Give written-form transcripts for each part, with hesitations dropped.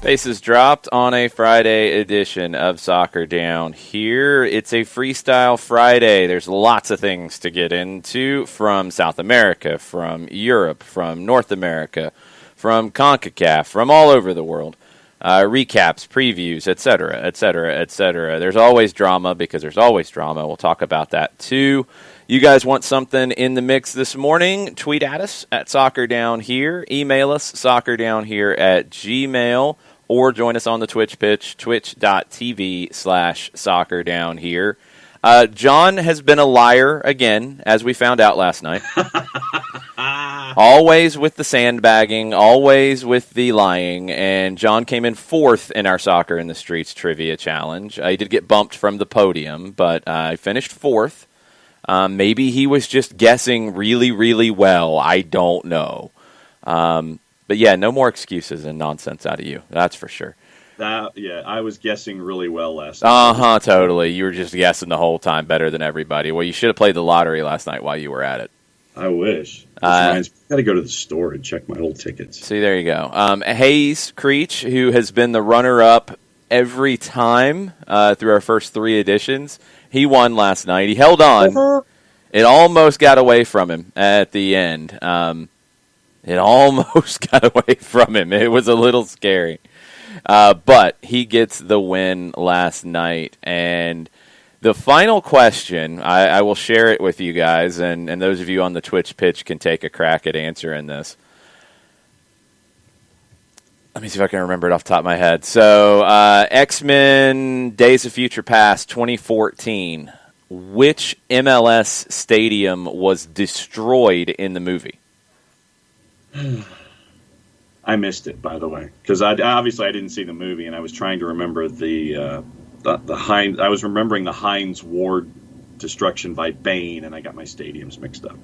Bases dropped on a Friday edition of Soccer Down Here. It's a Freestyle Friday. There's lots of things to get into from South America, from Europe, from North America, from CONCACAF, from all over the world. Recaps, previews, etc., etc., etc. There's always drama because there's always drama. We'll talk about that too. You guys want something in the mix this morning? Tweet at us at Soccer Down Here. Email us soccerdownhere@gmail.com. Or join us on the Twitch pitch, twitch.tv/soccerdownhere. John has been a liar again, as we found out last night. Always with the sandbagging, always with the lying, and John came in fourth in our Soccer in the Streets trivia challenge. He did get bumped from the podium, but he finished fourth. Maybe he was just guessing really, really well. I don't know. But yeah, no more excuses and nonsense out of you. That's for sure. I was guessing really well last night. Totally. You were just guessing the whole time better than everybody. Well, you should have played the lottery last night while you were at it. I wish. I got to go to the store and check my old tickets. See, there you go. Hayes Creech, who has been the runner-up every time through our first three editions, he won last night. He held on. It almost got away from him at the end. It almost got away from him. It was a little scary. But he gets the win last night. And the final question, I will share it with you guys, and those of you on the Twitch pitch can take a crack at answering this. Let me see if I can remember it off the top of my head. So, X-Men Days of Future Past 2014. Which MLS stadium was destroyed in the movie? I missed it, by the way, because I didn't see the movie, and I was trying to remember the Heinz. I was remembering the Heinz Ward destruction by Bane, and I got my stadiums mixed up.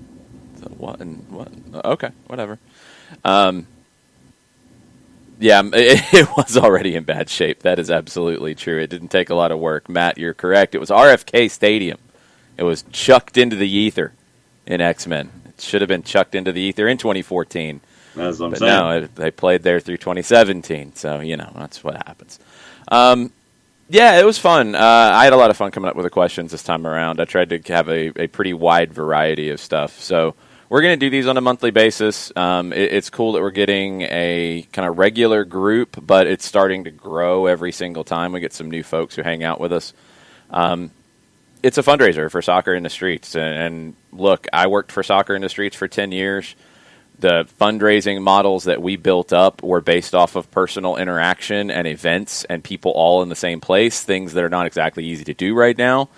So what? Okay, whatever. Yeah, it was already in bad shape. That is absolutely true. It didn't take a lot of work. Matt, you're correct. It was RFK Stadium. It was chucked into the ether in X-Men. Should have been chucked into the ether in 2014. That's what I'm saying. No, they played there through 2017, so, that's what happens. Yeah, it was fun. I had a lot of fun coming up with the questions this time around. I tried to have a pretty wide variety of stuff. So we're going to do these on a monthly basis. It's cool that we're getting a kind of regular group, but it's starting to grow every single time. We get some new folks who hang out with us. It's a fundraiser for Soccer in the Streets. And look, I worked for Soccer in the Streets for 10 years. The fundraising models that we built up were based off of personal interaction and events and people all in the same place, things that are not exactly easy to do right now.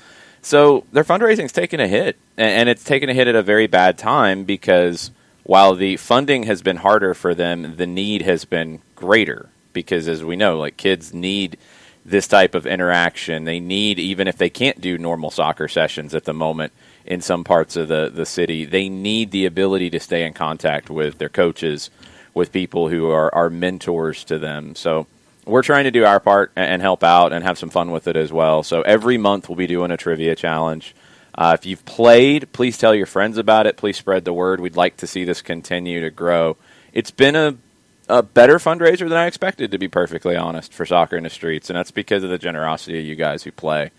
So their fundraising's taken a hit, and it's taken a hit at a very bad time because while the funding has been harder for them, the need has been greater because, as we know, like kids need this type of interaction. They need, even if they can't do normal soccer sessions at the moment in some parts of the city, they need the ability to stay in contact with their coaches, with people who are mentors to them. So we're trying to do our part and help out and have some fun with it as well. So every month we'll be doing a trivia challenge. If you've played, please tell your friends about it. Please spread the word. We'd like to see this continue to grow. It's been a better fundraiser than I expected, to be perfectly honest, for Soccer in the Streets, and that's because of the generosity of you guys who play.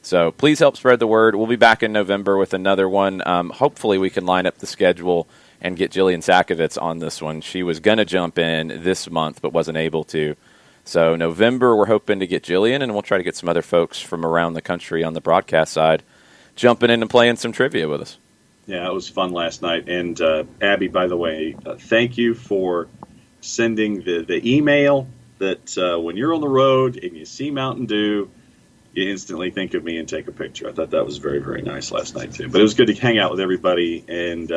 So please help spread the word. We'll be back in November with another one. Hopefully we can line up the schedule and get Jillian Sakovitz on this one. She was going to jump in this month but wasn't able to. So November, we're hoping to get Jillian, and we'll try to get some other folks from around the country on the broadcast side jumping in and playing some trivia with us. Yeah, it was fun last night. And Abby, by the way, thank you for sending the email that when you're on the road and you see Mountain Dew, you instantly think of me and take a picture. I thought that was very, very nice last night, too. But it was good to hang out with everybody and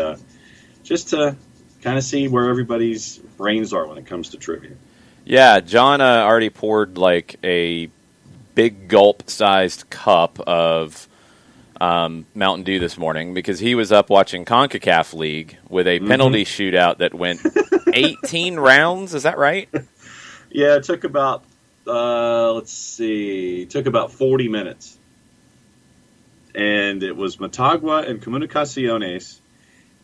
just to kind of see where everybody's brains are when it comes to trivia. Yeah, John already poured like a big gulp-sized cup of Mountain Dew this morning because he was up watching CONCACAF League with a penalty shootout that went 18 rounds. Is that right? Yeah, it took about, it took about 40 minutes. And it was Motagua and Comunicaciones.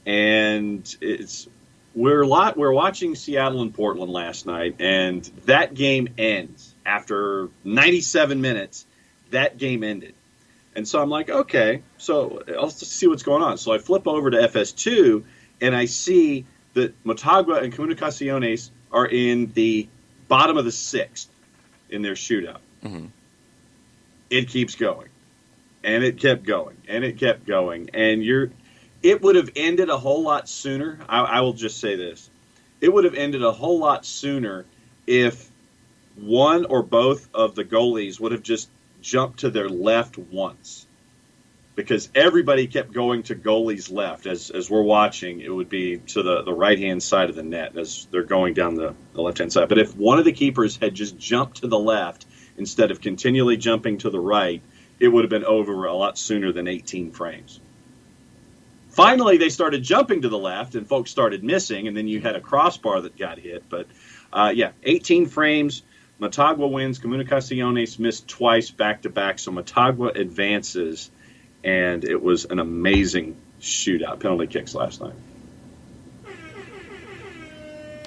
And it's we're watching Seattle and Portland last night, and that game ends after 97 minutes. That game ended, and so I'm like, okay, so I'll see what's going on. So I flip over to FS2, and I see that Motagua and Comunicaciones are in the bottom of the sixth in their shootout. Mm-hmm. It keeps going, and it kept going, and it kept going, and it would have ended a whole lot sooner. I will just say this. It would have ended a whole lot sooner if one or both of the goalies would have just jumped to their left once. Because everybody kept going to goalie's left. As we're watching, it would be to the right-hand side of the net as they're going down the left-hand side. But if one of the keepers had just jumped to the left instead of continually jumping to the right, it would have been over a lot sooner than 18 frames. Finally, they started jumping to the left, and folks started missing, and then you had a crossbar that got hit. But, 18 frames. Motagua wins. Comunicaciones missed twice back-to-back, so Motagua advances, and it was an amazing shootout. Penalty kicks last night.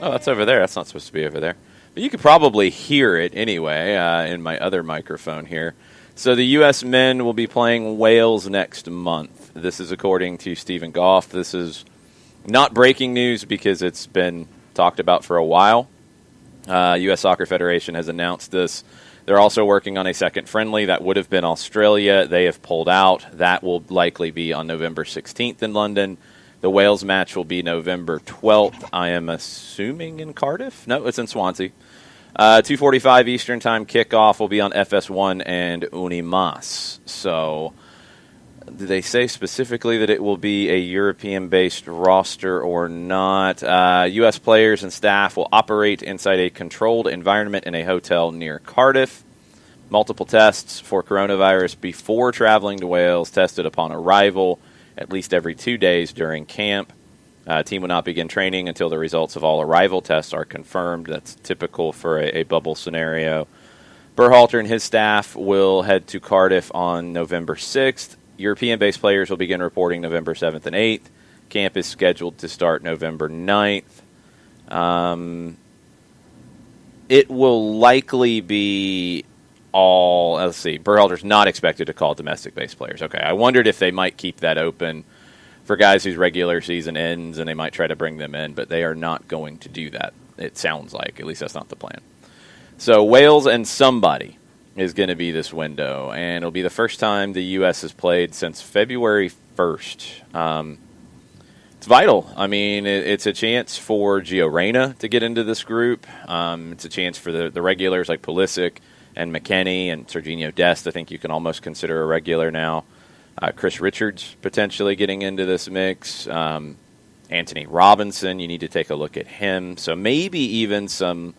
Oh, that's over there. That's not supposed to be over there. But you could probably hear it anyway in my other microphone here. So the U.S. men will be playing Wales next month. This is according to Stephen Goff. This is not breaking news because it's been talked about for a while. U.S. Soccer Federation has announced this. They're also working on a second friendly. That would have been Australia. They have pulled out. That will likely be on November 16th in London. The Wales match will be November 12th, I am assuming in Cardiff? No, it's in Swansea. 2:45 Eastern Time kickoff will be on FS1 and Unimas. So, did they say specifically that it will be a European-based roster or not? U.S. players and staff will operate inside a controlled environment in a hotel near Cardiff. Multiple tests for coronavirus before traveling to Wales, tested upon arrival, at least every 2 days during camp. Team will not begin training until the results of all arrival tests are confirmed. That's typical for a bubble scenario. Berhalter and his staff will head to Cardiff on November 6th. European-based players will begin reporting November 7th and 8th. Camp is scheduled to start November 9th. It will likely be all, let's see, Berhalter's not expected to call domestic-based players. Okay, I wondered if they might keep that open for guys whose regular season ends, and they might try to bring them in, but they are not going to do that, it sounds like. At least that's not the plan. So Wales and somebody is going to be this window, and it'll be the first time the U.S. has played since February 1st. It's vital. I mean, it's a chance for Gio Reyna to get into this group. It's a chance for the regulars like Pulisic and McKennie and Serginho Dest. I think you can almost consider a regular now. Chris Richards potentially getting into this mix. Anthony Robinson, you need to take a look at him. So maybe even some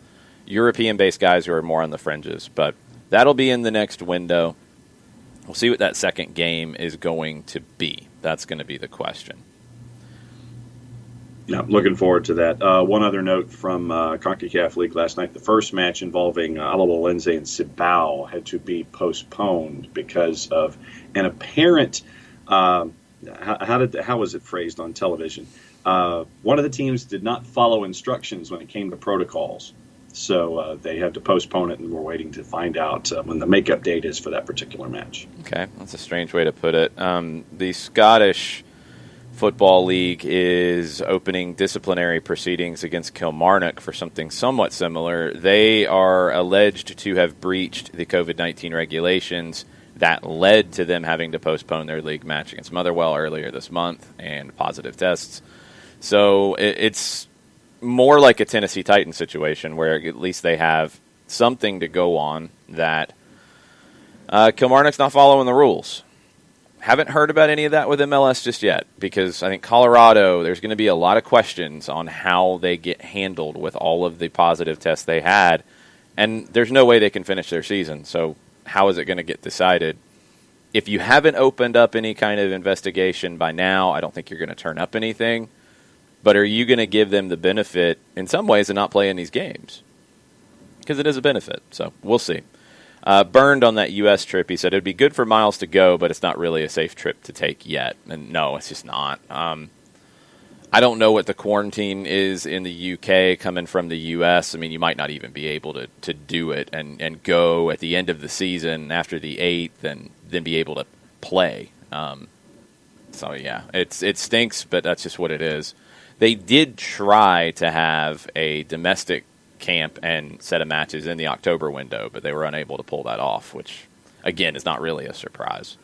European-based guys who are more on the fringes. But that'll be in the next window. We'll see what that second game is going to be. That's going to be the question. Yeah, looking forward to that. One other note from CONCACAF League last night. The first match involving Alawalense and Cibao had to be postponed because of an apparent, how was it phrased on television? One of the teams did not follow instructions when it came to protocols. So they had to postpone it, and we're waiting to find out when the makeup date is for that particular match. Okay, that's a strange way to put it. The Scottish Football League is opening disciplinary proceedings against Kilmarnock for something somewhat similar. They are alleged to have breached the COVID-19 regulations that led to them having to postpone their league match against Motherwell earlier this month and positive tests. So it's more like a Tennessee Titans situation where at least they have something to go on that Kilmarnock's not following the rules. Haven't heard about any of that with MLS just yet because I think Colorado, there's going to be a lot of questions on how they get handled with all of the positive tests they had, and there's no way they can finish their season. So how is it going to get decided? If you haven't opened up any kind of investigation by now, I don't think you're going to turn up anything. But are you going to give them the benefit, in some ways, of not playing these games? Because it is a benefit, so we'll see. Burned on that U.S. trip, he said, it'd be good for Miles to go, but it's not really a safe trip to take yet. And no, it's just not. I don't know what the quarantine is in the UK coming from the US. I mean, you might not even be able to do it and go at the end of the season after the 8th and then be able to play. So, yeah, it stinks, but that's just what it is. They did try to have a domestic camp and set of matches in the October window, but they were unable to pull that off, which, again, is not really a surprise.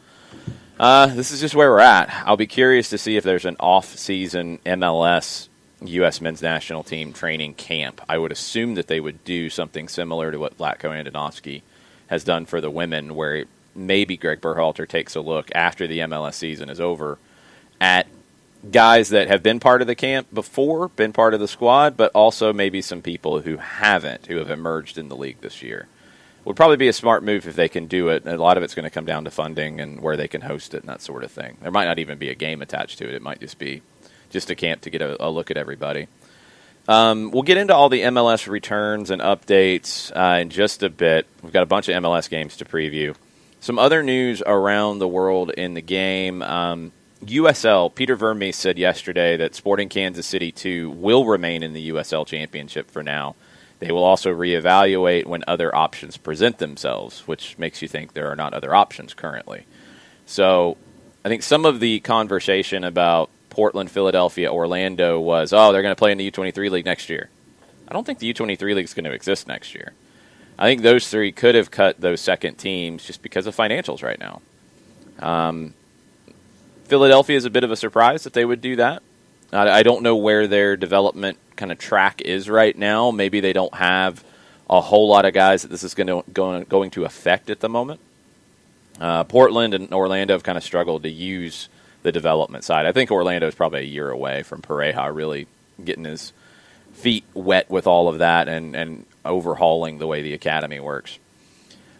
This is just where we're at. I'll be curious to see if there's an off-season MLS U.S. men's national team training camp. I would assume that they would do something similar to what Vlatko Andonovski has done for the women, where maybe Greg Berhalter takes a look after the MLS season is over at guys that have been part of the camp before, been part of the squad, but also maybe some people who haven't, who have emerged in the league this year. Would probably be a smart move if they can do it. A lot of it's going to come down to funding and where they can host it and that sort of thing. There might not even be a game attached to it. It might just be just a camp to get a look at everybody. We'll get into all the MLS returns and updates in just a bit. We've got a bunch of MLS games to preview. Some other news around the world in the game. USL, Peter Vermes said yesterday that Sporting Kansas City 2 will remain in the USL Championship for now. They will also reevaluate when other options present themselves, which makes you think there are not other options currently. So I think some of the conversation about Portland, Philadelphia, Orlando was, they're going to play in the U23 League next year. I don't think the U23 League is going to exist next year. I think those three could have cut those second teams just because of financials right now. Philadelphia is a bit of a surprise that they would do that. I don't know where their development kind of track is right now. Maybe they don't have a whole lot of guys that this is going to affect at the moment. Portland and Orlando have kind of struggled to use the development side. I think Orlando is probably a year away from Pareja really getting his feet wet with all of that and overhauling the way the academy works.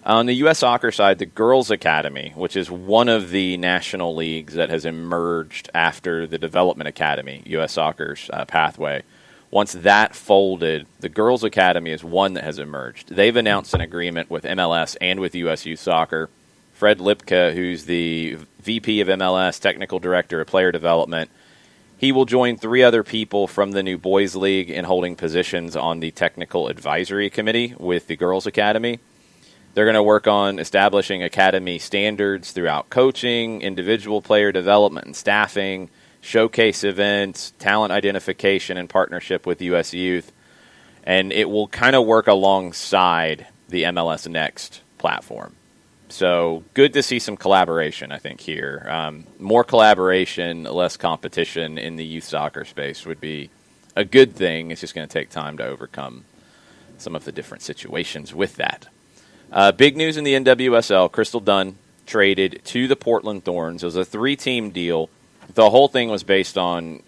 On the U.S. soccer side, the Girls Academy, which is one of the national leagues that has emerged after the Development Academy, U.S. Soccer's pathway, once that folded, the Girls Academy is one that has emerged. They've announced an agreement with MLS and with U.S. Youth Soccer. Fred Lipka, who's the VP of MLS, Technical Director of Player Development, he will join 3 other people from the new Boys League in holding positions on the Technical Advisory Committee with the Girls Academy. They're going to work on establishing academy standards throughout coaching, individual player development and staffing, showcase events, talent identification and partnership with U.S. Youth. And it will kind of work alongside the MLS Next platform. So good to see some collaboration, I think, here. More collaboration, less competition in the youth soccer space would be a good thing. It's just going to take time to overcome some of the different situations with that. Big news in the NWSL, Crystal Dunn traded to the Portland Thorns. It was a 3-team deal. The whole thing was based on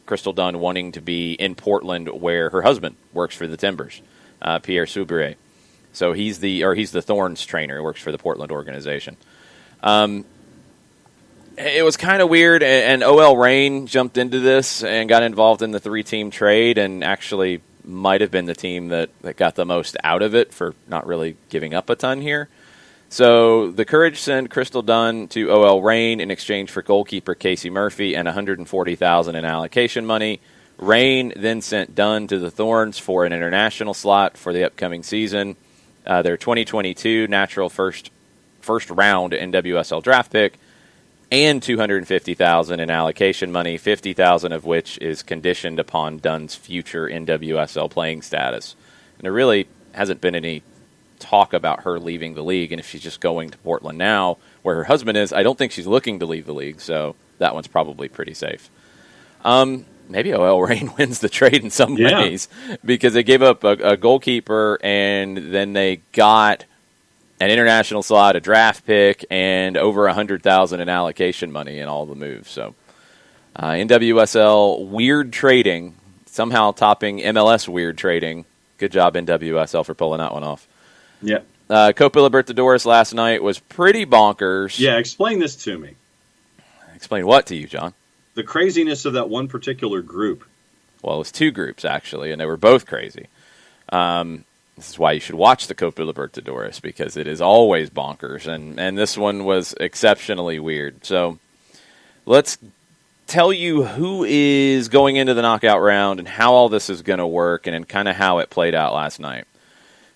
Crystal Dunn wanting to be in Portland where her husband works for the Timbers, Pierre Soubiré. So he's the Thorns trainer, works for the Portland organization. It was kind of weird, and OL Reign jumped into this and got involved in the 3-team trade and actually might have been the team that got the most out of it for not really giving up a ton here. So the Courage sent Crystal Dunn to OL Reign in exchange for goalkeeper Casey Murphy and $140,000 in allocation money. Reign then sent Dunn to the Thorns for an international slot for the upcoming season. Their 2022 natural first round NWSL draft pick and $250,000 in allocation money, $50,000 of which is conditioned upon Dunn's future NWSL playing status. And there really hasn't been any talk about her leaving the league, and if she's just going to Portland now, where her husband is, I don't think she's looking to leave the league, so that one's probably pretty safe. Maybe OL Reign wins the trade in some ways, because they gave up a goalkeeper, and then they got an international slot, a draft pick, and over $100,000 in allocation money in all the moves. So NWSL weird trading, somehow topping MLS weird trading. Good job, NWSL, for pulling that one off. Yeah. Copa Libertadores last night was pretty bonkers. Yeah, explain this to me. Explain what to you, John? The craziness of that one particular group. Well, it was 2 groups, actually, and they were both crazy. This is why you should watch the Copa Libertadores, because it is always bonkers, and this one was exceptionally weird. So let's tell you who is going into the knockout round and how all this is going to work and kind of how it played out last night.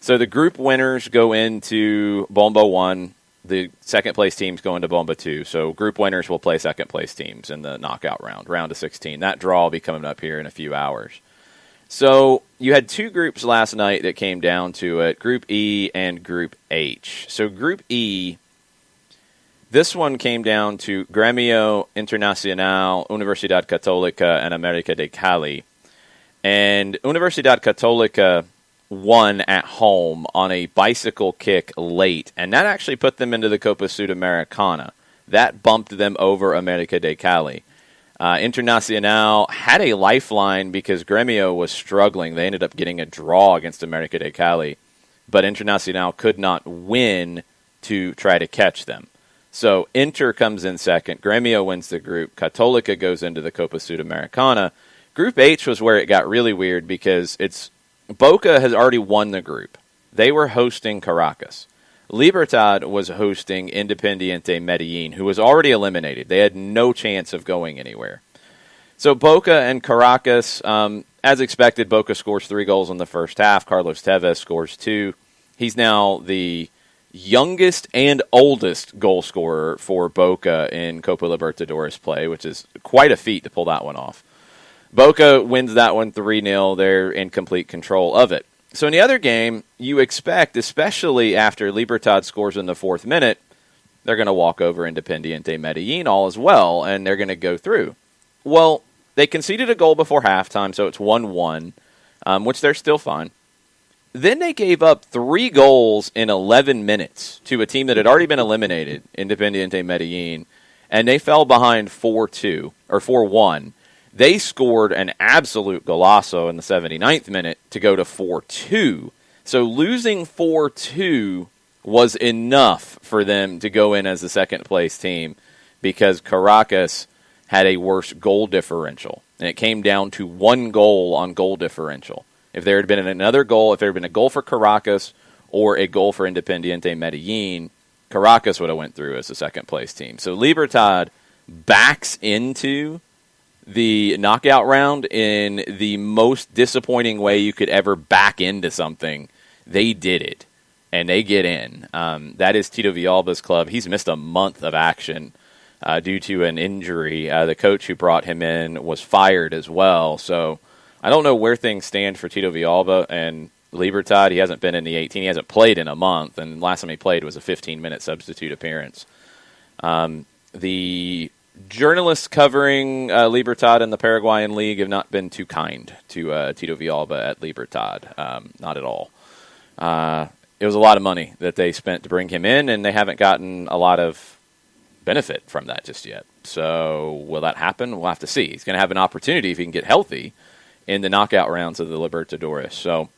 So the group winners go into Bomba 1. The second-place teams go into Bomba 2. So group winners will play second-place teams in the knockout round of 16. That draw will be coming up here in a few hours. So you had two groups last night that came down to it, Group E and Group H. So Group E, this one came down to Gremio Internacional, Universidad Católica, and América de Cali. And Universidad Católica won at home on a bicycle kick late, and that actually put them into the Copa Sudamericana. That bumped them over América de Cali. Internacional had a lifeline because Gremio was struggling. They ended up getting a draw against América de Cali, but Internacional could not win to try to catch them. So Inter comes in second. Gremio wins the group. Católica goes into the Copa Sudamericana. Group H was where it got really weird because Boca has already won the group. They were hosting Caracas. Libertad was hosting Independiente Medellin, who was already eliminated. They had no chance of going anywhere. So Boca and Caracas, as expected, Boca scores 3 goals in the first half. Carlos Tevez scores 2. He's now the youngest and oldest goal scorer for Boca in Copa Libertadores play, which is quite a feat to pull that one off. Boca wins that one 3-0. They're in complete control of it. So in the other game, you expect, especially after Libertad scores in the 4th minute, they're going to walk over Independiente Medellin all as well, and they're going to go through. Well, they conceded a goal before halftime, so it's 1-1, which they're still fine. Then they gave up 3 goals in 11 minutes to a team that had already been eliminated, Independiente Medellin, and they fell behind 4-2, or 4-1. They scored an absolute golazo in the 79th minute to go to 4-2. So losing 4-2 was enough for them to go in as the second-place team because Caracas had a worse goal differential. And it came down to 1 goal on goal differential. If there had been another goal, if there had been a goal for Caracas or a goal for Independiente Medellin, Caracas would have went through as the second-place team. So Libertad backs into the knockout round in the most disappointing way you could ever back into something. They did it, and they get in. That is Tito Villalba's club. He's missed a month of action due to an injury. The coach who brought him in was fired as well. So I don't know where things stand for Tito Villalba and Libertad. He hasn't been in the 18. He hasn't played in a month, and the last time he played was a 15-minute substitute appearance. The journalists covering Libertad and the Paraguayan League have not been too kind to Tito Villalba at Libertad. Not at all. It was a lot of money that they spent to bring him in, and they haven't gotten a lot of benefit from that just yet. So will that happen? We'll have to see. He's going to have an opportunity if he can get healthy in the knockout rounds of the Libertadores. So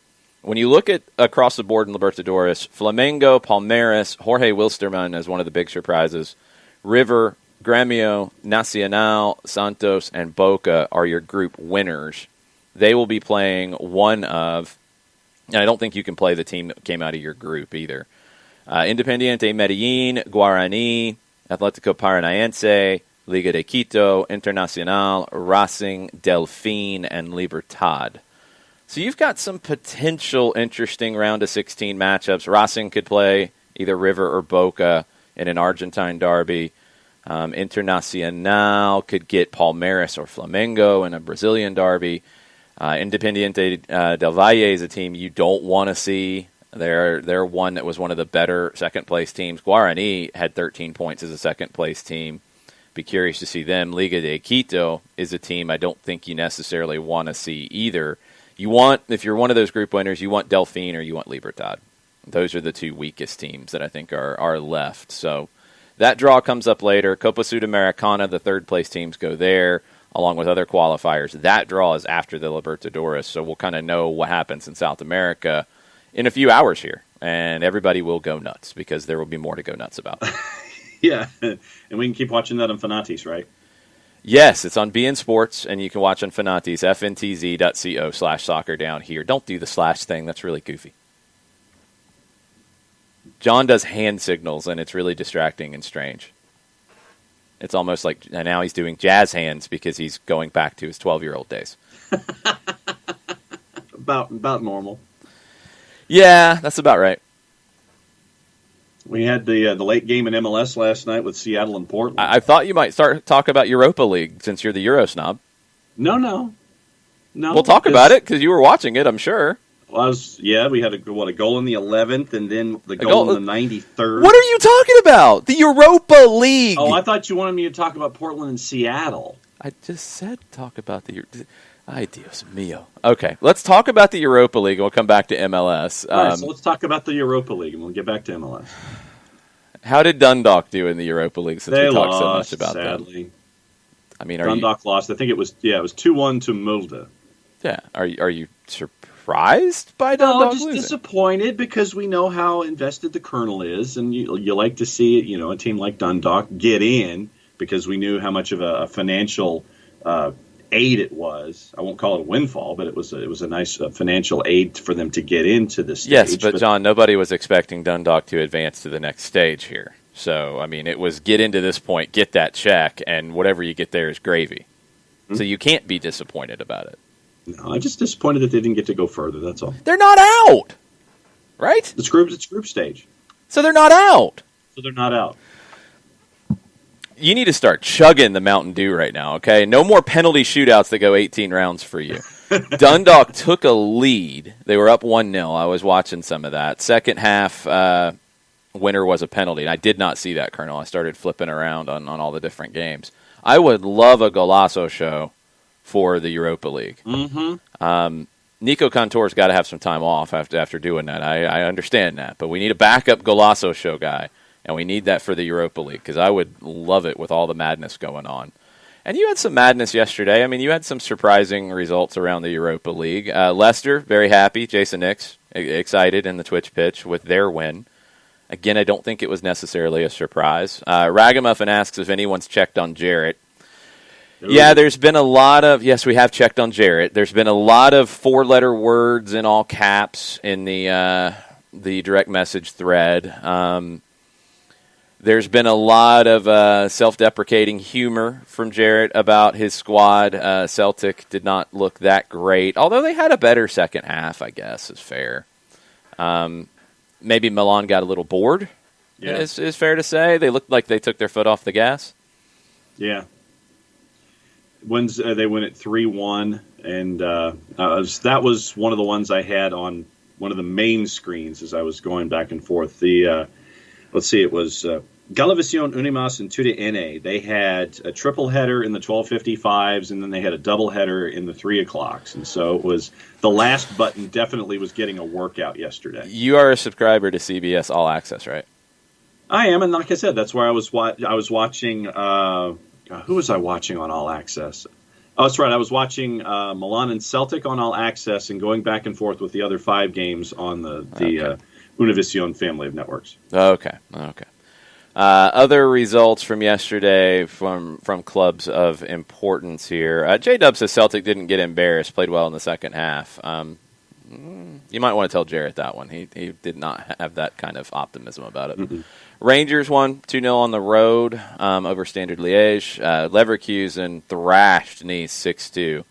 when you look at across the board in Libertadores, Flamengo, Palmeiras, Jorge Wilstermann as one of the big surprises, River, Gremio, Nacional, Santos, and Boca are your group winners. They will be playing one of, and I don't think you can play the team that came out of your group either. Independiente Medellin, Guarani, Atlético Paranaense, Liga de Quito, Internacional, Racing, Delfín, and Libertad. So you've got some potential interesting round of 16 matchups. Racing could play either River or Boca in an Argentine derby. Internacional could get Palmeiras or Flamengo in a Brazilian derby. Independiente del Valle is a team you don't want to see. They're one that was one of the better second-place teams. Guarani had 13 points as a second-place team. Be curious to see them. Liga de Quito is a team I don't think you necessarily want to see either. If you're one of those group winners, you want Delfín or you want Libertad. Those are the 2 weakest teams that I think are left. So that draw comes up later. Copa Sudamericana, the third-place teams go there, along with other qualifiers. That draw is after the Libertadores, so we'll kind of know what happens in South America in a few hours here. And everybody will go nuts, because there will be more to go nuts about. Yeah, and we can keep watching that on Fanatis, right? Yes, it's on BN Sports, and you can watch on Fanatis, fntz.co/soccer down here. Don't do the slash thing. That's really goofy. John does hand signals, and it's really distracting and strange. It's almost like now he's doing jazz hands because he's going back to his 12-year-old days. About normal. Yeah, that's about right. We had the late game in MLS last night with Seattle and Portland. I thought you might start talk about Europa League since you're the Euro snob. No. We'll talk about it because you were watching it, I'm sure. We had a goal in the 11th and then the goal in the 93rd. What are you talking about? The Europa League. Oh, I thought you wanted me to talk about Portland and Seattle. I just said talk about the... Ay, Dios mío. Okay, let's talk about the Europa League and we'll come back to MLS. All right, so let's talk about the Europa League and we'll get back to MLS. How did Dundalk do in the Europa League since we talked so much about sadly. them? I mean, Dundalk lost. I think it was 2-1 to Molde. Yeah, are you surprised by Dundalk just losing? Disappointed because we know how invested the Colonel is, and you like to see it. A team like Dundalk get in because we knew how much of a financial aid it was. I won't call it a windfall, but it was a nice financial aid for them to get into this stage. Yes, but John, nobody was expecting Dundalk to advance to the next stage here. So, I mean, it was get into this point, get that check, and whatever you get there is gravy. Mm-hmm. So you can't be disappointed about it. No, I'm just disappointed that they didn't get to go further, that's all. They're not out, right? It's group stage. So they're not out. You need to start chugging the Mountain Dew right now, okay? No more penalty shootouts that go 18 rounds for you. Dundalk took a lead. They were up 1-0. I was watching some of that. Second half, winner was a penalty, and I did not see that, Colonel. I started flipping around on all the different games. I would love a Golasso show for the Europa League. Mm-hmm. Nico Contour's got to have some time off after doing that. I understand that, but we need a backup Golasso show guy, and we need that for the Europa League because I would love it with all the madness going on. And you had some madness yesterday. I mean, you had some surprising results around the Europa League. Leicester, very happy. Jason Nix, excited in the Twitch pitch with their win. Again, I don't think it was necessarily a surprise. Ragamuffin asks if anyone's checked on Jarrett. Yeah, there's been a lot of... Yes, we have checked on Jarrett. There's been a lot of four-letter words in all caps in the direct message thread. There's been a lot of self-deprecating humor from Jarrett about his squad. Celtic did not look that great, although they had a better second half, I guess, is fair. Maybe Milan got a little bored, is fair to say. They looked like they took their foot off the gas. Yeah. They win at 3-1, and that was one of the ones I had on one of the main screens as I was going back and forth. It was Galavision, Unimas, and Tude Ene. They had a triple header in the 12:55s, and then they had a double header in the 3 o'clocks. And so it was the last button definitely was getting a workout yesterday. You are a subscriber to CBS All Access, right? I am, and like I said, that's where I was watching. Who was I watching on All Access? Oh, that's right. I was watching Milan and Celtic on All Access and going back and forth with the other 5 games on the Univision family of networks. Okay. Other results from yesterday from clubs of importance here. J-Dub says Celtic didn't get embarrassed, played well in the second half. You might want to tell Jarrett that one. He did not have that kind of optimism about it. Mm-hmm. Rangers won 2-0 on the road over Standard Liège. Leverkusen thrashed Nice 6-2.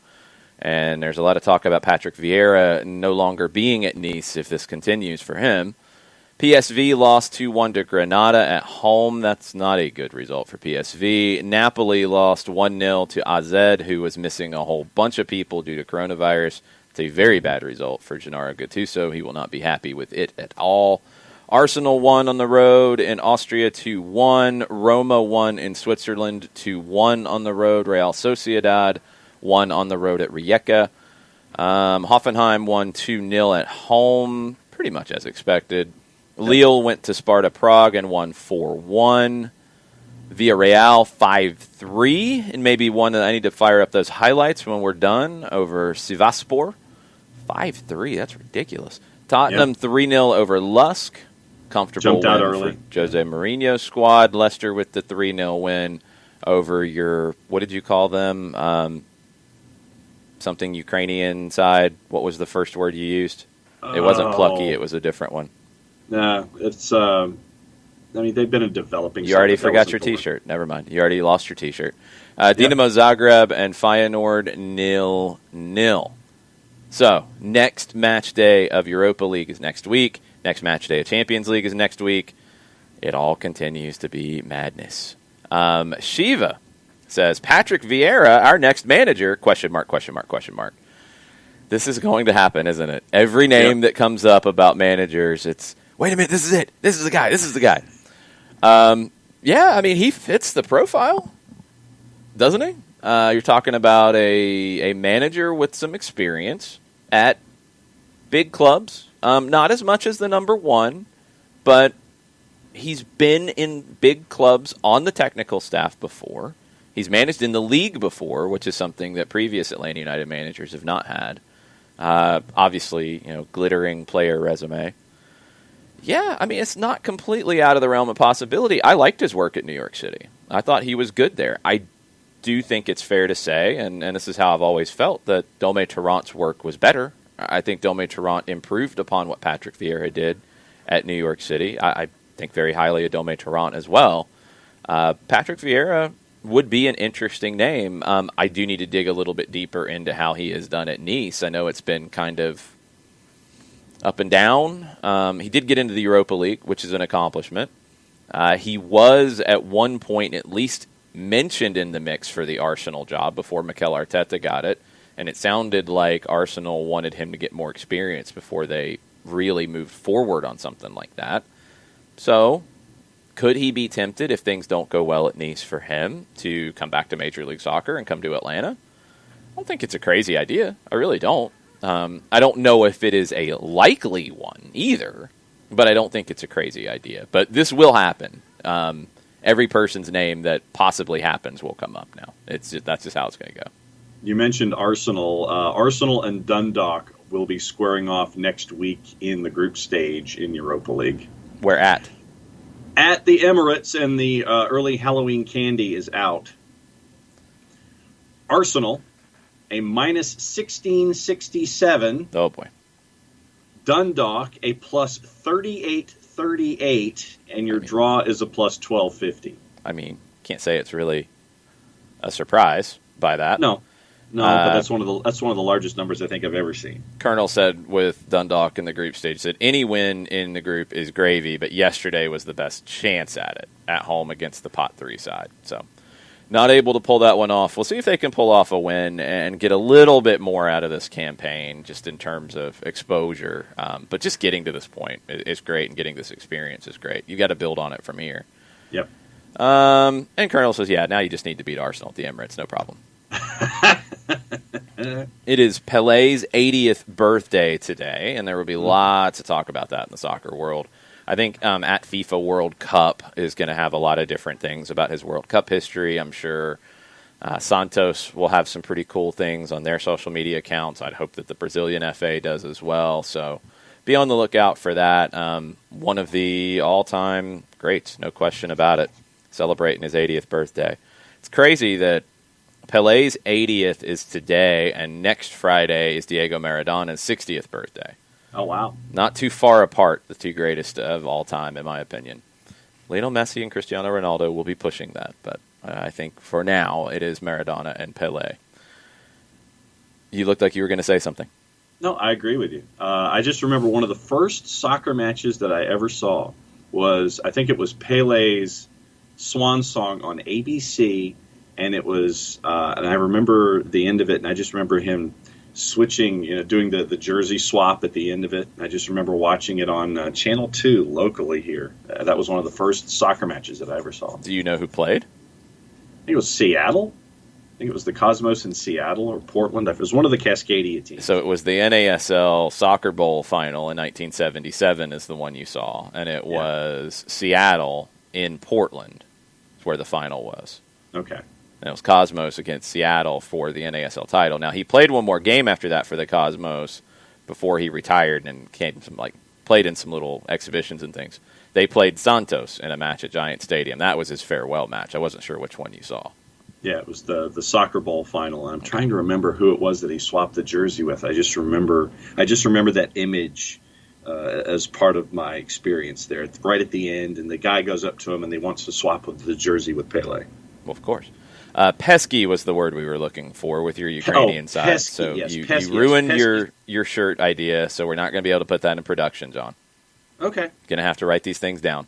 And there's a lot of talk about Patrick Vieira no longer being at Nice if this continues for him. PSV lost 2-1 to Granada at home. That's not a good result for PSV. Napoli lost 1-0 to AZ, who was missing a whole bunch of people due to coronavirus. It's a very bad result for Gennaro Gattuso. He will not be happy with it at all. Arsenal won on the road in Austria 2-1. Roma won in Switzerland 2-1 on the road. Real Sociedad won on the road at Rijeka. Hoffenheim won 2-0 at home, pretty much as expected. Lille went to Sparta Prague and won 4-1. Villarreal 5-3, and maybe one that I need to fire up those highlights when we're done over Sivasspor. 5-3, that's ridiculous. Tottenham 3-0 over Lusk. Comfortable Jumped out win early. for Jose Mourinho's squad. Leicester with the 3-0 win over your, what did you call them? Something Ukrainian side. What was the first word you used? It wasn't plucky, it was a different one. Nah, it's I mean, they've been a developing. You already forgot your T-shirt. Never mind. You already lost your T-shirt. Dinamo Zagreb and Feyenoord 0-0. So, next match day of Europa League is next week. Next match day of Champions League is next week. It all continues to be madness. Shiva says, Patrick Vieira, our next manager, question mark. This is going to happen, isn't it? Every name that comes up about managers, it's, wait a minute, this is it. This is the guy. Yeah, I mean, he fits the profile, doesn't he? You're talking about a manager with some experience at big clubs. Not as much as the number one, but he's been in big clubs on the technical staff before. He's managed in the league before, which is something that previous Atlanta United managers have not had. Obviously, glittering player resume. Yeah, I mean, it's not completely out of the realm of possibility. I liked his work at New York City. I thought he was good there. I do think it's fair to say, and this is how I've always felt, that Dome Tarrant's work was better. I think Dome Tarrant improved upon what Patrick Vieira did at New York City. I think very highly of Dome Tarrant as well. Patrick Vieira would be an interesting name. I do need to dig a little bit deeper into how he has done at Nice. I know it's been kind of up and down. He did get into the Europa League, which is an accomplishment. He was at one point at least mentioned in the mix for the Arsenal job before Mikel Arteta got it, and it sounded like Arsenal wanted him to get more experience before they really moved forward on something like that. So, could he be tempted if things don't go well at Nice for him to come back to Major League Soccer and come to Atlanta? I don't think it's a crazy idea. I really don't. I don't know if it is a likely one either, but I don't think it's a crazy idea. But this will happen. Every person's name that possibly happens will come up now. That's just how it's going to go. You mentioned Arsenal. Arsenal and Dundalk will be squaring off next week in the group stage in Europa League. Where at? At the Emirates, and the early Halloween candy is out. Arsenal, a minus 1667. Oh, boy. Dundalk, a plus 3838, and your draw is a plus 1250. I mean, can't say it's really a surprise by that. No, but that's one of the largest numbers I think I've ever seen. Colonel said with Dundalk in the group stage, said any win in the group is gravy, but yesterday was the best chance at it at home against the pot 3 side. So not able to pull that one off. We'll see if they can pull off a win and get a little bit more out of this campaign just in terms of exposure. But just getting to this point is great, and getting this experience is great. You got to build on it from here. Yep. And Colonel says, yeah, now you just need to beat Arsenal at the Emirates. No problem. It is Pele's 80th birthday today, and there will be lots to talk about that in the soccer world. I think at FIFA World Cup is going to have a lot of different things about his World Cup history. I'm sure Santos will have some pretty cool things on their social media accounts. I'd hope that the Brazilian FA does as well. So be on the lookout for that. One of the all-time greats, no question about it, celebrating his 80th birthday. It's crazy that Pele's 80th is today, and next Friday is Diego Maradona's 60th birthday. Oh, wow. Not too far apart, the two greatest of all time, in my opinion. Lionel Messi and Cristiano Ronaldo will be pushing that, but I think for now it is Maradona and Pele. You looked like you were going to say something. No, I agree with you. I just remember one of the first soccer matches that I ever saw was, I think it was Pele's swan song on ABC, and it was, and I remember the end of it, and I just remember him switching, doing the jersey swap at the end of it. I just remember watching it on Channel 2 locally here. That was one of the first soccer matches that I ever saw. Do you know who played? I think it was Seattle. I think it was the Cosmos in Seattle or Portland. It was one of the Cascadia teams. So it was the NASL Soccer Bowl final in 1977 is the one you saw, and it was Seattle in Portland is where the final was. Okay. And it was Cosmos against Seattle for the NASL title. Now, he played one more game after that for the Cosmos before he retired and played in some little exhibitions and things. They played Santos in a match at Giant Stadium. That was his farewell match. I wasn't sure which one you saw. Yeah, it was the Soccer Bowl final. I'm trying to remember who it was that he swapped the jersey with. I just remember that image as part of my experience there. It's right at the end, and the guy goes up to him and he wants to swap the jersey with Pele. Well, of course. Pesky was the word we were looking for with your Ukrainian side. Pesky, so yes, you pesky, ruined pesky. your shirt idea, so we're not going to be able to put that in production, John. Okay. Going to have to write these things down.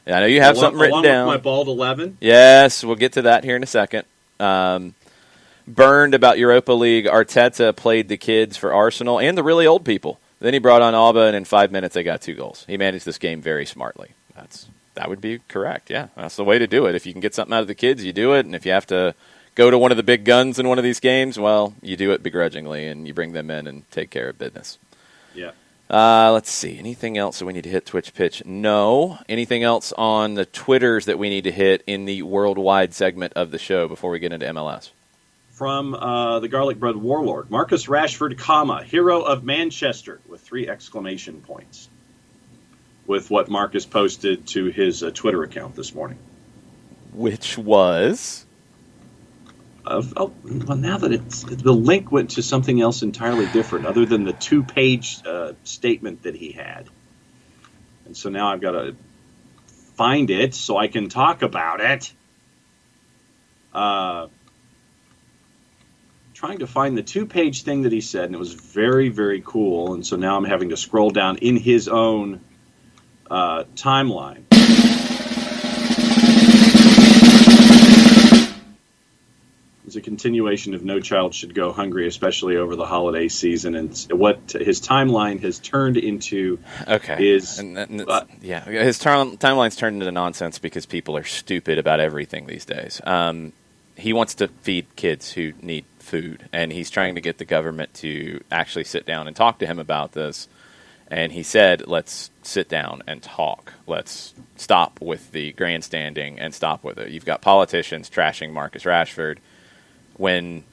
And I know you have something written down. With my bald 11? Yes, we'll get to that here in a second. Burned about Europa League. Arteta played the kids for Arsenal and the really old people. Then he brought on Alba, and in 5 minutes they got 2 goals. He managed this game very smartly. That would be correct, yeah. That's the way to do it. If you can get something out of the kids, you do it. And if you have to go to one of the big guns in one of these games, well, you do it begrudgingly, and you bring them in and take care of business. Yeah. Let's see. Anything else that we need to hit Twitch pitch? No. Anything else on the Twitters that we need to hit in the worldwide segment of the show before we get into MLS? From the Garlic Bread Warlord, Marcus Rashford, hero of Manchester, with 3 exclamation points, with what Marcus posted to his Twitter account this morning. Which was? Well, now that the link went to something else entirely different, other than the 2-page statement that he had. And so now I've got to find it so I can talk about it. Trying to find the 2-page thing that he said, and it was very, very cool. And so now I'm having to scroll down in his own timeline. It's a continuation of No Child Should Go Hungry, especially over the holiday season, and what his timeline has turned into. Is his timeline's turned into nonsense because people are stupid about everything these days. He wants to feed kids who need food, and he's trying to get the government to actually sit down and talk to him about this. And he said, let's sit down and talk. Let's stop with the grandstanding and stop with it. You've got politicians trashing Marcus Rashford when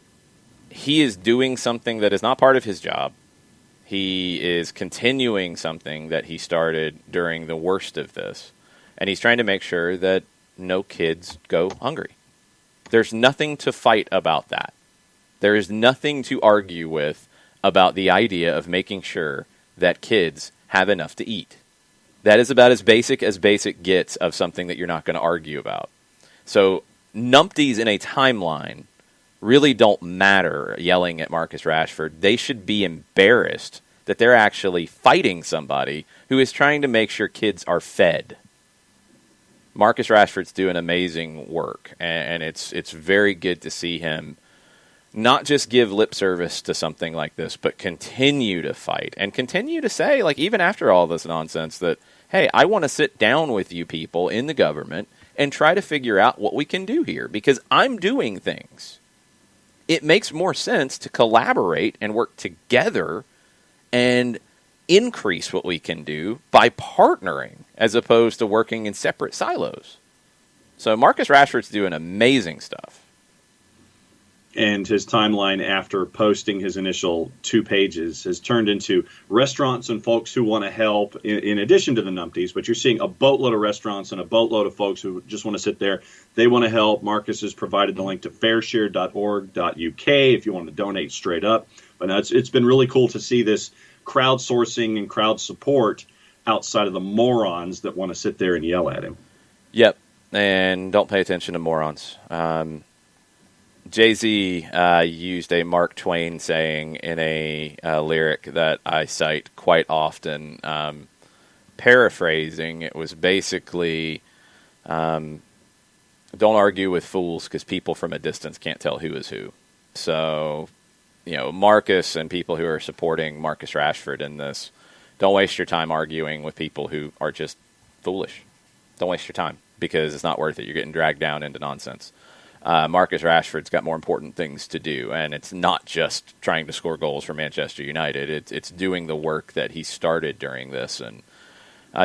he is doing something that is not part of his job. He is continuing something that he started during the worst of this. And he's trying to make sure that no kids go hungry. There's nothing to fight about that. There is nothing to argue with about the idea of making sure that kids have enough to eat. That is about as basic gets of something that you're not going to argue about. So numpties in a timeline really don't matter yelling at Marcus Rashford. They should be embarrassed that they're actually fighting somebody who is trying to make sure kids are fed. Marcus Rashford's doing amazing work, and it's very good to see him not just give lip service to something like this, but continue to fight and continue to say, like, even after all this nonsense, that, hey, I want to sit down with you people in the government and try to figure out what we can do here, because I'm doing things. It makes more sense to collaborate and work together and increase what we can do by partnering as opposed to working in separate silos. So Marcus Rashford's doing amazing stuff. And his timeline after posting his initial 2 pages has turned into restaurants and folks who want to help in addition to the numpties. But you're seeing a boatload of restaurants and a boatload of folks who just want to sit there. They want to help. Marcus has provided the link to fairshare.org.uk if you want to donate straight up. But it's been really cool to see this crowdsourcing and crowd support outside of the morons that want to sit there and yell at him. Yep. And don't pay attention to morons. Jay-Z used a Mark Twain saying in a lyric that I cite quite often. Paraphrasing, it was basically, don't argue with fools because people from a distance can't tell who is who. So, Marcus and people who are supporting Marcus Rashford in this, don't waste your time arguing with people who are just foolish. Don't waste your time because it's not worth it. You're getting dragged down into nonsense. Marcus Rashford's got more important things to do, and it's not just trying to score goals for Manchester United. It's doing the work that he started during this and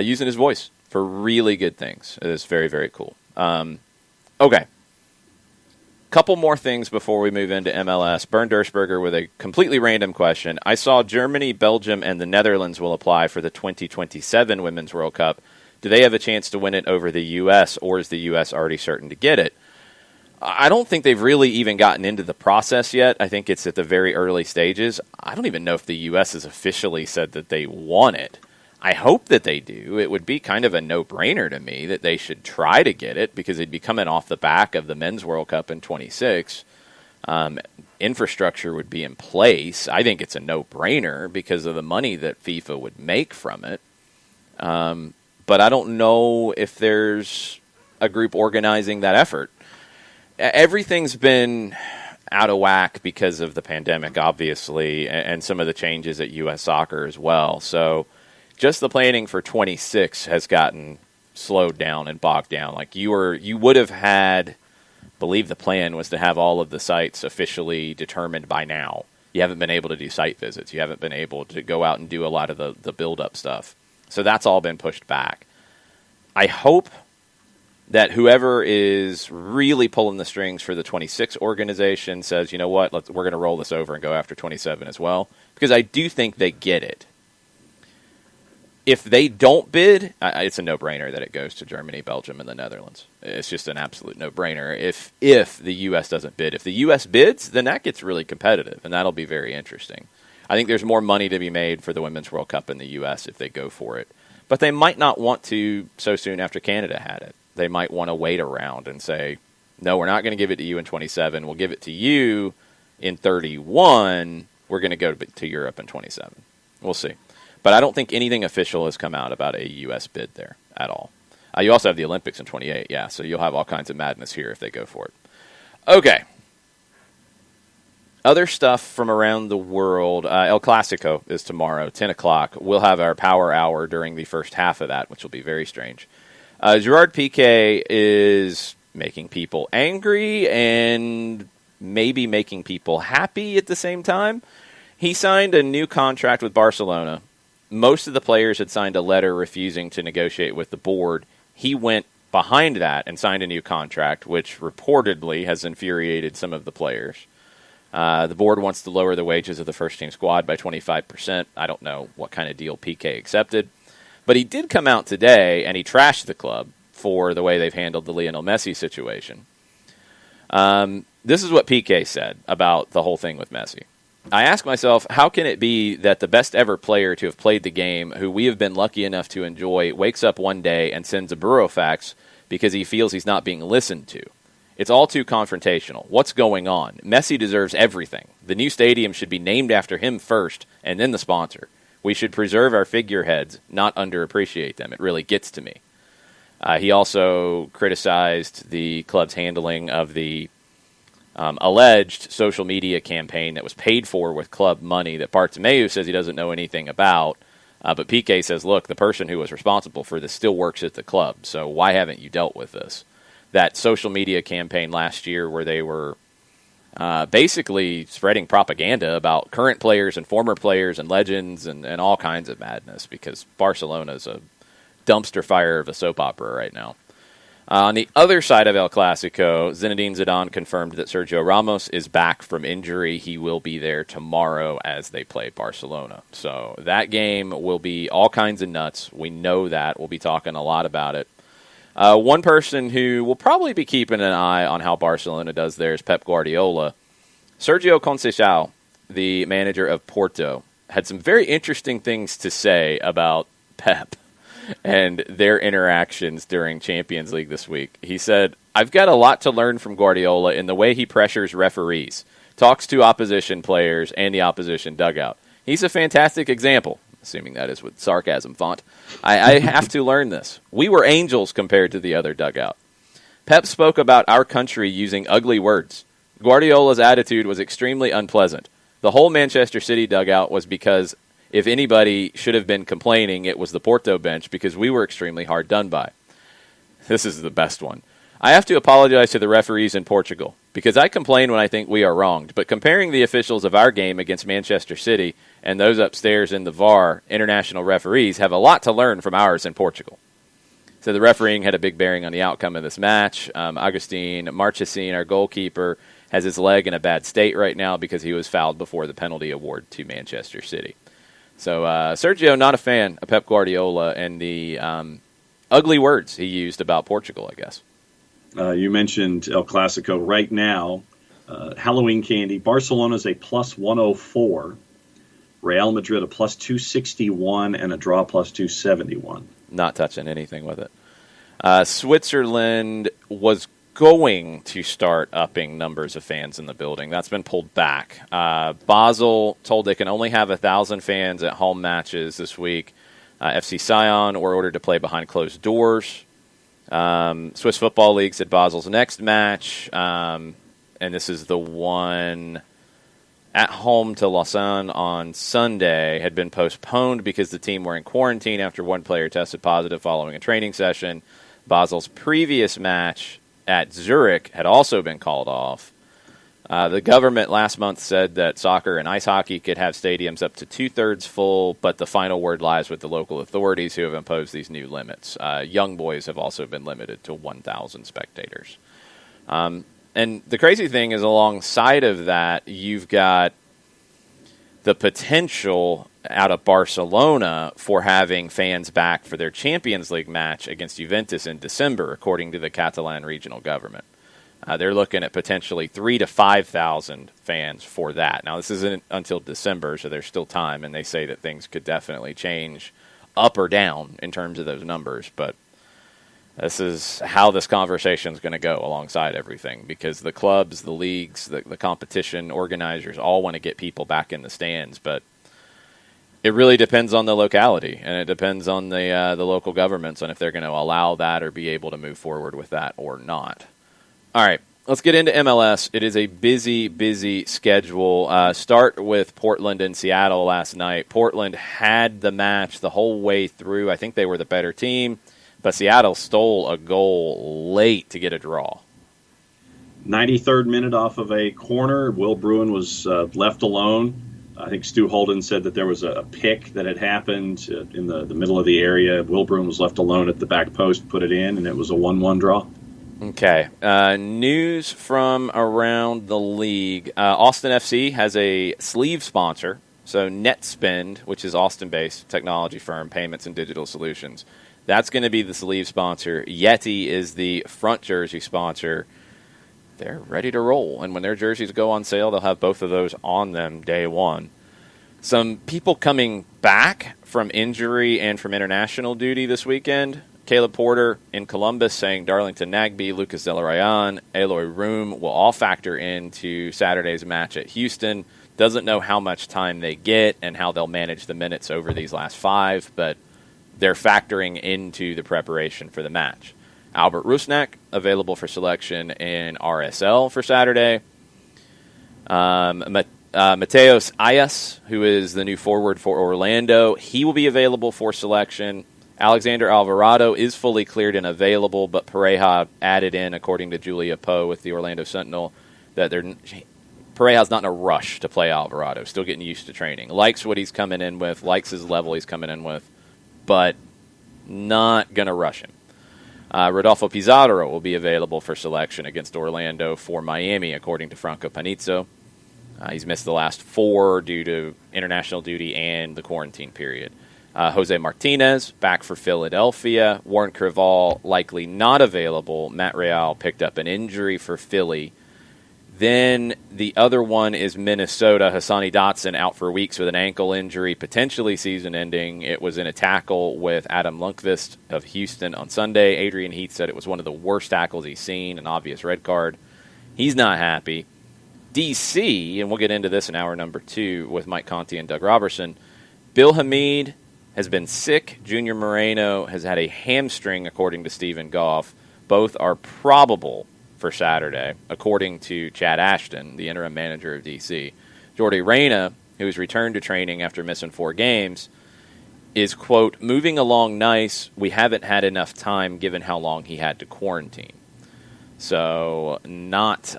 using his voice for really good things. It is very, very cool. Okay. Couple more things before we move into MLS. Bernd Dershberger with a completely random question. I saw Germany, Belgium, and the Netherlands will apply for the 2027 Women's World Cup. Do they have a chance to win it over the U.S., or is the U.S. already certain to get it? I don't think they've really even gotten into the process yet. I think it's at the very early stages. I don't even know if the U.S. has officially said that they want it. I hope that they do. It would be kind of a no-brainer to me that they should try to get it because they'd be coming off the back of the Men's World Cup in 26. Infrastructure would be in place. I think it's a no-brainer because of the money that FIFA would make from it. But I don't know if there's a group organizing that effort. Everything's been out of whack because of the pandemic, obviously, and some of the changes at U.S. Soccer as well. So just the planning for 26 has gotten slowed down and bogged down. Like you would have had, I believe the plan was to have all of the sites officially determined by now. You haven't been able to do site visits. You haven't been able to go out and do a lot of the build-up stuff. So that's all been pushed back. I hope that whoever is really pulling the strings for the 26 organization says, you know what, we're going to roll this over and go after 27 as well, because I do think they get it. If they don't bid, it's a no-brainer that it goes to Germany, Belgium, and the Netherlands. It's just an absolute no-brainer if the U.S. doesn't bid. If the U.S. bids, then that gets really competitive, and that'll be very interesting. I think there's more money to be made for the Women's World Cup in the U.S. if they go for it. But they might not want to so soon after Canada had it. They might want to wait around and say, no, we're not going to give it to you in 27. We'll give it to you in 31. We're going to go to Europe in 27. We'll see. But I don't think anything official has come out about a U.S. bid there at all. You also have the Olympics in 28, yeah, so you'll have all kinds of madness here if they go for it. Okay. Other stuff from around the world. El Clasico is tomorrow, 10 o'clock. We'll have our power hour during the first half of that, which will be very strange. Gerard Piqué is making people angry and maybe making people happy at the same time. He signed a new contract with Barcelona. Most of the players had signed a letter refusing to negotiate with the board. He went behind that and signed a new contract, which reportedly has infuriated some of the players. The board wants to lower the wages of the first-team squad by 25%. I don't know what kind of deal Piqué accepted. But he did come out today, and he trashed the club for the way they've handled the Lionel Messi situation. This is what Piqué said about the whole thing with Messi. I ask myself, how can it be that the best ever player to have played the game, who we have been lucky enough to enjoy, wakes up one day and sends a burofax because he feels he's not being listened to? It's all too confrontational. What's going on? Messi deserves everything. The new stadium should be named after him first, and then the sponsor. We should preserve our figureheads, not underappreciate them. It really gets to me. He also criticized the club's handling of the alleged social media campaign that was paid for with club money that Bartomeu says he doesn't know anything about. But Piqué says, look, the person who was responsible for this still works at the club, so why haven't you dealt with this? That social media campaign last year where they were basically spreading propaganda about current players and former players and legends and all kinds of madness, because Barcelona's a dumpster fire of a soap opera right now. On the other side of El Clasico, Zinedine Zidane confirmed that Sergio Ramos is back from injury. He will be there tomorrow as they play Barcelona. So that game will be all kinds of nuts. We know that. We'll be talking a lot about it. One person who will probably be keeping an eye on how Barcelona does there is Pep Guardiola. Sergio Conceição, the manager of Porto, had some very interesting things to say about Pep and their interactions during Champions League this week. He said, I've got a lot to learn from Guardiola in the way he pressures referees, talks to opposition players and the opposition dugout. He's a fantastic example, assuming that is with sarcasm font. I have to learn this. We were angels compared to the other dugout. Pep spoke about our country using ugly words. Guardiola's attitude was extremely unpleasant. The whole Manchester City dugout was because if anybody should have been complaining, it was the Porto bench because we were extremely hard done by. This is the best one. I have to apologize to the referees in Portugal because I complain when I think we are wronged, but comparing the officials of our game against Manchester City and those upstairs in the VAR, international referees, have a lot to learn from ours in Portugal. So the refereeing had a big bearing on the outcome of this match. Agustin Marchesín, our goalkeeper, has his leg in a bad state right now because he was fouled before the penalty award to Manchester City. So Sergio, not a fan of Pep Guardiola and the ugly words he used about Portugal, I guess. You mentioned El Clasico. Right now, Halloween candy, Barcelona's a plus 104. Real Madrid a plus 261 and a draw plus 271. Not touching anything with it. Switzerland was going to start upping numbers of fans in the building. That's been pulled back. Basel told they can only have 1,000 fans at home matches this week. FC Sion were ordered to play behind closed doors. Swiss Football League said Basel's next match, and this is the one at home to Lausanne on Sunday, had been postponed because the team were in quarantine after one player tested positive following a training session. Basel's previous match at Zurich had also been called off. The government last month said that soccer and ice hockey could have stadiums up to 2/3 full, but the final word lies with the local authorities who have imposed these new limits. Young boys have also been limited to 1,000 spectators. And the crazy thing is, alongside of that, you've got the potential out of Barcelona for having fans back for their Champions League match against Juventus in December, according to the Catalan regional government. They're looking at potentially 3,000 to 5,000 fans for that. Now, this isn't until December, so there's still time, and they say that things could definitely change up or down in terms of those numbers, but this is how this conversation is going to go alongside everything, because the clubs, the leagues, the competition organizers all want to get people back in the stands, but it really depends on the locality, and it depends on the local governments on if they're going to allow that or be able to move forward with that or not. All right, let's get into MLS. It is a busy, busy schedule. Start with Portland and Seattle last night. Portland had the match the whole way through. I think they were the better team, but Seattle stole a goal late to get a draw. 93rd minute off of a corner. Will Bruin was left alone. I think Stu Holden said that there was a pick that had happened in the middle of the area. Will Bruin was left alone at the back post, put it in, and it was a 1-1 draw. Okay. News from around the league. Austin FC has a sleeve sponsor. So NetSpend, which is Austin-based technology firm, payments and digital solutions. That's going to be the sleeve sponsor. Yeti is the front jersey sponsor. They're ready to roll. And when their jerseys go on sale, they'll have both of those on them day one. Some people coming back from injury and from international duty this weekend. Caleb Porter in Columbus saying Darlington Nagbe, Lucas Zelarayan, Eloy Room will all factor into Saturday's match at Houston. Doesn't know how much time they get and how they'll manage the minutes over these last 5, but they're factoring into the preparation for the match. Albert Rusnak, available for selection in RSL for Saturday. Mateos Ayas, who is the new forward for Orlando, he will be available for selection. Alexander Alvarado is fully cleared and available, but Pareja added in, according to Julia Poe with the Orlando Sentinel, that Pareja's not in a rush to play Alvarado, still getting used to training. Likes what he's coming in with, likes his level he's coming in with, but not going to rush him. Rodolfo Pizarro will be available for selection against Orlando for Miami, according to Franco Panizzo. He's missed the last 4 due to international duty and the quarantine period. Jose Martinez, back for Philadelphia. Warren Creval, likely not available. Matt Real picked up an injury for Philly. Then the other one is Minnesota. Hassani Dotson out for weeks with an ankle injury, potentially season-ending. It was in a tackle with Adam Lundqvist of Houston on Sunday. Adrian Heath said it was one of the worst tackles he's seen, an obvious red card. He's not happy. DC, and we'll get into this in hour number 2 with Mike Conti and Doug Robertson. Bill Hamid has been sick. Junior Moreno has had a hamstring, according to Stephen Goff. Both are probable for Saturday, according to Chad Ashton, the interim manager of D.C. Jordi Reyna, who has returned to training after missing 4 games, is, quote, moving along nice. We haven't had enough time given how long he had to quarantine. So not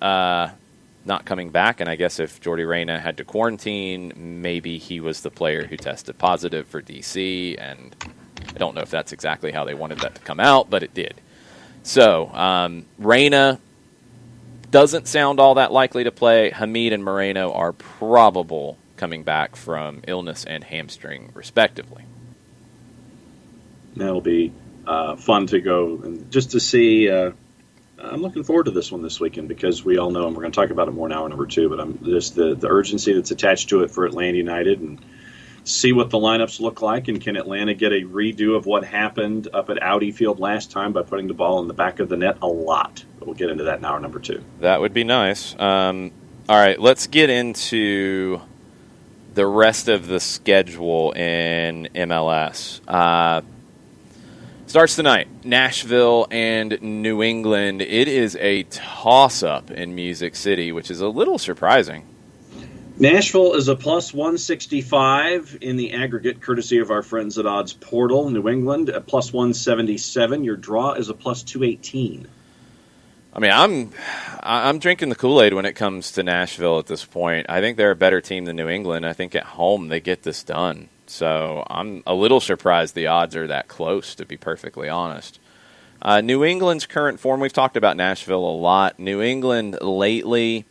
coming back, and I guess if Jordi Reyna had to quarantine, maybe he was the player who tested positive for D.C., and I don't know if that's exactly how they wanted that to come out, but it did. So Reyna doesn't sound all that likely to play. Hamid and Moreno are probable coming back from illness and hamstring, respectively. That'll be fun to go and just to see. I'm looking forward to this one this weekend because we all know, and we're going to talk about it more in hour number 2, but just the urgency that's attached to it for Atlanta United. And see what the lineups look like, and can Atlanta get a redo of what happened up at Audi Field last time by putting the ball in the back of the net a lot? But we'll get into that in hour number 2. That would be nice. All right, let's get into the rest of the schedule in MLS. Starts tonight, Nashville and New England. It is a toss-up in Music City, which is a little surprising. Nashville is a plus 165 in the aggregate, courtesy of our friends at Odds Portal. New England, a plus 177. Your draw is a plus 218. I mean, I'm drinking the Kool-Aid when it comes to Nashville at this point. I think they're a better team than New England. I think at home they get this done. So I'm a little surprised the odds are that close, to be perfectly honest. New England's current form, we've talked about Nashville a lot. New England lately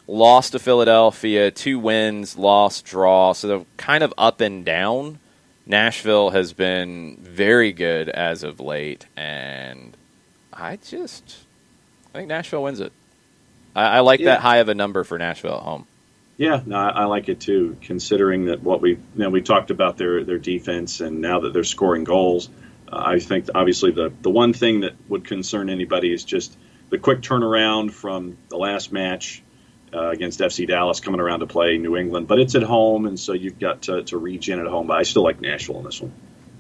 lost to Philadelphia, 2 wins, loss, draw. So they're kind of up and down. Nashville has been very good as of late, and I think Nashville wins it. I like that high of a number for Nashville at home. Yeah, no, I like it too, considering that what we talked about their defense, and now that they're scoring goals. I think obviously the one thing that would concern anybody is just the quick turnaround from the last match against FC Dallas coming around to play New England. But it's at home, and so you've got to regen at home. But I still like Nashville in this one.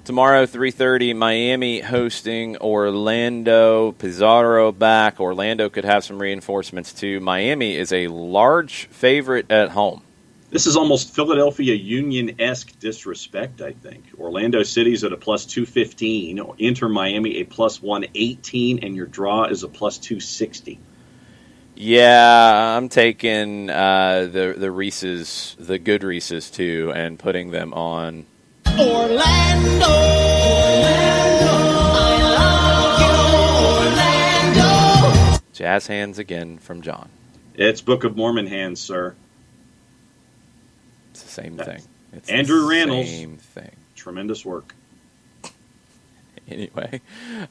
Tomorrow, 3:30, Miami hosting Orlando. Pizarro back. Orlando could have some reinforcements, too. Miami is a large favorite at home. This is almost Philadelphia Union-esque disrespect, I think. Orlando City's at a plus 215. Inter Miami a plus 118, and your draw is a plus 260. Yeah, I'm taking the Reese's, the good Reese's, too, and putting them on Orlando, I love you, Orlando. Jazz hands again from John. It's Book of Mormon hands, sir. It's the same thing. It's Andrew Rannells. Same thing. Tremendous work. Anyway,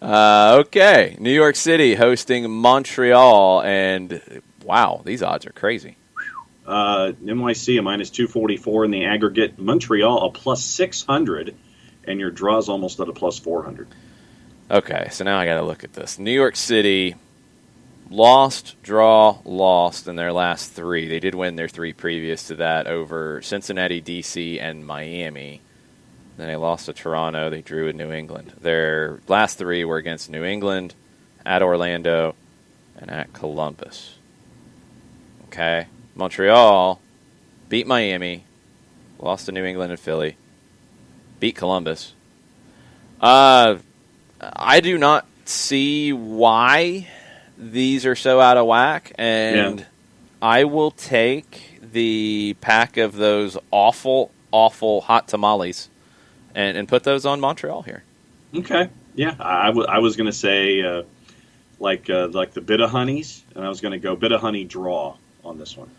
okay. New York City hosting Montreal, and wow, these odds are crazy. NYC a minus 244 in the aggregate. Montreal a plus 600, and your draw's almost at a plus 400. Okay, so now I got to look at this. New York City lost, draw, lost in their last 3. They did win their 3 previous to that over Cincinnati, D.C., and Miami. Then they lost to Toronto. They drew in New England. Their last 3 were against New England, at Orlando, and at Columbus. Okay. Montreal beat Miami, lost to New England and Philly, beat Columbus. I do not see why these are so out of whack, and I will take the pack of those awful, awful hot tamales and put those on Montreal here. Okay. Yeah, I was going to say like the Bit of Honeys, and I was going to go Bit of Honey draw on this one.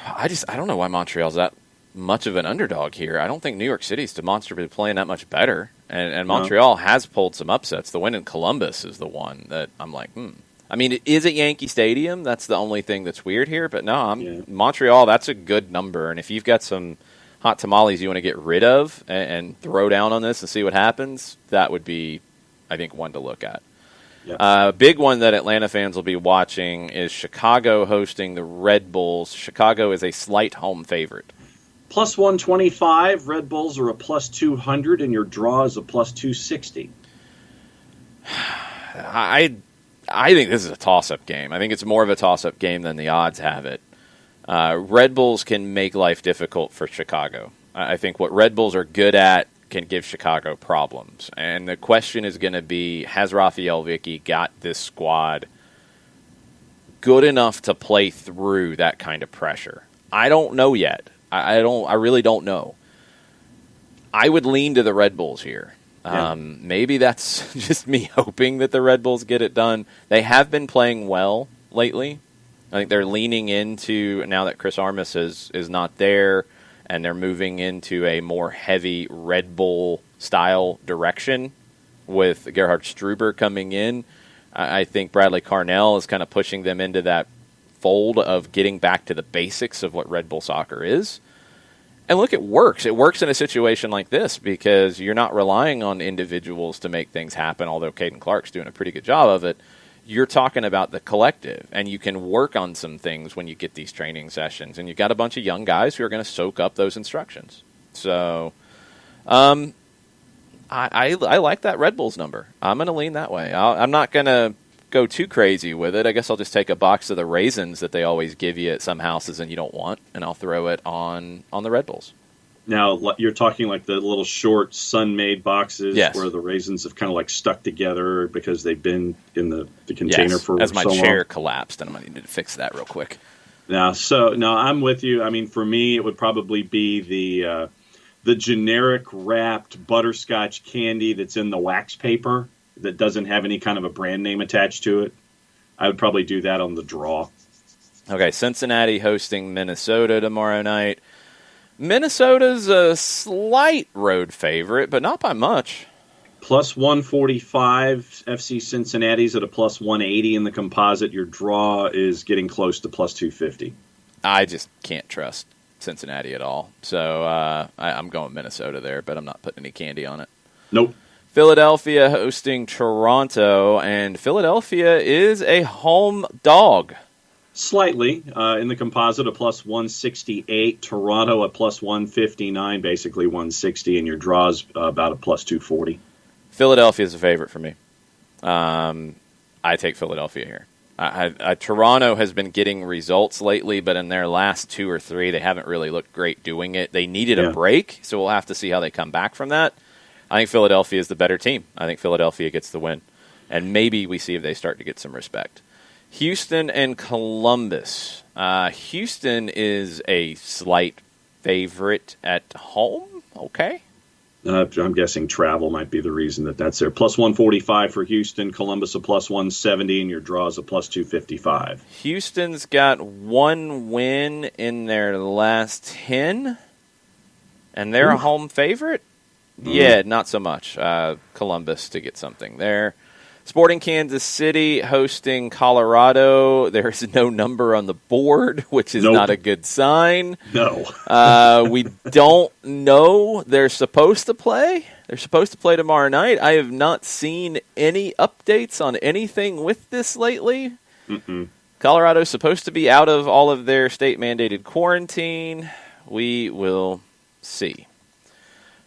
I don't know why Montreal's that much of an underdog here. I don't think New York City's demonstrably playing that much better, and Montreal has pulled some upsets. The win in Columbus is the one that I'm like, I mean, it is at Yankee Stadium. That's the only thing that's weird here. But no, Montreal, that's a good number. And if you've got some hot tamales you want to get rid of and throw down on this and see what happens, that would be, I think, one to look at. Yep. Big one that Atlanta fans will be watching is Chicago hosting the Red Bulls. Chicago is a slight home favorite. Plus 125. Red Bulls are a plus 200, and your draw is a plus 260. I think this is a toss-up game. I think it's more of a toss-up game than the odds have it. Red Bulls can make life difficult for Chicago. I think what Red Bulls are good at can give Chicago problems. And the question is going to be, has Rafael Vicky got this squad good enough to play through that kind of pressure? I don't know yet. I really don't know. I would lean to the Red Bulls here. Maybe that's just me hoping that the Red Bulls get it done. They have been playing well lately. I think they're leaning into, now that Chris Armas is not there, and they're moving into a more heavy Red Bull-style direction with Gerhard Struber coming in. I think Bradley Carnell is kind of pushing them into that fold of getting back to the basics of what Red Bull soccer is. And look, it works. It works in a situation like this because you're not relying on individuals to make things happen, although Caden Clark's doing a pretty good job of it. You're talking about the collective, and you can work on some things when you get these training sessions. And you've got a bunch of young guys who are going to soak up those instructions. So I like that Red Bulls number. I'm going to lean that way. I'm not going to go too crazy with it. I guess I'll just take a box of the raisins that they always give you at some houses and you don't want, and I'll throw it on the Red Bulls. Now, you're talking like the little short sun-made boxes yes. where the raisins have kind of like stuck together because they've been in the container for so long. As my chair collapsed, and I'm going to need to fix that real quick. No, I'm with you. I mean, for me, it would probably be the generic wrapped butterscotch candy that's in the wax paper that doesn't have any kind of a brand name attached to it. I would probably do that on the draw. Okay, Cincinnati hosting Minnesota tomorrow night. Minnesota's a slight road favorite, but not by much. Plus 145, FC Cincinnati's at a plus 180 in the composite. Your draw is getting close to plus 250. I just can't trust Cincinnati at all. So I'm going Minnesota there, but I'm not putting any candy on it. Nope. Philadelphia hosting Toronto, and Philadelphia is a home dog. Slightly. In the composite, a plus 168. Toronto, a plus 159, basically 160, and your draw's about a plus 240. Philadelphia is a favorite for me. I take Philadelphia here. Toronto has been getting results lately, but in their last 2 or 3, they haven't really looked great doing it. They needed a break, so we'll have to see how they come back from that. I think Philadelphia is the better team. I think Philadelphia gets the win. And maybe we see if they start to get some respect. Houston and Columbus. Houston is a slight favorite at home. Okay. I'm guessing travel might be the reason that's there. Plus 145 for Houston. Columbus a plus 170, and your draw is a plus 255. Houston's got 1 win in their last 10, and they're a home favorite? Yeah, not so much. Columbus to get something there. Sporting Kansas City hosting Colorado. There's no number on the board, which is not a good sign. No. We don't know they're supposed to play. They're supposed to play tomorrow night. I have not seen any updates on anything with this lately. Mm-mm. Colorado's supposed to be out of all of their state-mandated quarantine. We will see.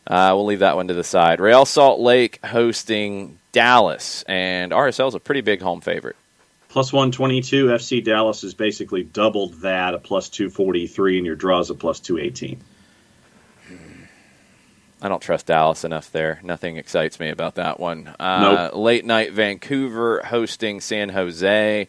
We'll leave that one to the side. Real Salt Lake hosting Dallas, and RSL's a pretty big home favorite. Plus 122, FC Dallas has basically doubled that, a plus 243, and your draw's a plus 218. I don't trust Dallas enough there. Nothing excites me about that one. Nope. Late night Vancouver hosting San Jose.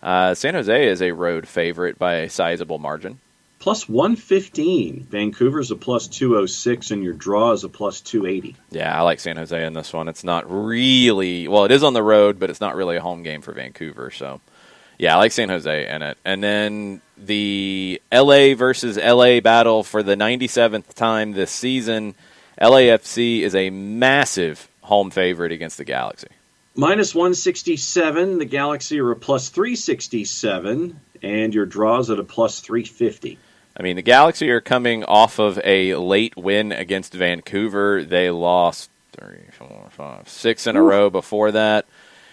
San Jose is a road favorite by a sizable margin. Plus 115. Vancouver's a plus 206, and your draw is a plus 280. Yeah, I like San Jose in this one. It's not really, well, it is on the road, but it's not really a home game for Vancouver. So, yeah, I like San Jose in it. And then the LA versus LA battle for the 97th time this season. LAFC is a massive home favorite against the Galaxy. Minus 167. The Galaxy are a plus 367, and your draw's at a plus 350. I mean, the Galaxy are coming off of a late win against Vancouver. They lost 3, 4, 5, 6 in a row before that.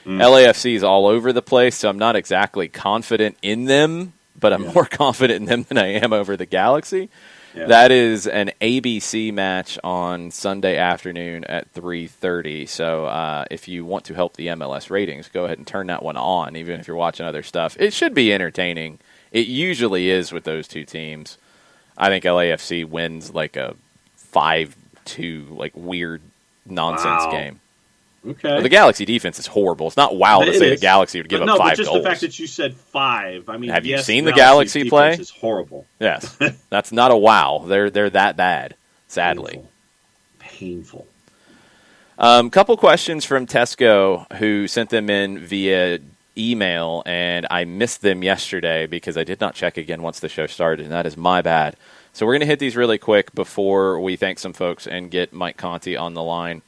LAFC is all over the place, so I'm not exactly confident in them, but I'm more confident in them than I am over the Galaxy. Yeah. That is an ABC match on Sunday afternoon at 3:30. So if you want to help the MLS ratings, go ahead and turn that one on, even if you're watching other stuff. It should be entertaining. It usually is with those two teams. I think LAFC wins like a 5-2, like weird nonsense game. Okay. Well, the Galaxy defense is horrible. It's not to say the Galaxy would give up 5 goals. Just the fact that you said 5. I mean, have you seen the Galaxy play? Is horrible. Yes, that's not a wow. They're that bad. Sadly, painful. Couple questions from Tesco, who sent them in via email, and I missed them yesterday because I did not check again once the show started, and that is my bad. So we're going to hit these really quick before we thank some folks and get Mike Conti on the line.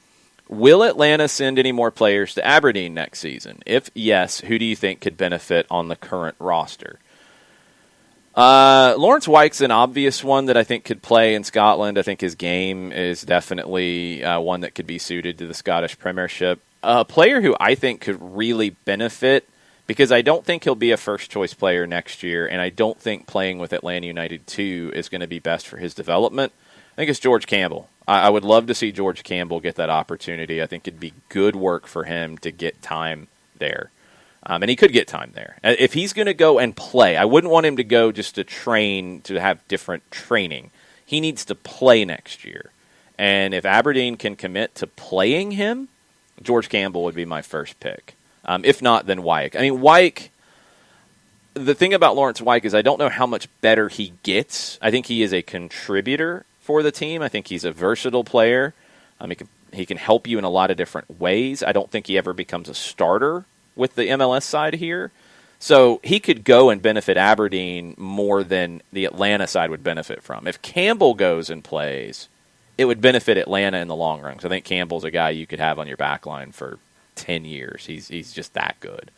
Will Atlanta send any more players to Aberdeen next season? If yes, who do you think could benefit on the current roster? Lawrence Wyke's an obvious one that I think could play in Scotland. I think his game is definitely one that could be suited to the Scottish Premiership. A player who I think could really benefit, because I don't think he'll be a first-choice player next year, and I don't think playing with Atlanta United 2 is going to be best for his development. I think it's George Campbell. I would love to see George Campbell get that opportunity. I think it'd be good work for him to get time there. And he could get time there. If he's going to go and play, I wouldn't want him to go just to train, to have different training. He needs to play next year. And if Aberdeen can commit to playing him, George Campbell would be my first pick. If not, then Wyke. I mean, Wyke, the thing about Lawrence Wyke is I don't know how much better he gets. I think he is a contributor for the team. I think he's a versatile player. He can help you in a lot of different ways. I don't think he ever becomes a starter with the MLS side here. So he could go and benefit Aberdeen more than the Atlanta side would benefit from. If Campbell goes and plays, it would benefit Atlanta in the long run. So I think Campbell's a guy you could have on your back line for 10 years. He's just that good.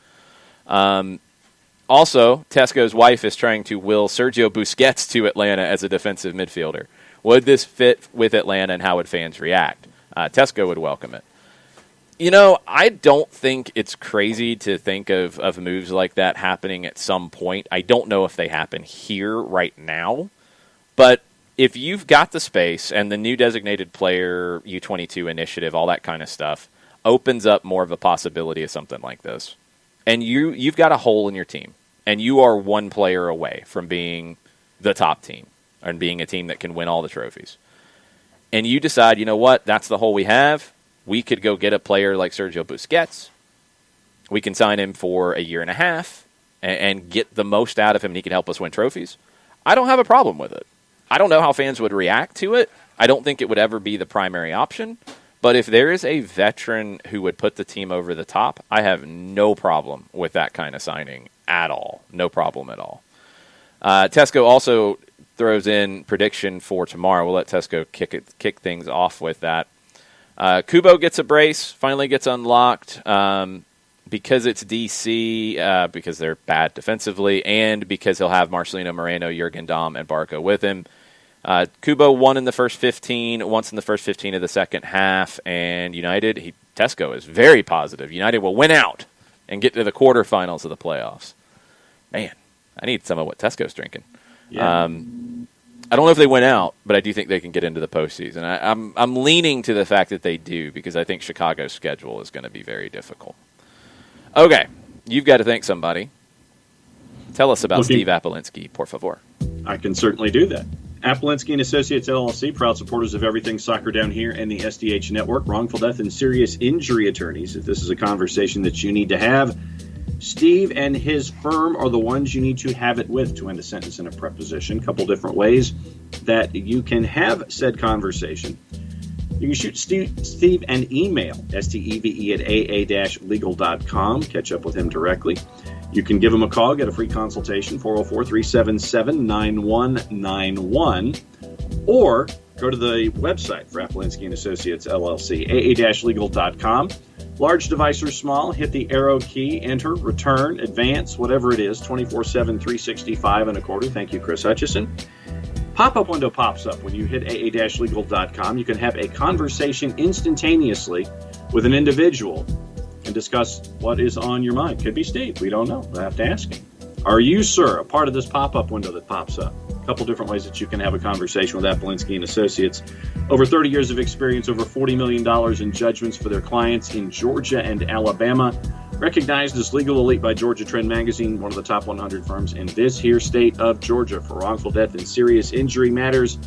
Also, Tesco's wife is trying to will Sergio Busquets to Atlanta as a defensive midfielder. Would this fit with Atlanta, and how would fans react? Tesco would welcome it. You know, I don't think it's crazy to think of moves like that happening at some point. I don't know if they happen here right now. But if you've got the space and the new designated player U22 initiative, all that kind of stuff, opens up more of a possibility of something like this. And you've got a hole in your team. And you are one player away from being the top team and being a team that can win all the trophies. And you decide, you know what, that's the hole we have. We could go get a player like Sergio Busquets. We can sign him for a year and a half and get the most out of him, and he can help us win trophies. I don't have a problem with it. I don't know how fans would react to it. I don't think it would ever be the primary option. But if there is a veteran who would put the team over the top, I have no problem with that kind of signing at all. No problem at all. Tesco also throws in prediction for tomorrow. We'll let Tesco kick things off with that. Kubo gets a brace, finally gets unlocked because it's DC, because they're bad defensively, and because he'll have Marcelino Moreno, Jurgen Damm, and Barco with him. Kubo won in the first 15, once in the first 15 of the second half, and United, Tesco is very positive. United will win out and get to the quarterfinals of the playoffs. Man, I need some of what Tesco's drinking. Yeah. I don't know if they win out, but I do think they can get into the postseason. I'm leaning to the fact that they do, because I think Chicago's schedule is going to be very difficult. Okay, you've got to thank somebody. Tell us about Steve Apolinsky, por favor. I can certainly do that. Apolinsky and Associates LLC, proud supporters of everything soccer down here and the SDH network, wrongful death and serious injury attorneys. If this is a conversation that you need to have, Steve and his firm are the ones you need to have it with to end a sentence in a preposition. A couple different ways that you can have said conversation. You can shoot Steve an email, steve@aa-legal.com. Catch up with him directly. You can give him a call, get a free consultation, 404-377-9191, or go to the website for Apolinsky and Associates LLC, aa-legal.com. Large device or small, hit the arrow key, enter, return, advance, whatever it is, 24/7, 365 and a quarter. Thank you, Chris Hutchison. Pop-up window pops up when you hit aa-legal.com. You can have a conversation instantaneously with an individual and discuss what is on your mind. Could be Steve. We don't know. We'll have to ask him. Are you, sir, a part of this pop-up window that pops up? A couple different ways that you can have a conversation with Apolinsky and Associates. Over 30 years of experience, over $40 million in judgments for their clients in Georgia and Alabama. Recognized as legal elite by Georgia Trend Magazine, one of the top 100 firms in this here state of Georgia for wrongful death and serious injury matters.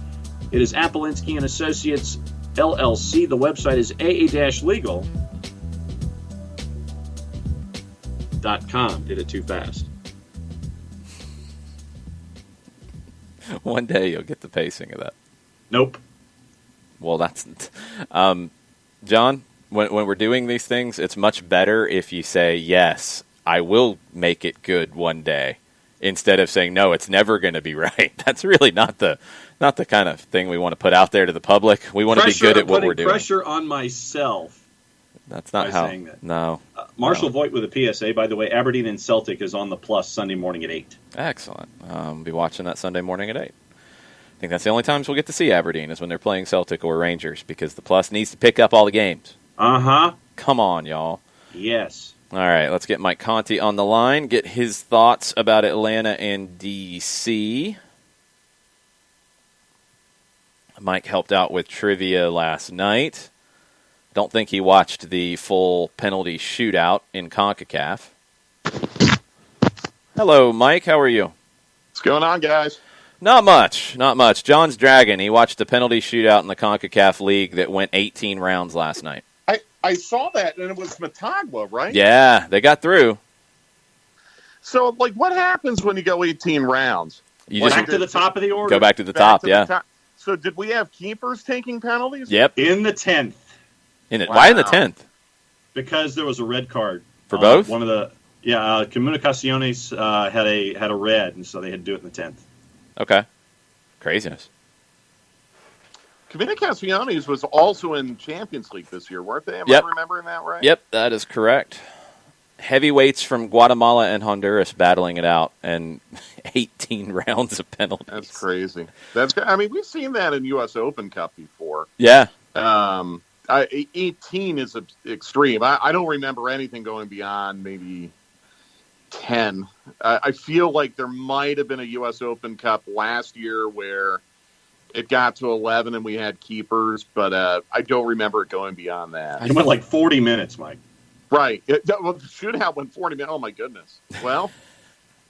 It is Apolinsky and Associates LLC. The website is aa-legal.com. Did it too fast. One day you'll get the pacing of that. Nope. Well, that's John, when we're doing these things, it's much better if you say, yes, I will make it good one day, instead of saying, no, it's never going to be right. That's really not the kind of thing we want to put out there to the public. We want to be good at what we're doing. Pressure on myself. That's not how. Saying that. No. Marshall Voigt with a PSA, by the way. Aberdeen and Celtic is on the plus Sunday morning at 8. Excellent. Be watching that Sunday morning at 8. I think that's the only times we'll get to see Aberdeen is when they're playing Celtic or Rangers because the Plus needs to pick up all the games. Uh-huh. Come on, y'all. Yes. All right, let's get Mike Conti on the line, get his thoughts about Atlanta and D.C. Mike helped out with trivia last night. Don't think he watched the full penalty shootout in CONCACAF. Hello, Mike. How are you? What's going on, guys? Not much. John's Dragon, he watched the penalty shootout in the CONCACAF League that went 18 rounds last night. I saw that, and it was Matagua, right? Yeah, they got through. So, what happens when you go 18 rounds? You Back to the top of the order. go back to the top, yeah. So, did we have keepers taking penalties? Yep. In the 10th. Wow. Why in the 10th? Because there was a red card. For both? One of the Comunicaciones had a red, and so they had to do it in the 10th. Okay. Craziness. Comunicaciones was also in Champions League this year, weren't they? Am Yep. I remembering that right? Yep, that is correct. Heavyweights from Guatemala and Honduras battling it out, and 18 rounds of penalties. That's crazy. We've seen that in U.S. Open Cup before. Yeah. 18 is extreme. I don't remember anything going beyond maybe 10. I feel like there might have been a U.S. Open Cup last year where it got to 11 and we had keepers, but I don't remember it going beyond that. It went 40 minutes, Mike. Right. The shootout went 40 minutes. Oh, my goodness. Well,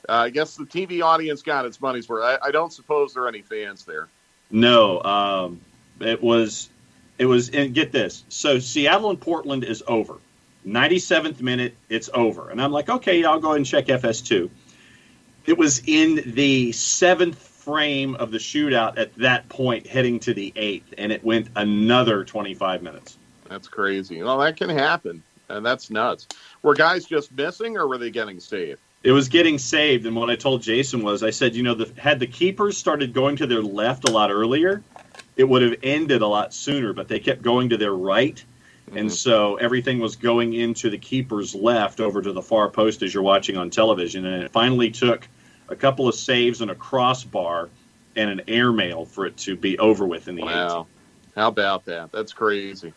I guess the TV audience got its money's worth. I don't suppose there are any fans there. No. It was, and get this. So Seattle and Portland is over. 97th minute, it's over. And I'm like, okay, I'll go ahead and check FS2. It was in the 7th frame of the shootout at that point, heading to the 8th, and it went another 25 minutes. That's crazy. Well, that can happen, and that's nuts. Were guys just missing, or were they getting saved? It was getting saved, and what I told Jason was, I said, had the keepers started going to their left a lot earlier, it would have ended a lot sooner, but they kept going to their right, and so everything was going into the keeper's left over to the far post as you're watching on television, and it finally took a couple of saves and a crossbar and an airmail for it to be over with in the 8th. Wow. How about that? That's crazy.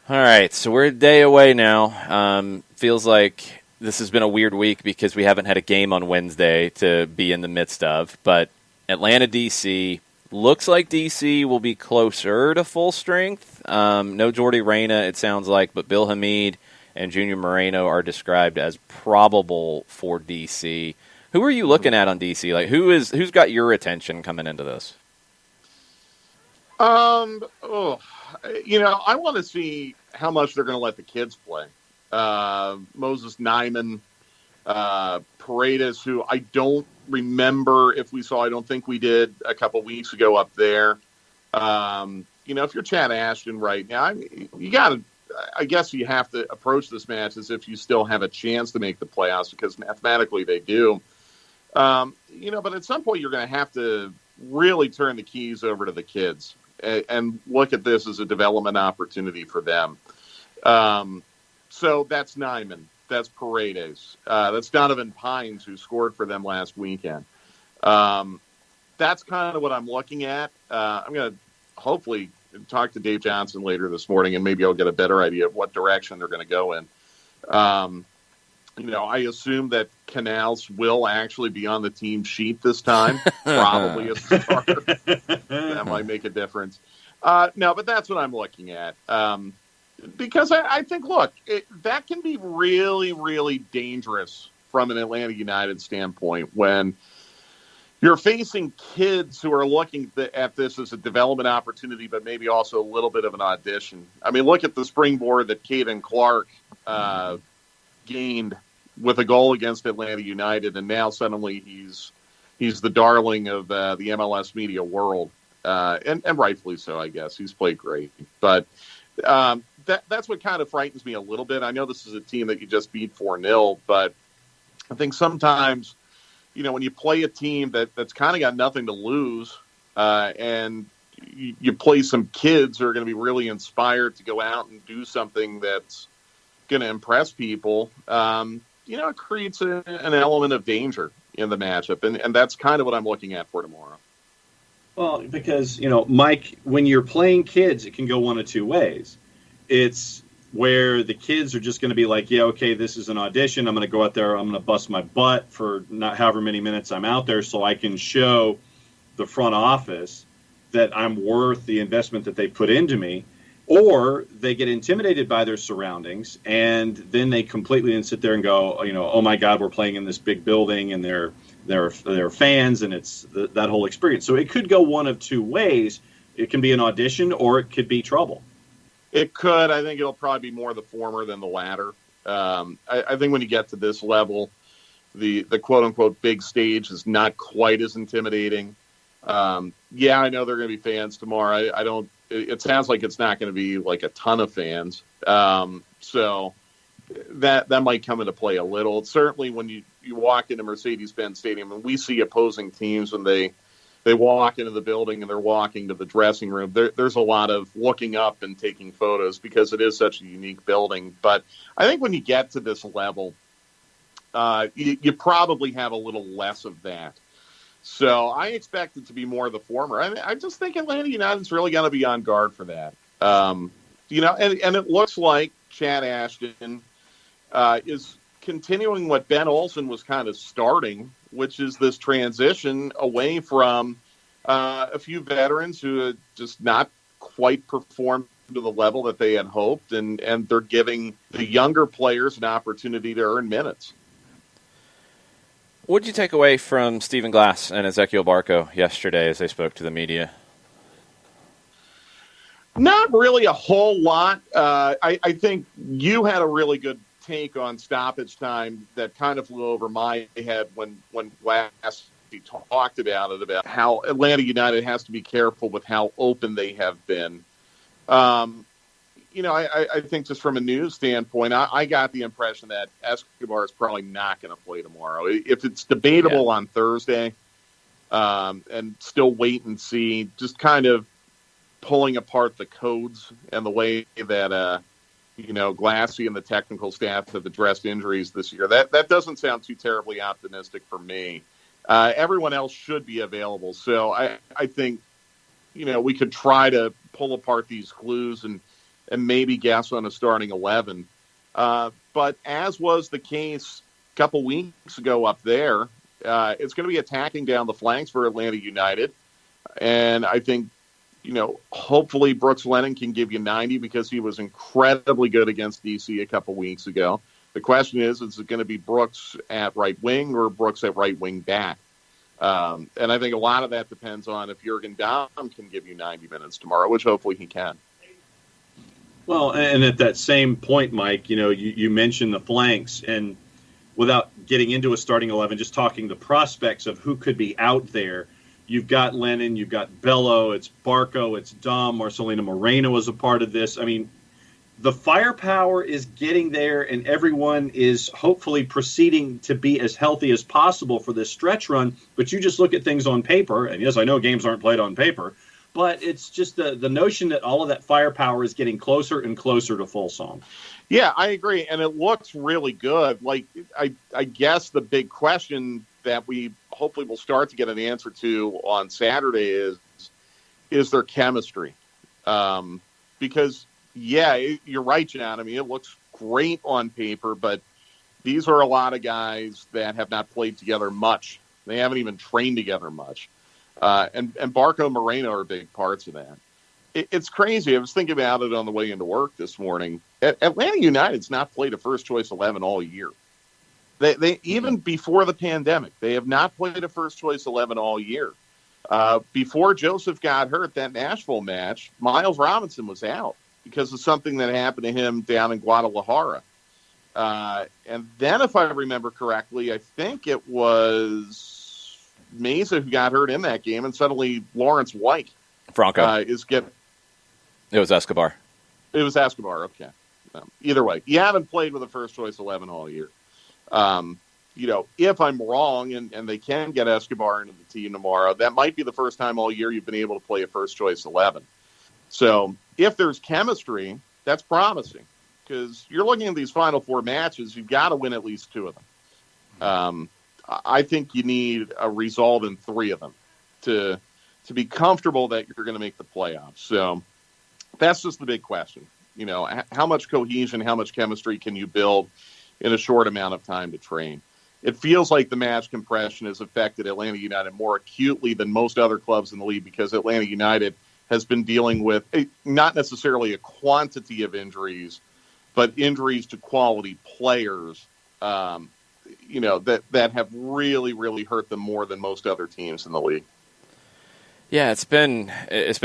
All right, so we're a day away now. Feels like this has been a weird week because we haven't had a game on Wednesday to be in the midst of, but Atlanta, D.C., looks like D.C. will be closer to full strength. No Jordi Reyna, it sounds like, but Bill Hamid and Junior Moreno are described as probable for D.C. Who are you looking at on DC? Who's got your attention coming into this? I want to see how much they're going to let the kids play. Moses Nyman, Paredes, who I don't remember if we saw. I don't think we did a couple weeks ago up there. If you're Chad Ashton right now, I guess you have to approach this match as if you still have a chance to make the playoffs because mathematically they do. But at some point you're going to have to really turn the keys over to the kids and look at this as a development opportunity for them. So that's Nyman. That's Paredes. That's Donovan Pines, who scored for them last weekend. That's kind of what I'm looking at. I'm going to hopefully talk to Dave Johnson later this morning, and maybe I'll get a better idea of what direction they're going to go in. I assume that Canals will actually be on the team sheet this time, probably as a starter. That might make a difference. No, but that's what I'm looking at. Because I think, that can be really, really dangerous from an Atlanta United standpoint when you're facing kids who are looking at this as a development opportunity, but maybe also a little bit of an audition. I mean, look at the springboard that Caden Clark gained with a goal against Atlanta United, and now suddenly he's the darling of the MLS media world, and rightfully so, I guess. He's played great. But that's what kind of frightens me a little bit. I know this is a team that you just beat 4-0, but I think sometimes, when you play a team that's kind of got nothing to lose, and you play some kids who are going to be really inspired to go out and do something that's going to impress people, it creates an element of danger. in the matchup, and that's kind of what I'm looking at for tomorrow. Well, because, Mike, when you're playing kids, it can go one of two ways. It's where the kids are just going to be like, yeah, okay, this is an audition. I'm going to go out there. I'm going to bust my butt for not however many minutes I'm out there so I can show the front office that I'm worth the investment that they put into me. Or they get intimidated by their surroundings, and then they completely sit there and go, oh my God, we're playing in this big building, and they're fans, and it's that whole experience. So it could go one of two ways. It can be an audition, or it could be trouble. It could. I think it'll probably be more the former than the latter. I think when you get to this level, the quote unquote big stage is not quite as intimidating. Yeah, I know there are going to be fans tomorrow. I don't. It sounds like it's not going to be like a ton of fans. So that might come into play a little. Certainly when you walk into Mercedes-Benz Stadium, and we see opposing teams when they walk into the building and they're walking to the dressing room, there's a lot of looking up and taking photos because it is such a unique building. But I think when you get to this level, you probably have a little less of that. So I expect it to be more the former. I just think Atlanta United's really going to be on guard for that. And it looks like Chad Ashton is continuing what Ben Olsen was kind of starting, which is this transition away from a few veterans who had just not quite performed to the level that they had hoped, and they're giving the younger players an opportunity to earn minutes. What did you take away from Stephen Glass and Ezequiel Barco yesterday as they spoke to the media? Not really a whole lot. I think you had a really good take on stoppage time that kind of flew over my head when Glass talked about it, about how Atlanta United has to be careful with how open they have been. I think just from a news standpoint, I got the impression that Escobar is probably not going to play tomorrow. If it's debatable on Thursday, and still wait and see, just kind of pulling apart the codes and the way that, Glassy and the technical staff have addressed injuries this year. That doesn't sound too terribly optimistic for me. Everyone else should be available. So I think, we could try to pull apart these clues and maybe guess on a starting 11. But as was the case a couple weeks ago up there, it's going to be attacking down the flanks for Atlanta United. And I think, hopefully Brooks Lennon can give you 90 because he was incredibly good against DC a couple weeks ago. The question is it going to be Brooks at right wing or Brooks at right wing back? And I think a lot of that depends on if Jurgen Damm can give you 90 minutes tomorrow, which hopefully he can. Well, and at that same point, Mike, you mentioned the flanks, and without getting into a starting 11, just talking the prospects of who could be out there. You've got Lennon, you've got Bello, it's Barco, it's Dom, Marcelino Moreno was a part of this. I mean, the firepower is getting there, and everyone is hopefully proceeding to be as healthy as possible for this stretch run. But you just look at things on paper, and yes, I know games aren't played on paper, but it's just the notion that all of that firepower is getting closer and closer to full song. Yeah, I agree, and it looks really good. Like, I guess the big question that we hopefully will start to get an answer to on Saturday is their chemistry. Because, yeah, you're right, John. I mean, it looks great on paper, but these are a lot of guys that have not played together much. They haven't even trained together much. And Barco and Moreno are big parts of that. It's crazy. I was thinking about it on the way into work this morning. Atlanta United's not played a first-choice 11 all year. They even before the pandemic, they have not played a first-choice 11 all year. Before Joseph got hurt, that Nashville match, Miles Robinson was out because of something that happened to him down in Guadalajara. And then, if I remember correctly, I think it was Meza who got hurt in that game, and suddenly Lawrence White is getting. It was Escobar. It was Escobar. Okay. Either way, you haven't played with a first-choice 11 all year. If I'm wrong and they can get Escobar into the team tomorrow, that might be the first time all year you've been able to play a first-choice 11. So if there's chemistry, that's promising because you're looking at these Final Four matches, you've got to win at least two of them. I think you need a result in 3 of them to be comfortable that you're going to make the playoffs. So that's just the big question. How much cohesion, how much chemistry can you build in a short amount of time to train? It feels like the match compression has affected Atlanta United more acutely than most other clubs in the league, because Atlanta United has been dealing with not necessarily a quantity of injuries, but injuries to quality players, that have really, really hurt them more than most other teams in the league. Yeah, it's been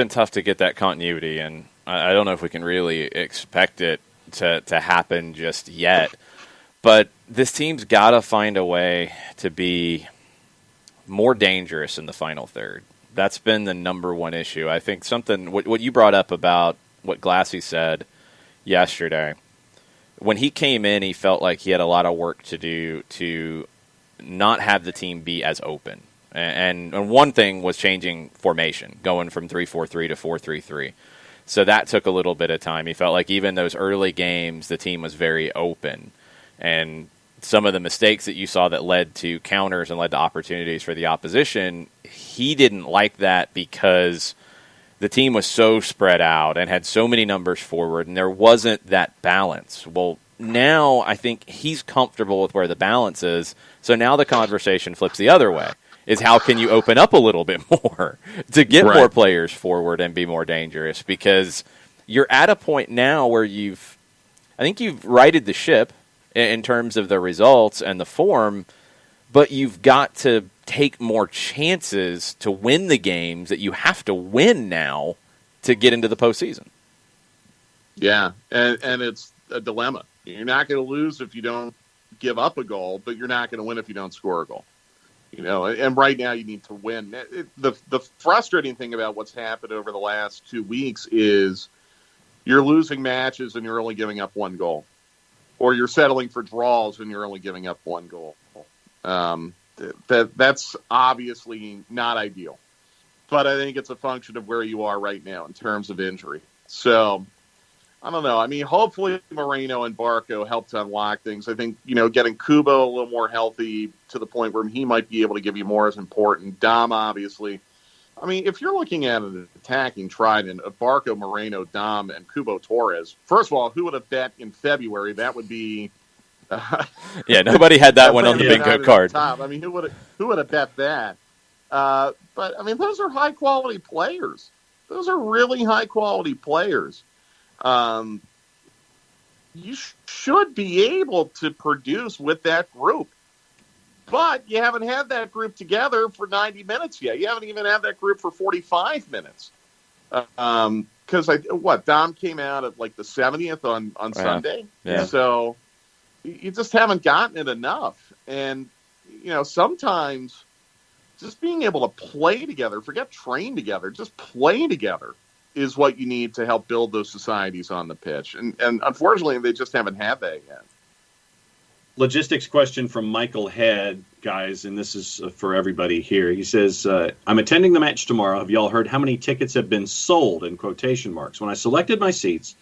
tough to get that continuity, and I don't know if we can really expect it to happen just yet. But this team's got to find a way to be more dangerous in the final third. That's been the number one issue. I think what you brought up about what Glassy said yesterday, when he came in, he felt like he had a lot of work to do to not have the team be as open. And one thing was changing formation, going from 3-4-3 to 4-3-3. So that took a little bit of time. He felt like even those early games, the team was very open. And some of the mistakes that you saw that led to counters and led to opportunities for the opposition, he didn't like that because the team was so spread out and had so many numbers forward, and there wasn't that balance. Well, now I think he's comfortable with where the balance is, so now the conversation flips the other way, is how can you open up a little bit more to get more players forward and be more dangerous? Because you're at a point now where I think you've righted the ship in terms of the results and the form, but you've got to take more chances to win the games that you have to win now to get into the postseason. Yeah, and it's a dilemma. You're not going to lose if you don't give up a goal, but you're not going to win if you don't score a goal. And right now you need to win. The frustrating thing about what's happened over the last 2 weeks is you're losing matches and you're only giving up 1 goal. Or you're settling for draws and you're only giving up 1 goal. That's obviously not ideal. But I think it's a function of where you are right now in terms of injury. So, I don't know. I mean, hopefully Moreno and Barco help to unlock things. I think, getting Kubo a little more healthy to the point where he might be able to give you more is important. Dom, obviously. I mean, if you're looking at an attacking trident of Barco, Moreno, Dom, and Kubo Torres, first of all, who would have bet in February that would be... yeah, nobody had that one on the bingo card. I mean, who would have bet that? But, I mean, those are high-quality players. Those are really high-quality players. You should be able to produce with that group. But you haven't had that group together for 90 minutes yet. You haven't even had that group for 45 minutes. Because Dom came out at like the 70th on Sunday. Yeah. So you just haven't gotten it enough. And, sometimes just being able to play together, forget train together, just play together is what you need to help build those societies on the pitch. And unfortunately, they just haven't had that yet. Logistics question from Michael Head, guys, and this is for everybody here. He says, I'm attending the match tomorrow. Have y'all heard how many tickets have been sold, in quotation marks? When I selected my seats,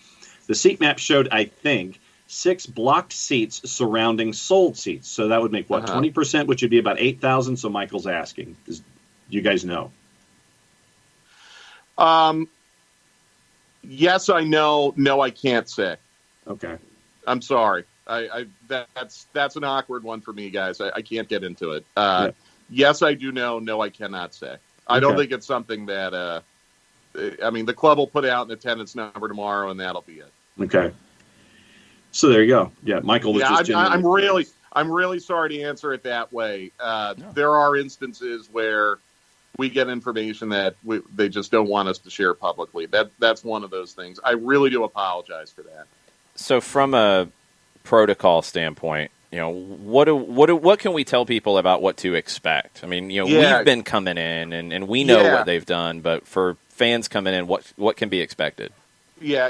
the seat map showed, I think, 6 blocked seats surrounding sold seats. So that would make, 20%, which would be about 8,000. So Michael's asking. Do you guys know? Yes, I know. No, I can't say. Okay. I'm sorry. That's an awkward one for me, guys. I can't get into it. Yes, I do know. No, I cannot say. I don't think it's something that. The club will put out an attendance number tomorrow, and that'll be it. Okay. So there you go. Yeah, Michael was just. I'm really sorry to answer it that way. There are instances where we get information that they just don't want us to share publicly. That's one of those things. I really do apologize for that. So from a protocol standpoint, what can we tell people about what to expect? I mean, we've been coming in and we know what they've done, but for fans coming in, what can be expected? Yeah,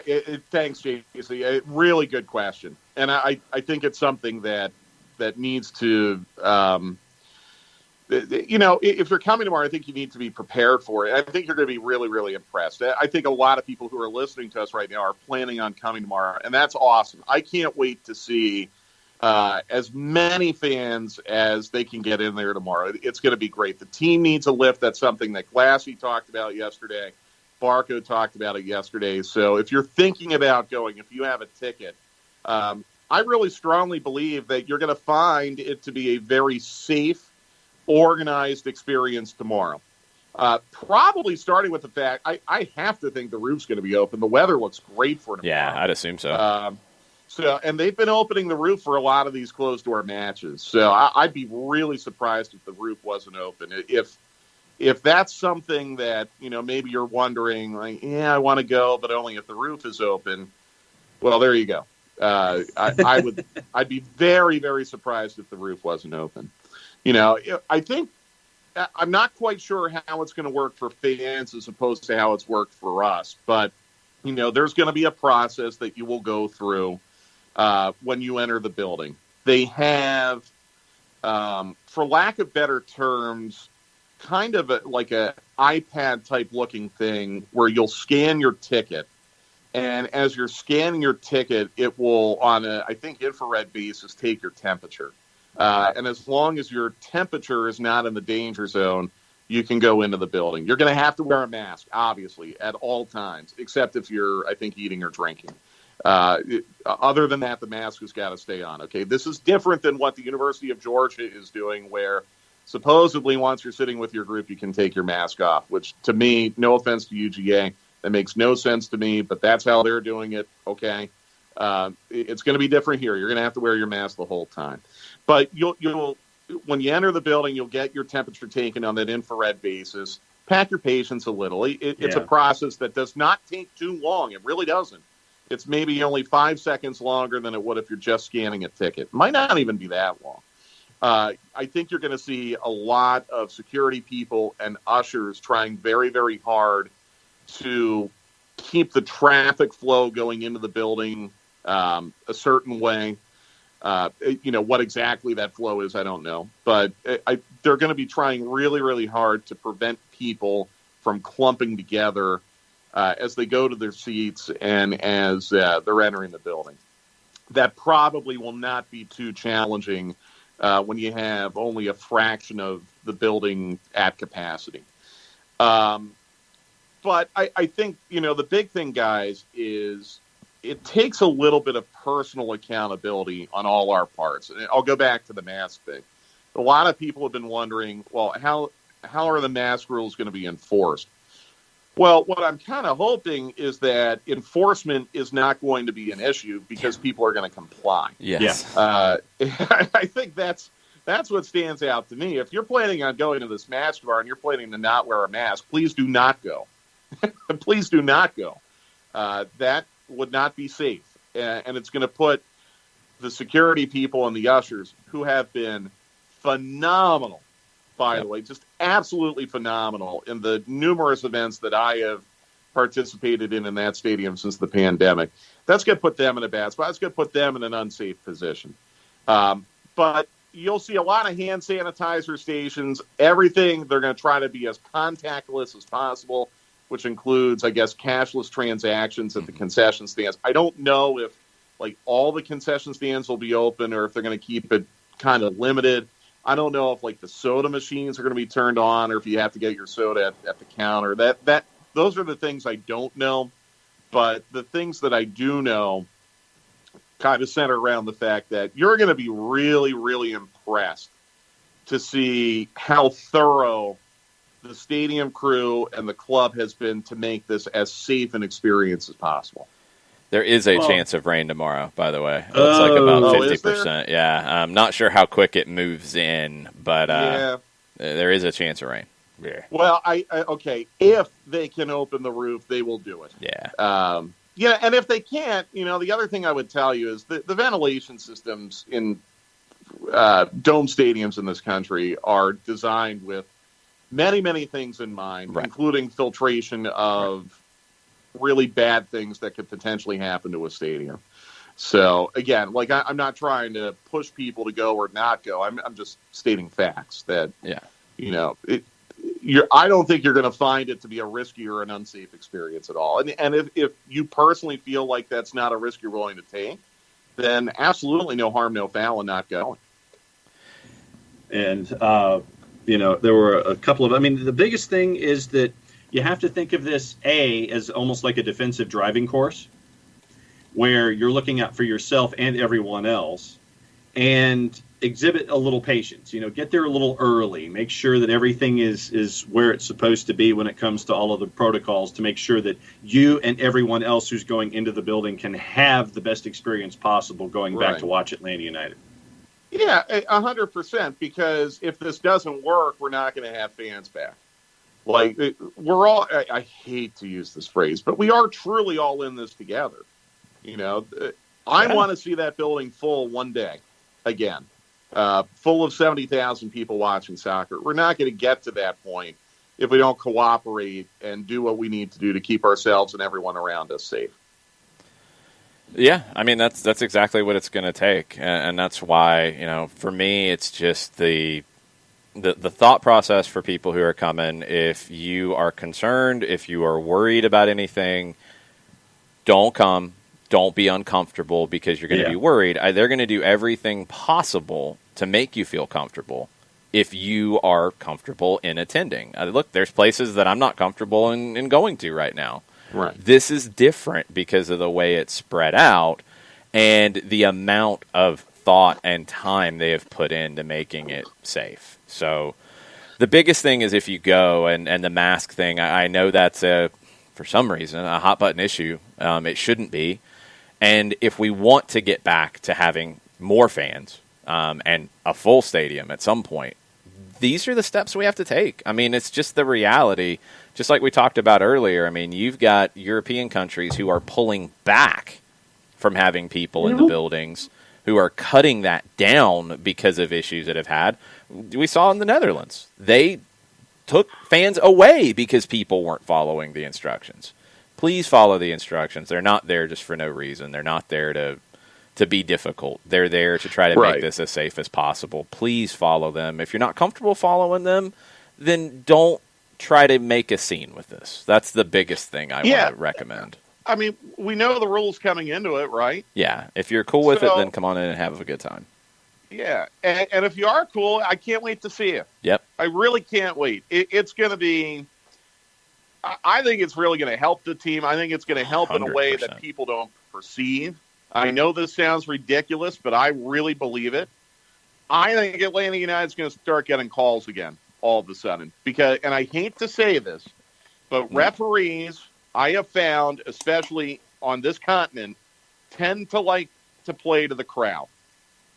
thanks, JC. A really good question, and I think it's something that needs to. If you're coming tomorrow, I think you need to be prepared for it. I think you're going to be really, really impressed. I think a lot of people who are listening to us right now are planning on coming tomorrow, and that's awesome. I can't wait to see as many fans as they can get in there tomorrow. It's going to be great. The team needs a lift. That's something that Glassy talked about yesterday. Barco talked about it yesterday. So if you're thinking about going, if you have a ticket, I really strongly believe that you're going to find it to be a very safe, organized experience tomorrow. Probably starting with the fact, I have to think the roof's going to be open. The weather looks great for tomorrow. Yeah, I'd assume so. And they've been opening the roof for a lot of these closed-door matches. So I'd be really surprised if the roof wasn't open. If that's something that, maybe you're wondering, like, yeah, I want to go, but only if the roof is open. Well, there you go. I'd be very, very surprised if the roof wasn't open. I think I'm not quite sure how it's going to work for fans as opposed to how it's worked for us. But, there's going to be a process that you will go through when you enter the building. They have, for lack of better terms, kind of like a iPad type looking thing where you'll scan your ticket. And as you're scanning your ticket, it will, on a, I think, infrared basis, take your temperature. And as long as your temperature is not in the danger zone, you can go into the building. You're going to have to wear a mask, obviously, at all times, except if you're, I think, eating or drinking. Other than that, the mask has got to stay on. Okay, this is different than what the University of Georgia is doing, where supposedly once you're sitting with your group, you can take your mask off, which to me, no offense to UGA, that makes no sense to me, but that's how they're doing it. Okay. It's going to be different here. You're going to have to wear your mask the whole time, but you'll, when you enter the building, you'll get your temperature taken on that infrared basis. Pack your patience a little. It's a process that does not take too long. It really doesn't. It's maybe only 5 seconds longer than it would if you're just scanning a ticket. Might not even be that long. I think you're going to see a lot of security people and ushers trying very, very hard to keep the traffic flow going into the building a certain way. What exactly that flow is, I don't know. But they're going to be trying really, really hard to prevent people from clumping together as they go to their seats and as they're entering the building. That probably will not be too challenging when you have only a fraction of the building at capacity. But I think, the big thing, guys, is it takes a little bit of personal accountability on all our parts. And I'll go back to the mask thing. A lot of people have been wondering, well, how are the mask rules going to be enforced? Well, what I'm kind of hoping is that enforcement is not going to be an issue because people are going to comply. Yes. I think that's what stands out to me. If you're planning on going to this mask bar and you're planning to not wear a mask, please do not go. Please do not go. That would not be safe. And it's going to put the security people and the ushers, who have been phenomenal, by the way, just absolutely phenomenal in the numerous events that I have participated in that stadium since the pandemic. That's going to put them in a bad spot. It's going to put them in an unsafe position. But you'll see a lot of hand sanitizer stations, everything. They're going to try to be as contactless as possible, which includes, I guess, cashless transactions at the concession stands. I don't know if, all the concession stands will be open or if they're going to keep it kind of limited. I don't know if, the soda machines are going to be turned on or if you have to get your soda at the counter. Those are the things I don't know. But the things that I do know kind of center around the fact that you're going to be really, really impressed to see how thorough the stadium crew and the club has been to make this as safe an experience as possible. There is a chance of rain tomorrow, by the way. It looks like about 50%. Yeah, I'm not sure how quick it moves in, but there is a chance of rain. Yeah. Well, okay, if they can open the roof, they will do it. Yeah. And if they can't, the other thing I would tell you is the ventilation systems in dome stadiums in this country are designed with many, many things in mind, including filtration of really bad things that could potentially happen to a stadium. So, again, I'm not trying to push people to go or not go. I'm just stating facts that, I don't think you're going to find it to be a risky or an unsafe experience at all. And if you personally feel like that's not a risk you're willing to take, then absolutely no harm, no foul in not going. And, there were a couple of, the biggest thing is that you have to think of this, as almost like a defensive driving course, where you're looking out for yourself and everyone else, and exhibit a little patience. Get there a little early. Make sure that everything is where it's supposed to be when it comes to all of the protocols, to make sure that you and everyone else who's going into the building can have the best experience possible going back to watch Atlanta United. Yeah, 100%, because if this doesn't work, we're not going to have fans back. Like, we're all, I hate to use this phrase, but we are truly all in this together. I want to see that building full one day again, full of 70,000 people watching soccer. We're not going to get to that point if we don't cooperate and do what we need to do to keep ourselves and everyone around us safe. Yeah, that's exactly what it's going to take, and that's why, for me, it's just the thought process for people who are coming. If you are concerned, if you are worried about anything, don't come. Don't be uncomfortable because you're going to be worried. They're going to do everything possible to make you feel comfortable if you are comfortable in attending. Look, there's places that I'm not comfortable in going to right now. Right. This is different because of the way it's spread out and the amount of thought and time they have put into making it safe. So the biggest thing is if you go, and the mask thing, I know that's for some reason, a hot button issue. It shouldn't be. And if we want to get back to having more fans and a full stadium at some point, these are the steps we have to take. It's just the reality. Just like we talked about earlier, you've got European countries who are pulling back from having people in the buildings, who are cutting that down because of issues that have had. We saw in the Netherlands. They took fans away because people weren't following the instructions. Please follow the instructions. They're not there just for no reason. They're not there to be difficult. They're there to try to make this as safe as possible. Please follow them. If you're not comfortable following them, then don't try to make a scene with this. That's the biggest thing I want to recommend. We know the rules coming into it, right? Yeah. If you're cool with it, then come on in and have a good time. Yeah. And if you are cool, I can't wait to see you. Yep. I really can't wait. It's going to be... I think it's really going to help the team. I think it's going to help 100%. In a way that people don't perceive. I know this sounds ridiculous, but I really believe it. I think Atlanta United is going to start getting calls again all of a sudden. And I hate to say this, but referees, I have found, especially on this continent, tend to like to play to the crowd.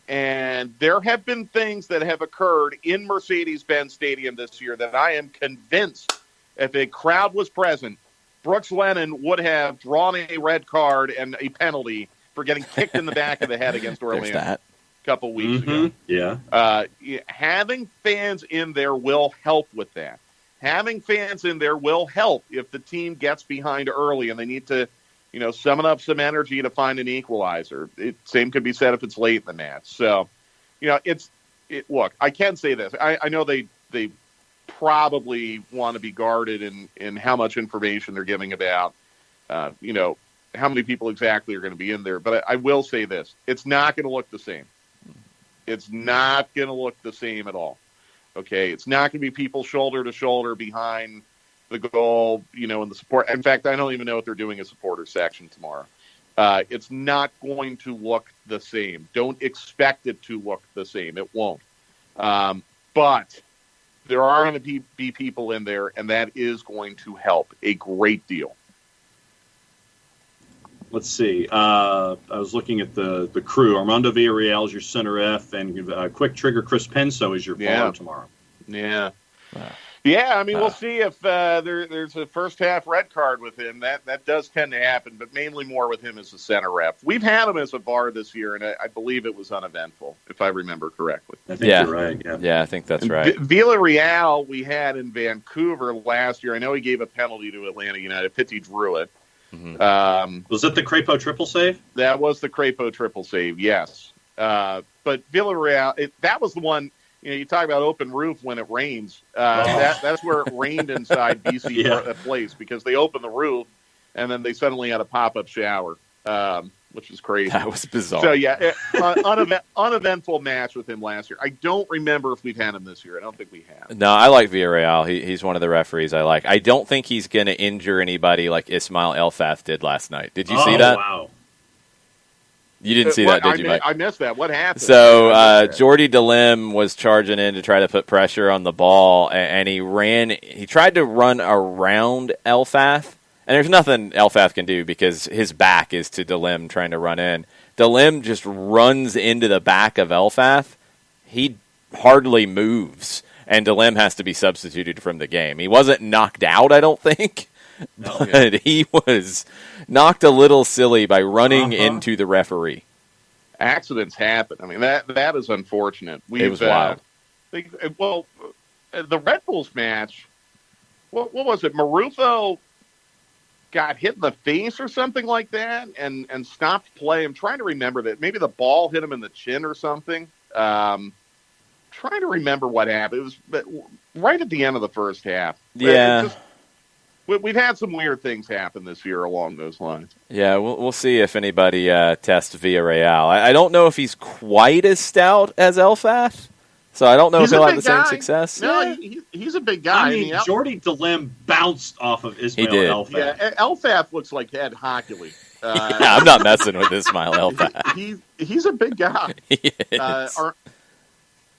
And there have been things that have occurred in Mercedes-Benz Stadium this year that I am convinced, if a crowd was present, Brooks Lennon would have drawn a red card and a penalty for getting kicked in the back of the head against Orlando a couple weeks ago. Yeah. Having fans in there will help with that. Having fans in there will help if the team gets behind early and they need to, summon up some energy to find an equalizer. Same could be said if it's late in the match. So, look, I can say this. I know they probably want to be guarded in how much information they're giving about, how many people exactly are going to be in there. But I will say this. It's not going to look the same. It's not going to look the same at all. Okay? It's not going to be people shoulder to shoulder behind the goal, in the support. In fact, I don't even know if they're doing a supporter section tomorrow. It's not going to look the same. Don't expect it to look the same. It won't. But there are going to be people in there, and that is going to help a great deal. Let's see. I was looking at the crew. Armando Villarreal is your center F, and Quick Trigger Chris Penso is your forward tomorrow. Yeah. Yeah, we'll see if there's a first half red card with him. That does tend to happen, but mainly more with him as the center ref. We've had him as a VAR this year, and I believe it was uneventful, if I remember correctly. I think you're right. Yeah, I think that's right. Villarreal we had in Vancouver last year. I know he gave a penalty to Atlanta United. Pitti drew it. Mm-hmm. Was that the Crapo triple save? That was the Crapo triple save, yes. But Villarreal, that was the one. You talk about open roof when it rains. That's where it rained inside BC Place because they opened the roof and then they suddenly had a pop-up shower. which is crazy. That was bizarre. So, yeah, uneventful match with him last year. I don't remember if we've had him this year. I don't think we have. No, I like Villarreal. He's one of the referees I like. I don't think he's going to injure anybody like Ismail Elfath did last night. Did you see that? Wow. You didn't see that, did you, Mike? I missed that. What happened? So Jordi DeLim was charging in to try to put pressure on the ball, and he tried to run around Elfath, and there's nothing Elfath can do because his back is to DeLim trying to run in. DeLim just runs into the back of Elfath. He hardly moves, and DeLim has to be substituted from the game. He wasn't knocked out, I don't think. But he was knocked a little silly by running into the referee. Accidents happen. I mean, that is unfortunate. It was wild. The Red Bulls match, what was it? Marufo got hit in the face or something like that and stopped play. I'm trying to remember that. Maybe the ball hit him in the chin or something. Trying to remember what happened. It was right at the end of the first half. Yeah. We've had some weird things happen this year along those lines. Yeah, we'll see if anybody tests Villarreal. I don't know if he's quite as stout as Elfath, so I don't know if he'll have the same success. No, he's a big guy. I mean, Jordi DeLim bounced off of Ismail Elfath. Yeah, Elfath looks like Ed Hockley. Yeah, I'm not messing with Ismail Elfath. He's a big guy. He is.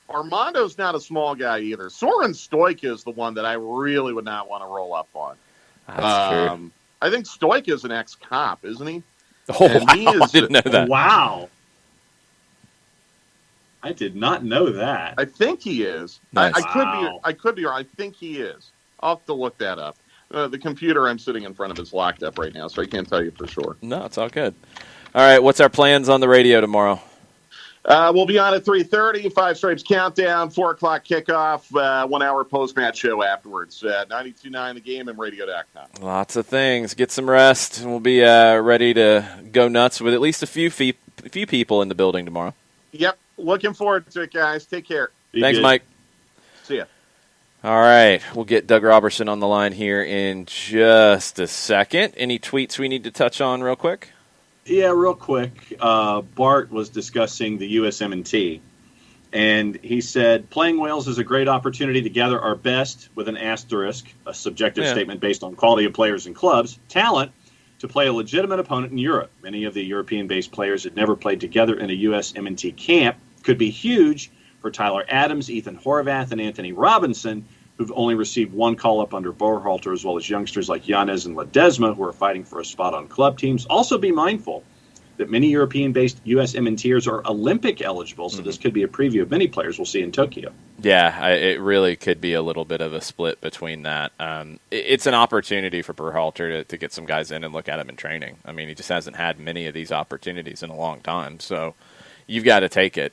Armando's not a small guy either. Soren Stoica is the one that I really would not want to roll up on. That's true. I think Stoica is an ex-cop, isn't he? Oh, wow. I didn't know that. Wow. I did not know that. I think he is. Nice. I could be wrong. I think he is. I'll have to look that up. The computer I'm sitting in front of is locked up right now, so I can't tell you for sure. No, it's all good. All right, what's our plans on the radio tomorrow? We'll be on at 3:30, Five Stripes Countdown, 4 o'clock kickoff, 1 hour post-match show afterwards. 92.9 The Game and radio.com. Lots of things. Get some rest, and we'll be ready to go nuts with at least a few people in the building tomorrow. Yep. Looking forward to it, guys. Take care. Thanks, Mike. See ya. All right. We'll get Doug Robertson on the line here in just a second. Any tweets we need to touch on real quick? Yeah, real quick. Bart was discussing the USMNT, and he said, playing Wales is a great opportunity to gather our best, with an asterisk, a subjective statement based on quality of players and clubs, talent, to play a legitimate opponent in Europe. Many of the European-based players had never played together in a USMNT camp. Could be huge for Tyler Adams, Ethan Horvath, and Anthony Robinson, who've only received one call-up under Berhalter, as well as youngsters like Yanez and Ledesma, who are fighting for a spot on club teams. Also be mindful that many European-based USMNTers are Olympic eligible, so this could be a preview of many players we'll see in Tokyo. Yeah, it really could be a little bit of a split between that. It's an opportunity for Berhalter to get some guys in and look at him in training. I mean, he just hasn't had many of these opportunities in a long time, so you've got to take it,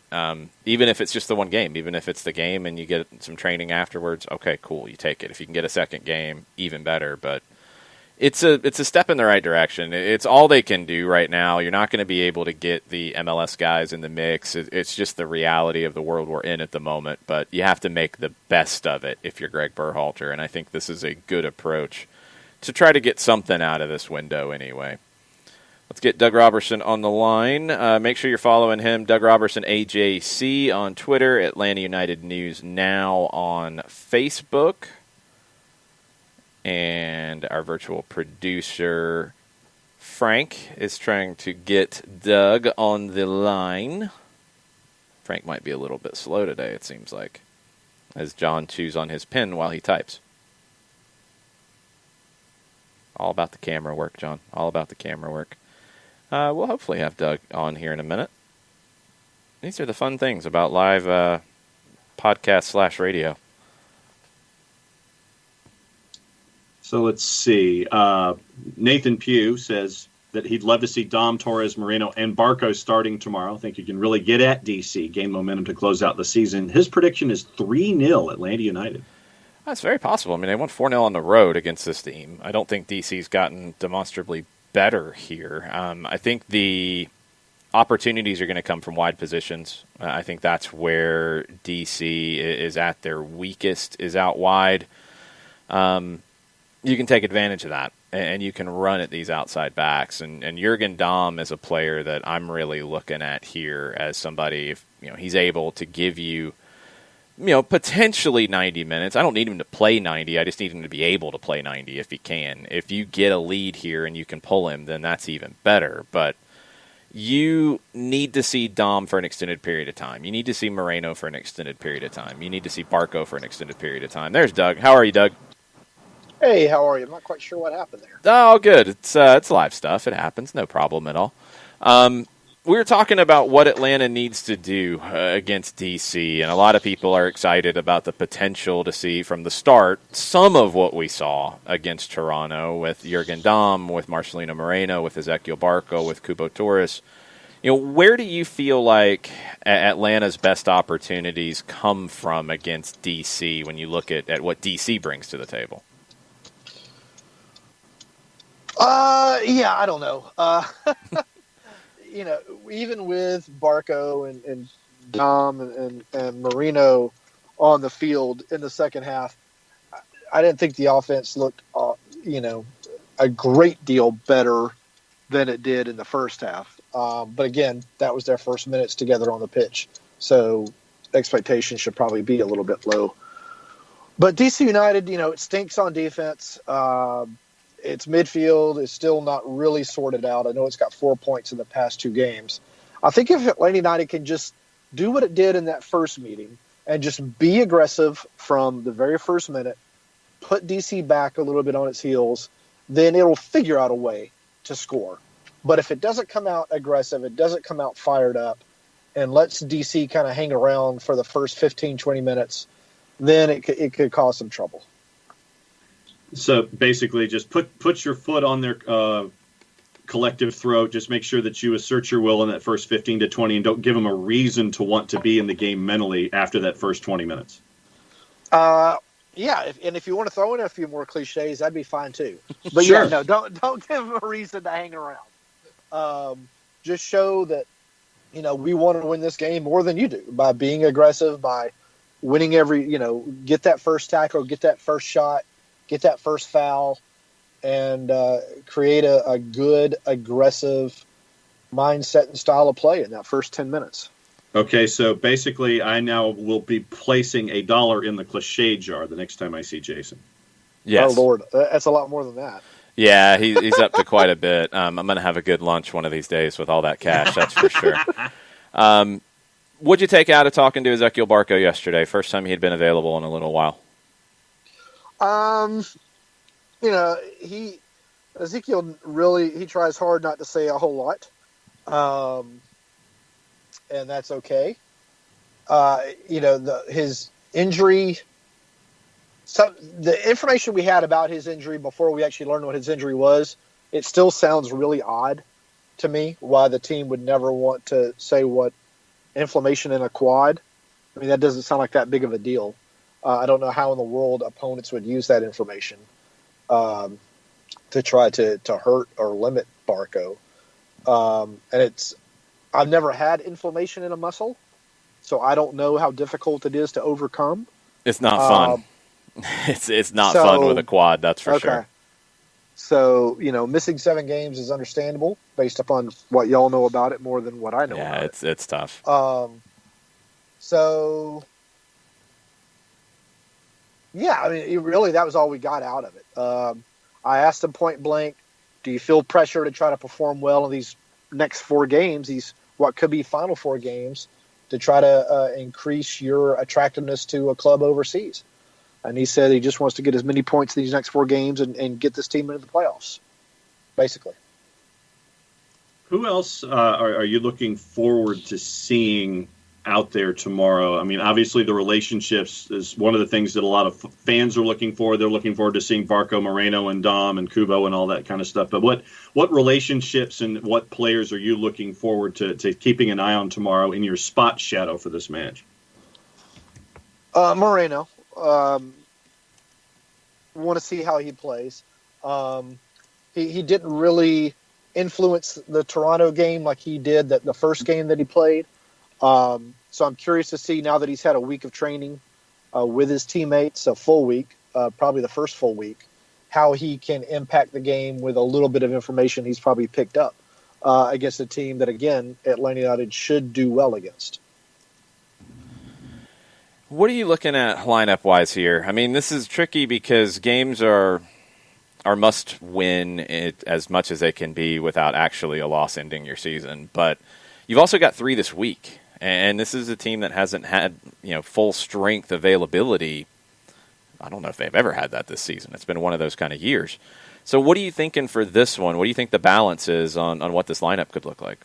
even if it's just the one game. Even if it's the game and you get some training afterwards, okay, cool, you take it. If you can get a second game, even better. But it's a step in the right direction. It's all they can do right now. You're not going to be able to get the MLS guys in the mix. It's just the reality of the world we're in at the moment. But you have to make the best of it if you're Greg Berhalter, and I think this is a good approach to try to get something out of this window anyway. Let's get Doug Robertson on the line. Make sure you're following him, Doug Robertson AJC on Twitter, Atlanta United News Now on Facebook. And our virtual producer, Frank, is trying to get Doug on the line. Frank might be a little bit slow today, it seems like, as John chews on his pen while he types. All about the camera work, John. All about the camera work. We'll hopefully have Doug on here in a minute. These are the fun things about live podcast/radio. So let's see. Nathan Pugh says that he'd love to see Dom, Torres, Moreno, and Barco starting tomorrow. I think you can really get at DC, gain momentum to close out the season. His prediction is 3-0 Atlanta United. That's very possible. I mean, they won 4-0 on the road against this team. I don't think DC's gotten demonstrably better here. I think the opportunities are going to come from wide positions. I think that's where DC is at their weakest, is out wide. you can take advantage of that, and you can run at these outside backs. And Jürgen Damm is a player that I'm really looking at here as somebody, if he's able to give you, potentially 90 minutes. I don't need him to play 90. I just need him to be able to play 90 if he can. If you get a lead here and you can pull him, then that's even better. But you need to see Dom for an extended period of time. You need to see Moreno for an extended period of time. You need to see Barco for an extended period of time. There's Doug. How are you, Doug? Hey, how are you? I'm not quite sure what happened there. Oh, good. It's live stuff. It happens. No problem at all. We were talking about what Atlanta needs to do against DC, and a lot of people are excited about the potential to see from the start some of what we saw against Toronto with Jürgen Damm, with Marcelino Moreno, with Ezequiel Barco, with Cubo Torres. Where do you feel like Atlanta's best opportunities come from against DC when you look at what DC brings to the table? Yeah, I don't know. Even with Barco and Dom and Marino on the field in the second half, I didn't think the offense looked, a great deal better than it did in the first half. But again, that was their first minutes together on the pitch. So expectations should probably be a little bit low. But DC United, it stinks on defense. Its midfield is still not really sorted out. I know it's got 4 points in the past 2 games. I think if Atlanta United can just do what it did in that first meeting and just be aggressive from the very first minute, put DC back a little bit on its heels, then it'll figure out a way to score. But if it doesn't come out aggressive, it doesn't come out fired up, and lets DC kind of hang around for the first 15, 20 minutes, then it could cause some trouble. So basically, just put your foot on their collective throat. Just make sure that you assert your will in that first 15 to 20, and don't give them a reason to want to be in the game mentally after that first 20 minutes. Yeah, if you want to throw in a few more cliches, that'd be fine too. But Sure. yeah, no, don't give them a reason to hang around. Just show that we want to win this game more than you do by being aggressive, by winning every get that first tackle, get that first shot, get that first foul, and create a good, aggressive mindset and style of play in that first 10 minutes. Okay, so basically I now will be placing $1 in the cliche jar the next time I see Jason. Yes. Oh, Lord. That's a lot more than that. Yeah, he's up to quite a bit. I'm going to have a good lunch one of these days with all that cash, that's for sure. What'd you take out of talking to Ezequiel Barco yesterday? First time he had been available in a little while. Ezequiel really, he tries hard not to say a whole lot. And that's okay. His injury, the information we had about his injury before we actually learned what his injury was, it still sounds really odd to me why the team would never want to say what inflammation in a quad. I mean, that doesn't sound like that big of a deal. I don't know how in the world opponents would use that information to try to hurt or limit Barco. I've never had inflammation in a muscle, so I don't know how difficult it is to overcome. It's not fun. It's not fun with a quad, that's for sure. So, missing 7 games is understandable based upon what y'all know about it more than what I know about it. Yeah, it's tough. Yeah, I mean, really, that was all we got out of it. I asked him point blank, do you feel pressure to try to perform well in these next 4 games, these what could be final 4 games, to try to increase your attractiveness to a club overseas? And he said he just wants to get as many points in these next 4 games and get this team into the playoffs, basically. Who else are you looking forward to seeing out there tomorrow? I mean, obviously the relationships is one of the things that a lot of fans are looking for. They're looking forward to seeing Barco, Moreno, and Dom and Kubo and all that kind of stuff. But what relationships and what players are you looking forward to keeping an eye on tomorrow in your spot shadow for this match? Moreno. Want to see how he plays. He didn't really influence the Toronto game like he did the first game that he played. So I'm curious to see, now that he's had a week of training with his teammates, a full week, probably the first full week, how he can impact the game with a little bit of information he's probably picked up against a team that, again, Atlanta United should do well against. What are you looking at lineup-wise here? I mean, this is tricky because games are must-win as much as they can be without actually a loss ending your season. But you've also got 3 this week, and this is a team that hasn't had full strength availability. I don't know if they've ever had that this season. It's been one of those kind of years. So what are you thinking for this one? What do you think the balance is on what this lineup could look like?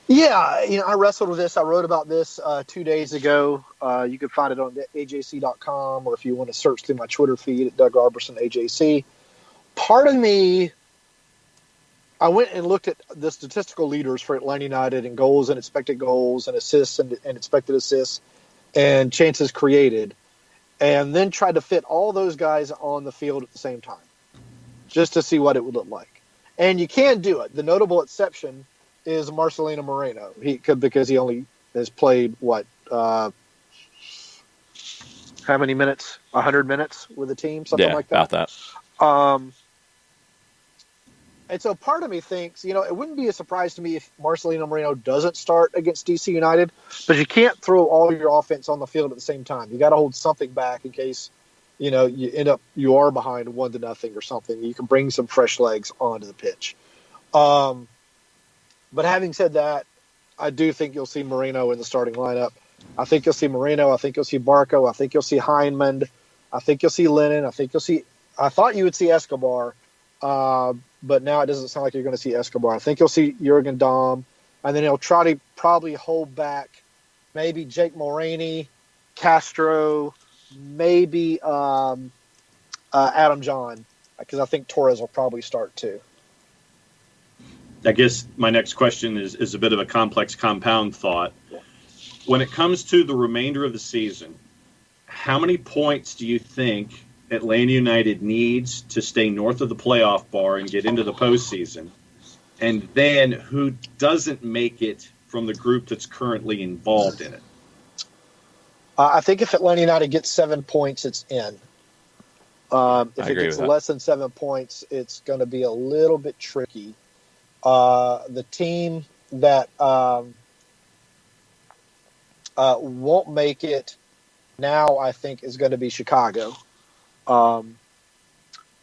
Yeah, I wrestled with this. I wrote about this 2 days ago. You can find it on ajc.com, or if you want to search through my Twitter feed at Doug Arberson AJC. Part of me, I went and looked at the statistical leaders for Atlanta United in goals and expected goals and assists and expected assists and chances created, and then tried to fit all those guys on the field at the same time just to see what it would look like. And you can do it. The notable exception is Marcelino Moreno. Because he only has played, how many minutes? 100 minutes with the team? Something like that? Yeah, about that. And so part of me thinks, it wouldn't be a surprise to me if Marcelino Moreno doesn't start against DC United, but you can't throw all your offense on the field at the same time. You got to hold something back in case, you are behind 1-0 or something. You can bring some fresh legs onto the pitch. But having said that, I do think you'll see Moreno in the starting lineup. I think you'll see Moreno. I think you'll see Barco. I think you'll see Heinemann. I think you'll see Lennon. I thought you would see Escobar, but now it doesn't sound like you're going to see Escobar. I think you'll see Jurgen Damm, and then he'll try to probably hold back maybe Jake Mulroney, Castro, maybe Adam John, because I think Torres will probably start too. I guess my next question is a bit of a complex compound thought. When it comes to the remainder of the season, how many points do you think Atlanta United needs to stay north of the playoff bar and get into the postseason? And then who doesn't make it from the group that's currently involved in it? I think if Atlanta United gets 7 points, it's in. If it gets less than 7 points, it's going to be a little bit tricky. The team that won't make it now, I think, is going to be Chicago.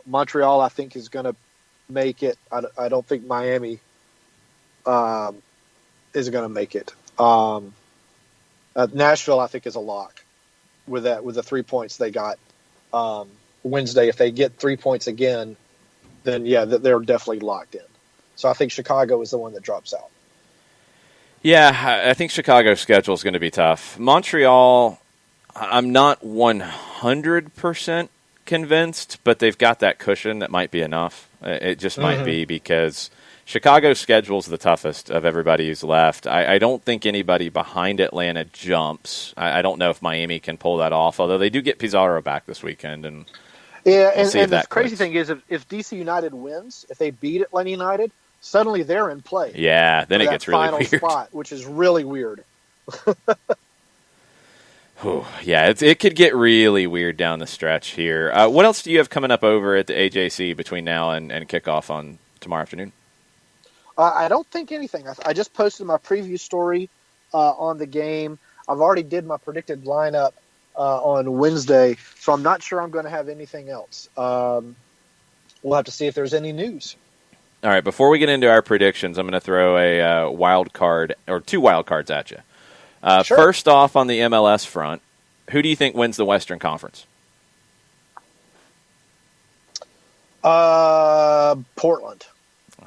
Montreal, I think, is going to make it. I don't think Miami is going to make it. Nashville, I think, is a lock with the 3 points they got Wednesday. If they get 3 points again, then they're definitely locked in. So I think Chicago is the one that drops out. Yeah, I think Chicago's schedule is going to be tough. Montreal, I'm not 100% convinced, but they've got that cushion that might be enough. It just might be because Chicago's schedule is the toughest of everybody who's left. I don't think anybody behind Atlanta jumps. I don't know if Miami can pull that off, although they do get Pizarro back this weekend. And the crazy thing is if DC United wins, if they beat Atlanta United, suddenly they're in play. Yeah, then it gets really weird. Spot, which is really weird. Yeah, it could get really weird down the stretch here. What else do you have coming up over at the AJC between now and kickoff on tomorrow afternoon? I don't think anything. I just posted my preview story on the game. I've already did my predicted lineup on Wednesday, so I'm not sure I'm going to have anything else. We'll have to see if there's any news. All right, before we get into our predictions, I'm going to throw a wild card or 2 wild cards at you. Sure. First off, on the MLS front, who do you think wins the Western Conference? Portland.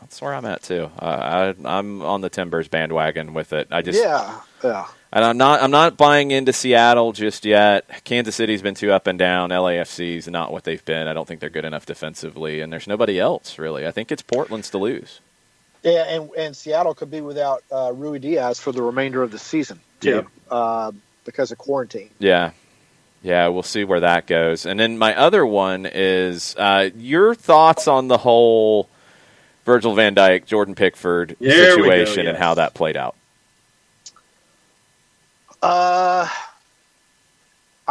That's where I'm at too. I'm on the Timbers bandwagon with it. Yeah. And I'm not buying into Seattle just yet. Kansas City's been too up and down. LAFC's not what they've been. I don't think they're good enough defensively, and there's nobody else really. I think it's Portland's to lose. Yeah, and Seattle could be without Rui Diaz for the remainder of the season too, because of quarantine. Yeah, we'll see where that goes. And then my other one is your thoughts on the whole Virgil van Dijk, Jordan Pickford situation and how that played out. I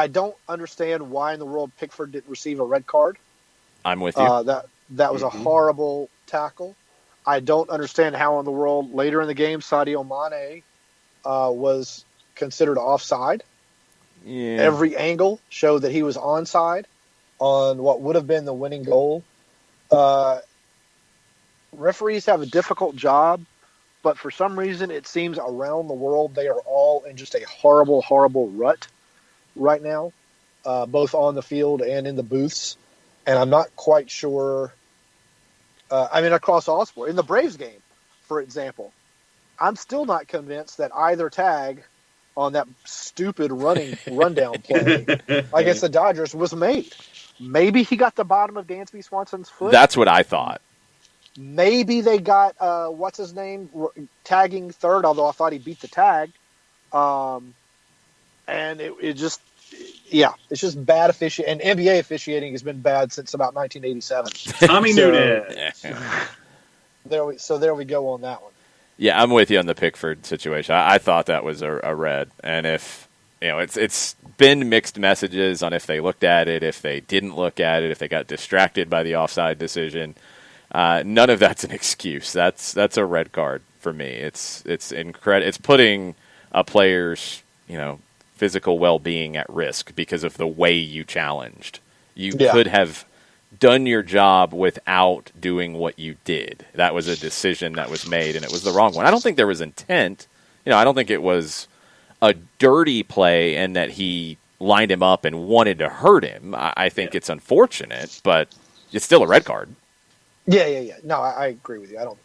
don't understand why in the world Pickford didn't receive a red card. I'm with you. That was a horrible tackle. I don't understand how in the world later in the game Sadio Mane was considered offside. Yeah. Every angle showed that he was onside on what would have been the winning goal. Referees have a difficult job, but for some reason it seems around the world they are all in just a horrible, horrible rut right now, both on the field and in the booths. And I'm not quite sure. Across all sports, in the Braves game, for example, I'm still not convinced that either tag on that stupid rundown play against the Dodgers was made. Maybe he got the bottom of Dansby Swanson's foot. That's what I thought. Maybe they got what's his name tagging third, although I thought he beat the tag. And it's just bad officiating. And NBA officiating has been bad since about 1987. Tommy Nunez. There we go on that one. Yeah, I'm with you on the Pickford situation. I thought that was a red, and if it's been mixed messages on if they looked at it, if they didn't look at it, if they got distracted by the offside decision. None of that's an excuse. That's a red card for me. It's It's putting a player's physical well-being at risk because of the way you challenged. You could have done your job without doing what you did. That was a decision that was made, and it was the wrong one. I don't think there was intent. I don't think it was a dirty play and that he lined him up and wanted to hurt him. I think it's unfortunate, but it's still a red card. Yeah. No, I agree with you. I don't.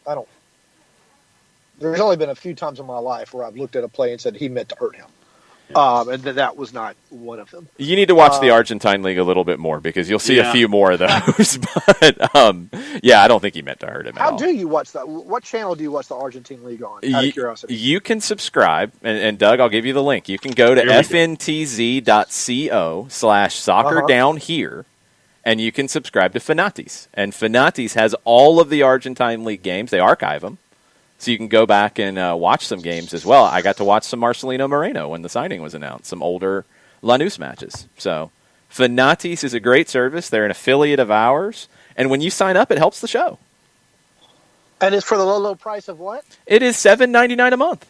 There's only been a few times in my life where I've looked at a play and said he meant to hurt him. And that was not one of them. You need to watch the Argentine League a little bit more because you'll see a few more of those. But I don't think he meant to hurt him. How do you watch that? What channel do you watch the Argentine League on? Out of curiosity. You can subscribe, and Doug, I'll give you the link. You can go to fntz.co/soccer down here, and you can subscribe to Fanatis. And Fanatis has all of the Argentine League games. They archive them. So you can go back and watch some games as well. I got to watch some Marcelino Moreno when the signing was announced, some older Lanús matches. So Fanatis is a great service. They're an affiliate of ours. And when you sign up, it helps the show. And it's for the low price of what? It is $7.99 a month.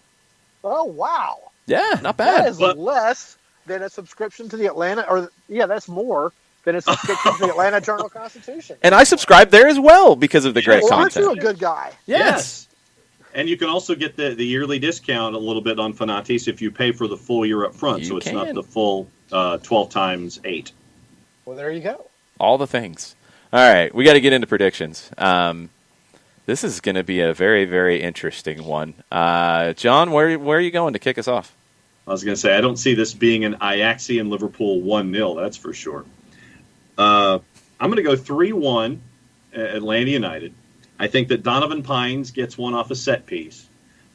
Oh, wow. Yeah, not bad. That is less than a subscription to the Atlanta, that's more than a subscription to the Atlanta Journal-Constitution. And I subscribe there as well because of the great content. Aren't you a good guy? Yes. And you can also get the yearly discount a little bit on Fanatis if you pay for the full year up front. So it's not the full 12 times 8. Well, there you go. All the things. All right, we got to get into predictions. This is going to be a very, very interesting one. John, where are you going to kick us off? I was going to say, I don't see this being an Ajaxian Liverpool 1-0, that's for sure. I'm going to go 3-1 Atlanta United. I think that Donovan Pines gets one off a set piece,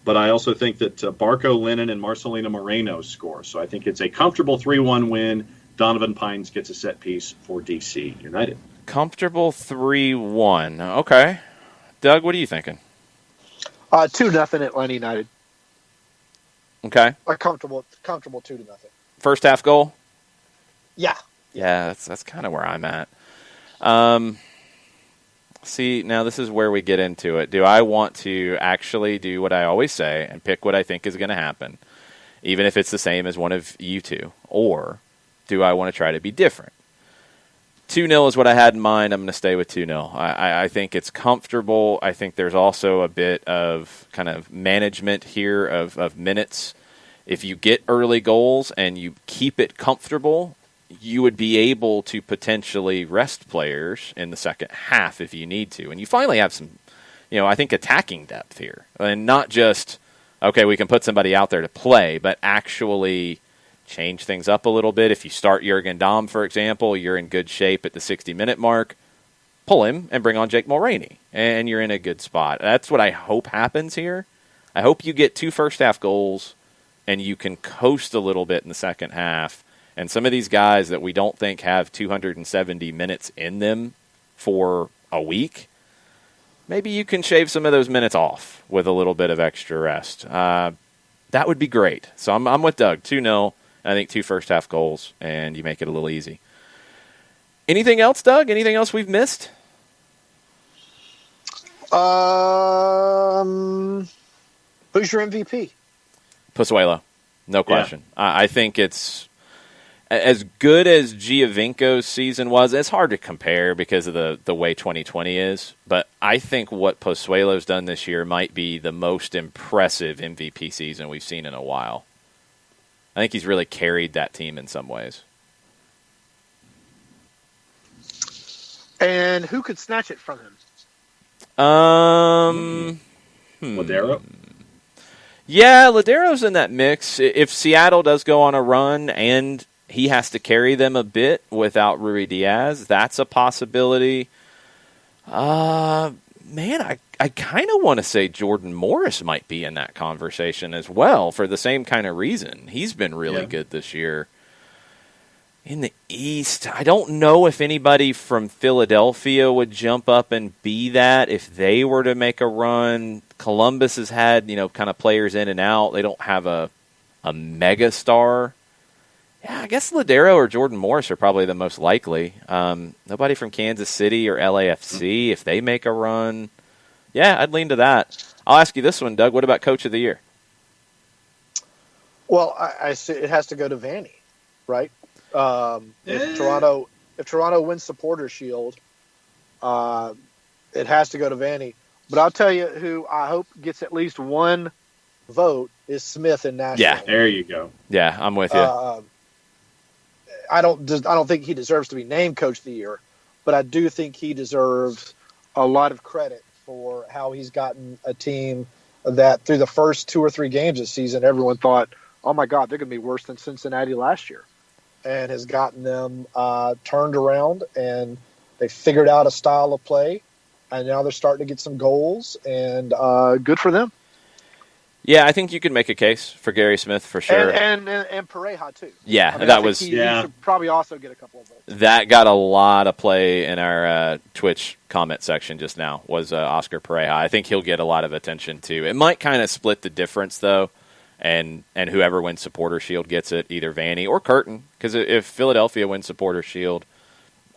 but I also think that Barco Lennon and Marcelino Moreno score. So I think it's a comfortable 3-1 win. Donovan Pines gets a set piece for DC United. Comfortable 3-1. Okay. Doug, what are you thinking? 2-0 Atlanta United. Okay. A comfortable 2-0. First half goal? Yeah. Yeah, that's kind of where I'm at. See, now this is where we get into it. Do I want to actually do what I always say and pick what I think is going to happen, even if it's the same as one of you two? Or do I want to try to be different? 2-0 is what I had in mind. I'm going to stay with 2-0. I think it's comfortable. I think there's also a bit of kind of management here of minutes. If you get early goals and you keep it comfortable, you would be able to potentially rest players in the second half if you need to. And you finally have some, I think attacking depth here. And not just, okay, we can put somebody out there to play, but actually change things up a little bit. If you start Jurgen Damm, for example, you're in good shape at the 60-minute mark. Pull him and bring on Jake Mulroney, and you're in a good spot. That's what I hope happens here. I hope you get 2 first-half goals, and you can coast a little bit in the second half. And some of these guys that we don't think have 270 minutes in them for a week, maybe you can shave some of those minutes off with a little bit of extra rest. That would be great. So I'm with Doug. 2-0. I think 2 first-half goals, and you make it a little easy. Anything else, Doug? Anything else we've missed? Who's your MVP? Pozuelo, no question. I think it's as good as Giovinco's season was. It's hard to compare because of the way 2020 is, but I think what Pozuelo's done this year might be the most impressive MVP season we've seen in a while. I think he's really carried that team in some ways. And who could snatch it from him? Ladero? Yeah, Ladero's in that mix. If Seattle does go on a run and he has to carry them a bit without Rui Diaz, that's a possibility. Man, I kind of want to say Jordan Morris might be in that conversation as well for the same kind of reason. He's been really good this year. In the East, I don't know if anybody from Philadelphia would jump up and be that if they were to make a run. Columbus has had, kind of players in and out. They don't have a mega star. Yeah, I guess Ladero or Jordan Morris are probably the most likely. Nobody from Kansas City or LAFC, if they make a run. Yeah, I'd lean to that. I'll ask you this one, Doug. What about Coach of the Year? Well, I say it has to go to Vanny, right? If Toronto wins Supporter Shield, it has to go to Vanny. But I'll tell you who I hope gets at least one vote is Smith in Nashville. Yeah, there you go. Yeah, I'm with you. I don't think he deserves to be named Coach of the Year, but I do think he deserves a lot of credit for how he's gotten a team that through the first 2 or 3 games this season, everyone thought, oh my God, they're going to be worse than Cincinnati last year. And has gotten them turned around, and they figured out a style of play, and now they're starting to get some goals, and good for them. Yeah, I think you could make a case for Gary Smith for sure, and Pareja too. Yeah, he should probably also get a couple of votes. That got a lot of play in our Twitch comment section just now. Was Oscar Pareja? I think he'll get a lot of attention too. It might kind of split the difference though. And whoever wins Supporter Shield gets it, either Vanny or Curtin. Because if Philadelphia wins Supporter Shield,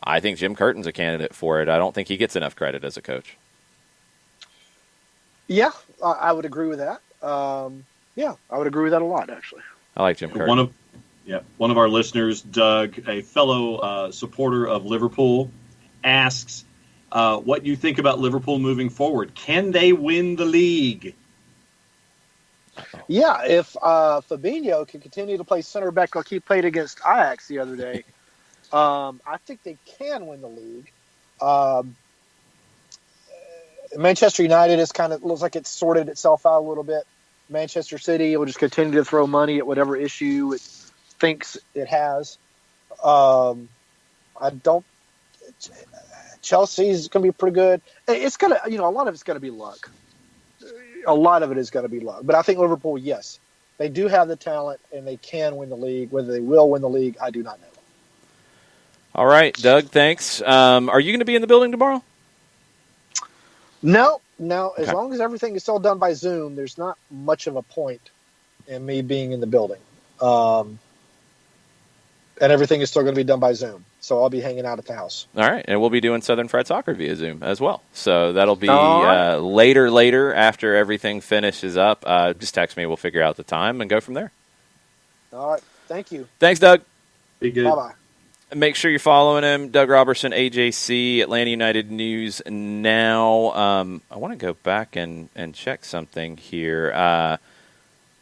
I think Jim Curtin's a candidate for it. I don't think he gets enough credit as a coach. Yeah, I would agree with that. I would agree with that a lot, actually. I like Jim Curtin. One of our listeners, Doug, a fellow supporter of Liverpool, asks what you think about Liverpool moving forward. Can they win the league? Yeah, if Fabinho can continue to play center back like he played against Ajax the other day, I think they can win the league. Manchester United looks like it's sorted itself out a little bit. Manchester City will just continue to throw money at whatever issue it thinks it has. Chelsea's going to be pretty good. It's going to, a lot of it's going to be luck. A lot of it is going to be luck. But I think Liverpool, yes, they do have the talent and they can win the league. Whether they will win the league, I do not know. All right, Doug, thanks. Are you going to be in the building tomorrow? No. As long as everything is still done by Zoom, there's not much of a point in me being in the building. And everything is still going to be done by Zoom. So I'll be hanging out at the house. All right. And we'll be doing Southern Fried Soccer via Zoom as well. So that'll be later after everything finishes up. Just text me. We'll figure out the time and go from there. All right. Thank you. Thanks, Doug. Be good. Bye-bye. Make sure you're following him. Doug Robertson, AJC, Atlanta United News Now. I want to go back and check something here.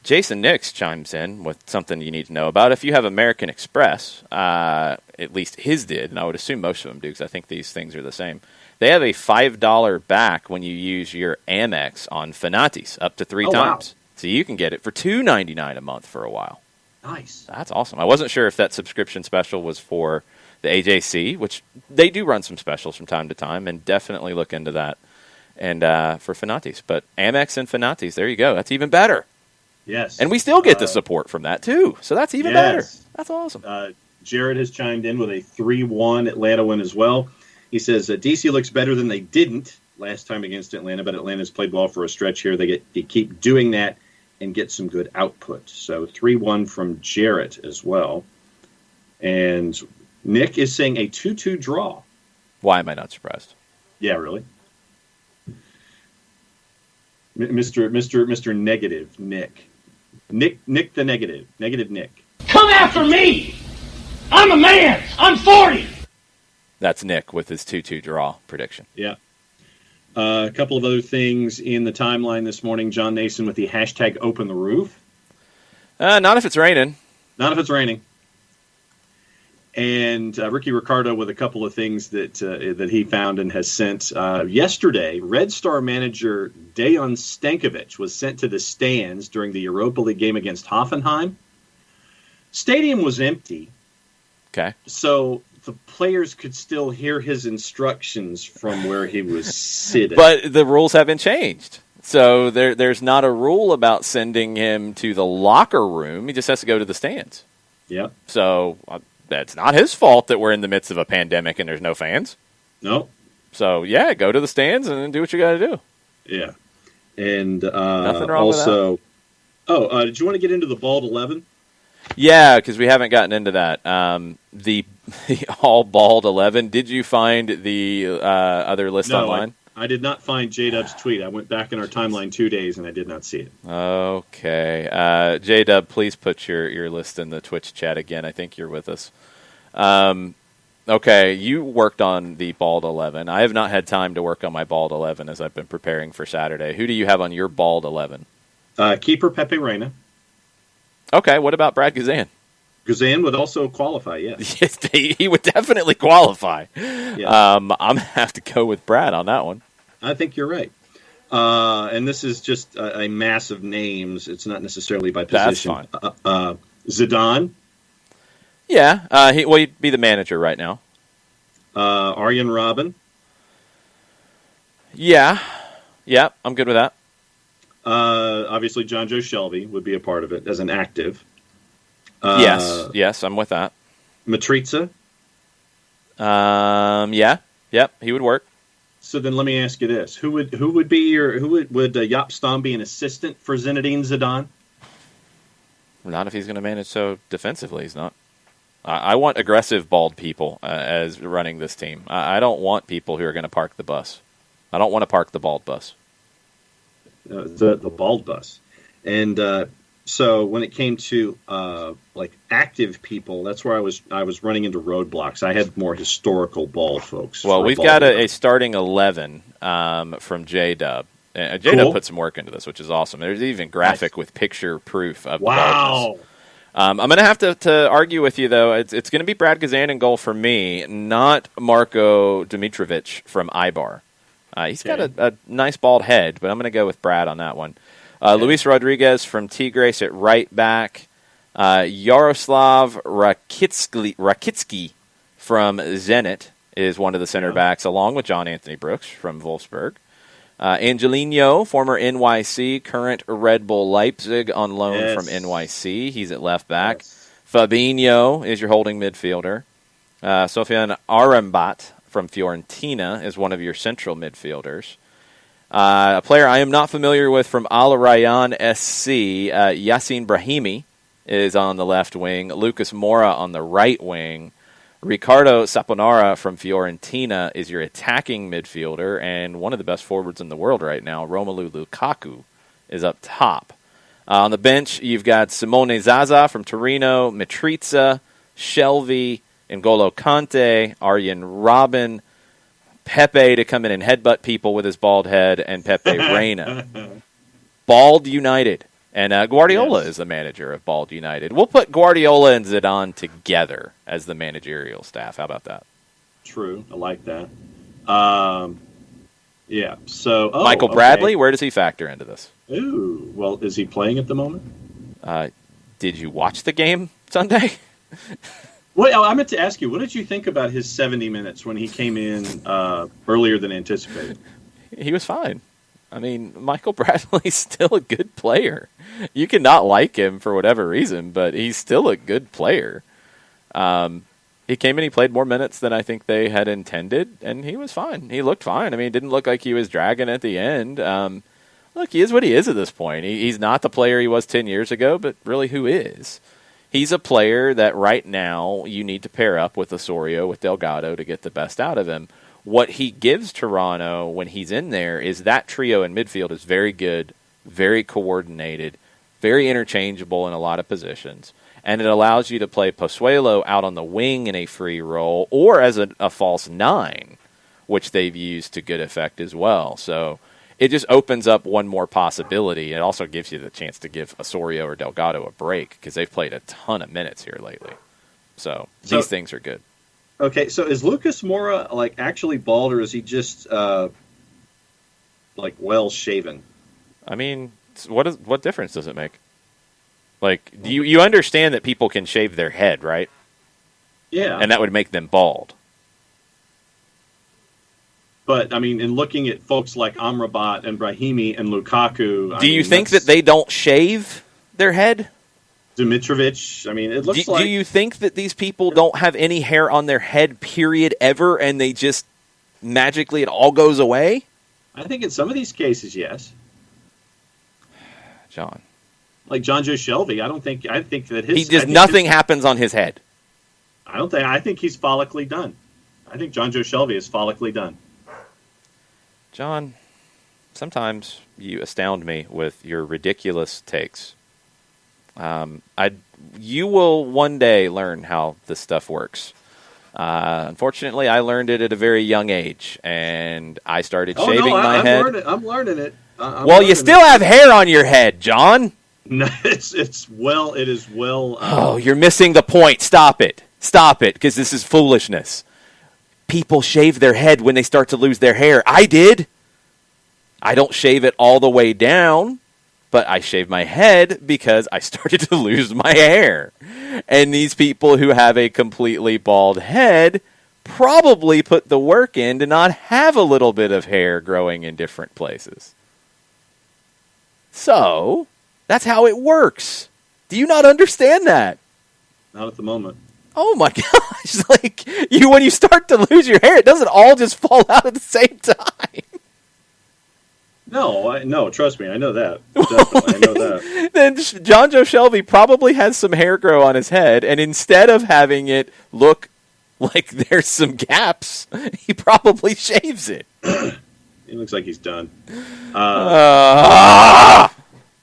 Jason Nix chimes in with something you need to know about. If you have American Express, at least his did, and I would assume most of them do because I think these things are the same. They have a $5 back when you use your Amex on Fanatis up to 3 times. Wow. So you can get it for $2.99 a month for a while. Nice. That's awesome. I wasn't sure if that subscription special was for the AJC, which they do run some specials from time to time, and definitely look into that. And for Fanatis. But Amex and Fanatis, there you go. That's even better. Yes. And we still get the support from that, too. So that's even better. That's awesome. Jared has chimed in with a 3-1 Atlanta win as well. He says, DC looks better than they didn't last time against Atlanta, but Atlanta's played well for a stretch here. They keep doing that and get some good output. So 3-1 from Jarrett as well. And Nick is saying a 2-2 draw. Why am I not surprised? Yeah, really. Mr. Negative Nick. Nick the Negative. Negative Nick. Come after me! I'm a man! I'm 40! That's Nick with his 2-2 draw prediction. Yeah. A couple of other things in the timeline this morning. John Nason with the hashtag open the roof. Not if it's raining. Not if it's raining. And Ricky Ricardo with a couple of things that he found and has sent. Yesterday, Red Star manager Dejan Stankovic was sent to the stands during the Europa League game against Hoffenheim. Stadium was empty. Okay. So the players could still hear his instructions from where he was sitting. But the rules haven't changed. So there's not a rule about sending him to the locker room. He just has to go to the stands. Yep. So that's not his fault that we're in the midst of a pandemic and there's no fans. No. So, yeah, go to the stands and do what you got to do. Yeah. And Nothing wrong also, with that. Did you want to get into the bald 11? Yeah, because we haven't gotten into that. The all bald 11. Did you find the other list online? I did not find J-Dub's tweet. I went back in our timeline 2 days, and I did not see it. Okay. J-Dub, please put your list in the Twitch chat again. I think you're with us. Okay, you worked on the bald 11. I have not had time to work on my bald 11 as I've been preparing for Saturday. Who do you have on your bald 11? Keeper Pepe Reina. Okay, what about Brad Guzan? Guzan would also qualify, yes. Yes, he would definitely qualify. Yeah. I'm going to have to go with Brad on that one. I think you're right. And this is just a mass of names. It's not necessarily by position. That's fine. Zidane. Yeah, he'd be the manager right now. Arjen Robben. Yeah, I'm good with that. Obviously, John Joe Shelby would be a part of it as an active. Yes, I'm with that. Matriza. Yep, he would work. So then, let me ask you this: would Jaap Stam be an assistant for Zinedine Zidane? Not if he's going to manage so defensively. He's not. I want aggressive bald people as running this team. I don't want people who are going to park the bus. I don't want to park the bald bus. The bald bus. And so when it came to active people, that's where I was running into roadblocks. I had more historical bald folks. Well, we've got a starting 11 from J-Dub. J-Dub put some work into this, which is awesome. There's even graphic with picture proof of the baldness. I'm going to have to argue with you, though. It's going to be Brad Guzan in goal for me, not Marko Dimitrovic from Ibar. He's got a nice bald head, but I'm going to go with Brad on that one. Luis Rodriguez from Tigres at right back. Yaroslav Rakitsky from Zenit is one of the center backs, along with John Anthony Brooks from Wolfsburg. Angelino, former NYC, current Red Bull Leipzig on loan from NYC. He's at left back. Yes. Fabinho is your holding midfielder. Sofian Arambat from Fiorentina is one of your central midfielders. A player I am not familiar with from Al Rayyan SC, Yassin Brahimi, is on the left wing. Lucas Moura on the right wing. Ricardo Saponara from Fiorentina is your attacking midfielder, and one of the best forwards in the world right now, Romelu Lukaku, is up top. On the bench, you've got Simone Zaza from Torino, Matriza, Shelby, N'Golo Kante, Arjen Robben, Pepe to come in and headbutt people with his bald head, and Pepe Reina. Bald United. And Guardiola is the manager of Bald United. We'll put Guardiola and Zidane together as the managerial staff. How about that? True. I like that. Yeah. So Michael Bradley, where does he factor into this? Ooh. Well, is he playing at the moment? Did you watch the game Sunday? Well, I meant to ask you, what did you think about his 70 minutes when he came in earlier than anticipated? He was fine. I mean, Michael Bradley's still a good player. You cannot like him for whatever reason, but he's still a good player. He came in, he played more minutes than I think they had intended, and he was fine. He looked fine. I mean, it didn't look like he was dragging at the end. Look, he is what he is at this point. He's not the player he was 10 years ago, but really who is? He's a player that right now you need to pair up with Osorio, with Delgado to get the best out of him. What he gives Toronto when he's in there is that trio in midfield is very good, very coordinated, very interchangeable in a lot of positions. And it allows you to play Pozuelo out on the wing in a free role or as a false nine, which they've used to good effect as well. So it just opens up one more possibility. It also gives you the chance to give Osorio or Delgado a break because they've played a ton of minutes here lately. So these things are good. Okay, so is Lucas Moura actually bald, or is he just well shaven? I mean, what difference does it make? Do you understand that people can shave their head, right? Yeah, and that would make them bald. But I mean, in looking at folks like Amrabat and Brahimi and Lukaku, do you think that they don't shave their head? Dimitrovic, I mean, it looks like... Do you think that these people don't have any hair on their head, period, ever, and they just magically it all goes away? I think in some of these cases, yes. John. Like John Joe Shelby, I think that nothing happens on his head. I think he's follically done. I think John Joe Shelby is follically done. John, sometimes you astound me with your ridiculous takes. You will one day learn how this stuff works. Unfortunately, I learned it at a very young age, and I started shaving my head. I'm learning it. You still have hair on your head, John. No, it is well. Oh, you're missing the point. Stop it, because this is foolishness. People shave their head when they start to lose their hair. I did. I don't shave it all the way down. But I shaved my head because I started to lose my hair. And these people who have a completely bald head probably put the work in to not have a little bit of hair growing in different places. So, that's how it works. Do you not understand that? Not at the moment. Oh my gosh. When you start to lose your hair, it doesn't all just fall out at the same time. No, trust me, I know that. Definitely, I know that. Then John Joe Shelby probably has some hair grow on his head, and instead of having it look like there's some gaps, he probably shaves it. He looks like he's done. Go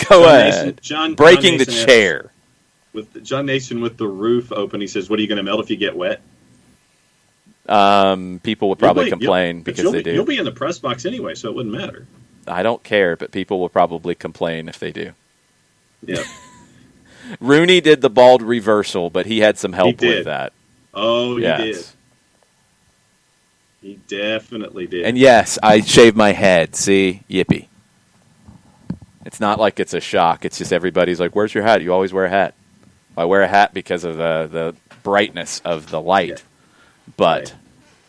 ahead. Breaking the chair. With John Nason with the roof open, he says, "What are you going to melt if you get wet?" People would probably complain because they do. You'll be in the press box anyway, so it wouldn't matter. I don't care, but people will probably complain if they do. Yeah. Rooney did the bald reversal, but he had some help with that. Oh, he did. He definitely did. And yes, I shaved my head. See? Yippee. It's not like it's a shock. It's just everybody's like, where's your hat? You always wear a hat. I wear a hat because of the brightness of the light. Yeah. But,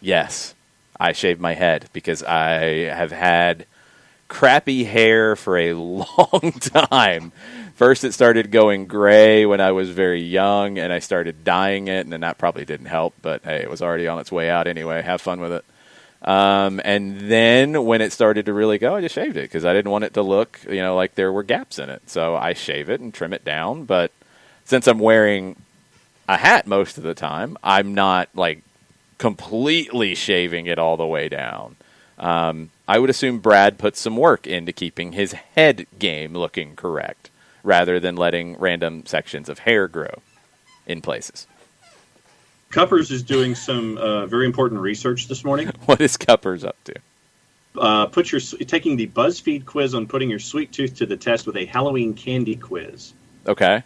yes, I shaved my head because I have had crappy hair for a long time. First, it started going gray when I was very young, and I started dyeing it, and then that probably didn't help. But, hey, it was already on its way out anyway. Have fun with it. And then when it started to really go, I just shaved it because I didn't want it to look, like there were gaps in it. So I shave it and trim it down. But since I'm wearing a hat most of the time, I'm not, completely shaving it all the way down. I would assume Brad put some work into keeping his head game looking correct, rather than letting random sections of hair grow in places. Cuppers is doing some very important research this morning. What is Cuppers up to? Taking the BuzzFeed quiz on putting your sweet tooth to the test with a Halloween candy quiz. Okay.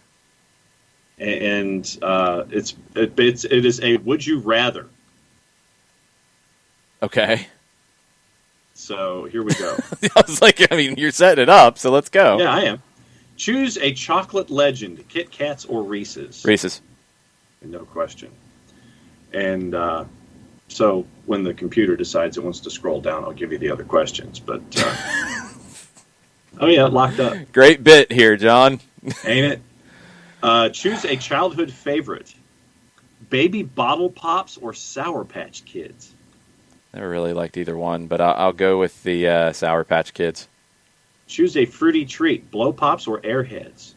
And it is a would you rather. Okay. So here we go. I was like, you're setting it up, so let's go. Yeah, I am. Choose a chocolate legend, Kit Kats or Reese's. Reese's. No question. And so when the computer decides it wants to scroll down, I'll give you the other questions. But, locked up. Great bit here, John. Ain't it? Choose a childhood favorite, Baby Bottle Pops or Sour Patch Kids. Never really liked either one, but I'll go with the Sour Patch Kids. Choose a fruity treat, Blow Pops or Airheads.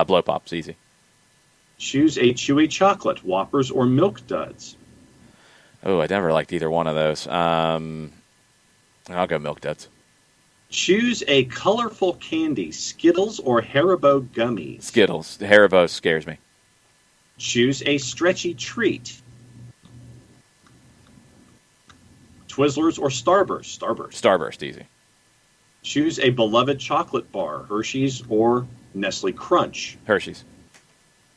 Blow Pops, easy. Choose a chewy chocolate, Whoppers or Milk Duds. Oh, I never liked either one of those. I'll go Milk Duds. Choose a colorful candy, Skittles or Haribo gummies. Skittles. Haribo scares me. Choose a stretchy treat, Twizzlers or Starburst. Starburst, easy. Choose a beloved chocolate bar, Hershey's or Nestle Crunch. Hershey's.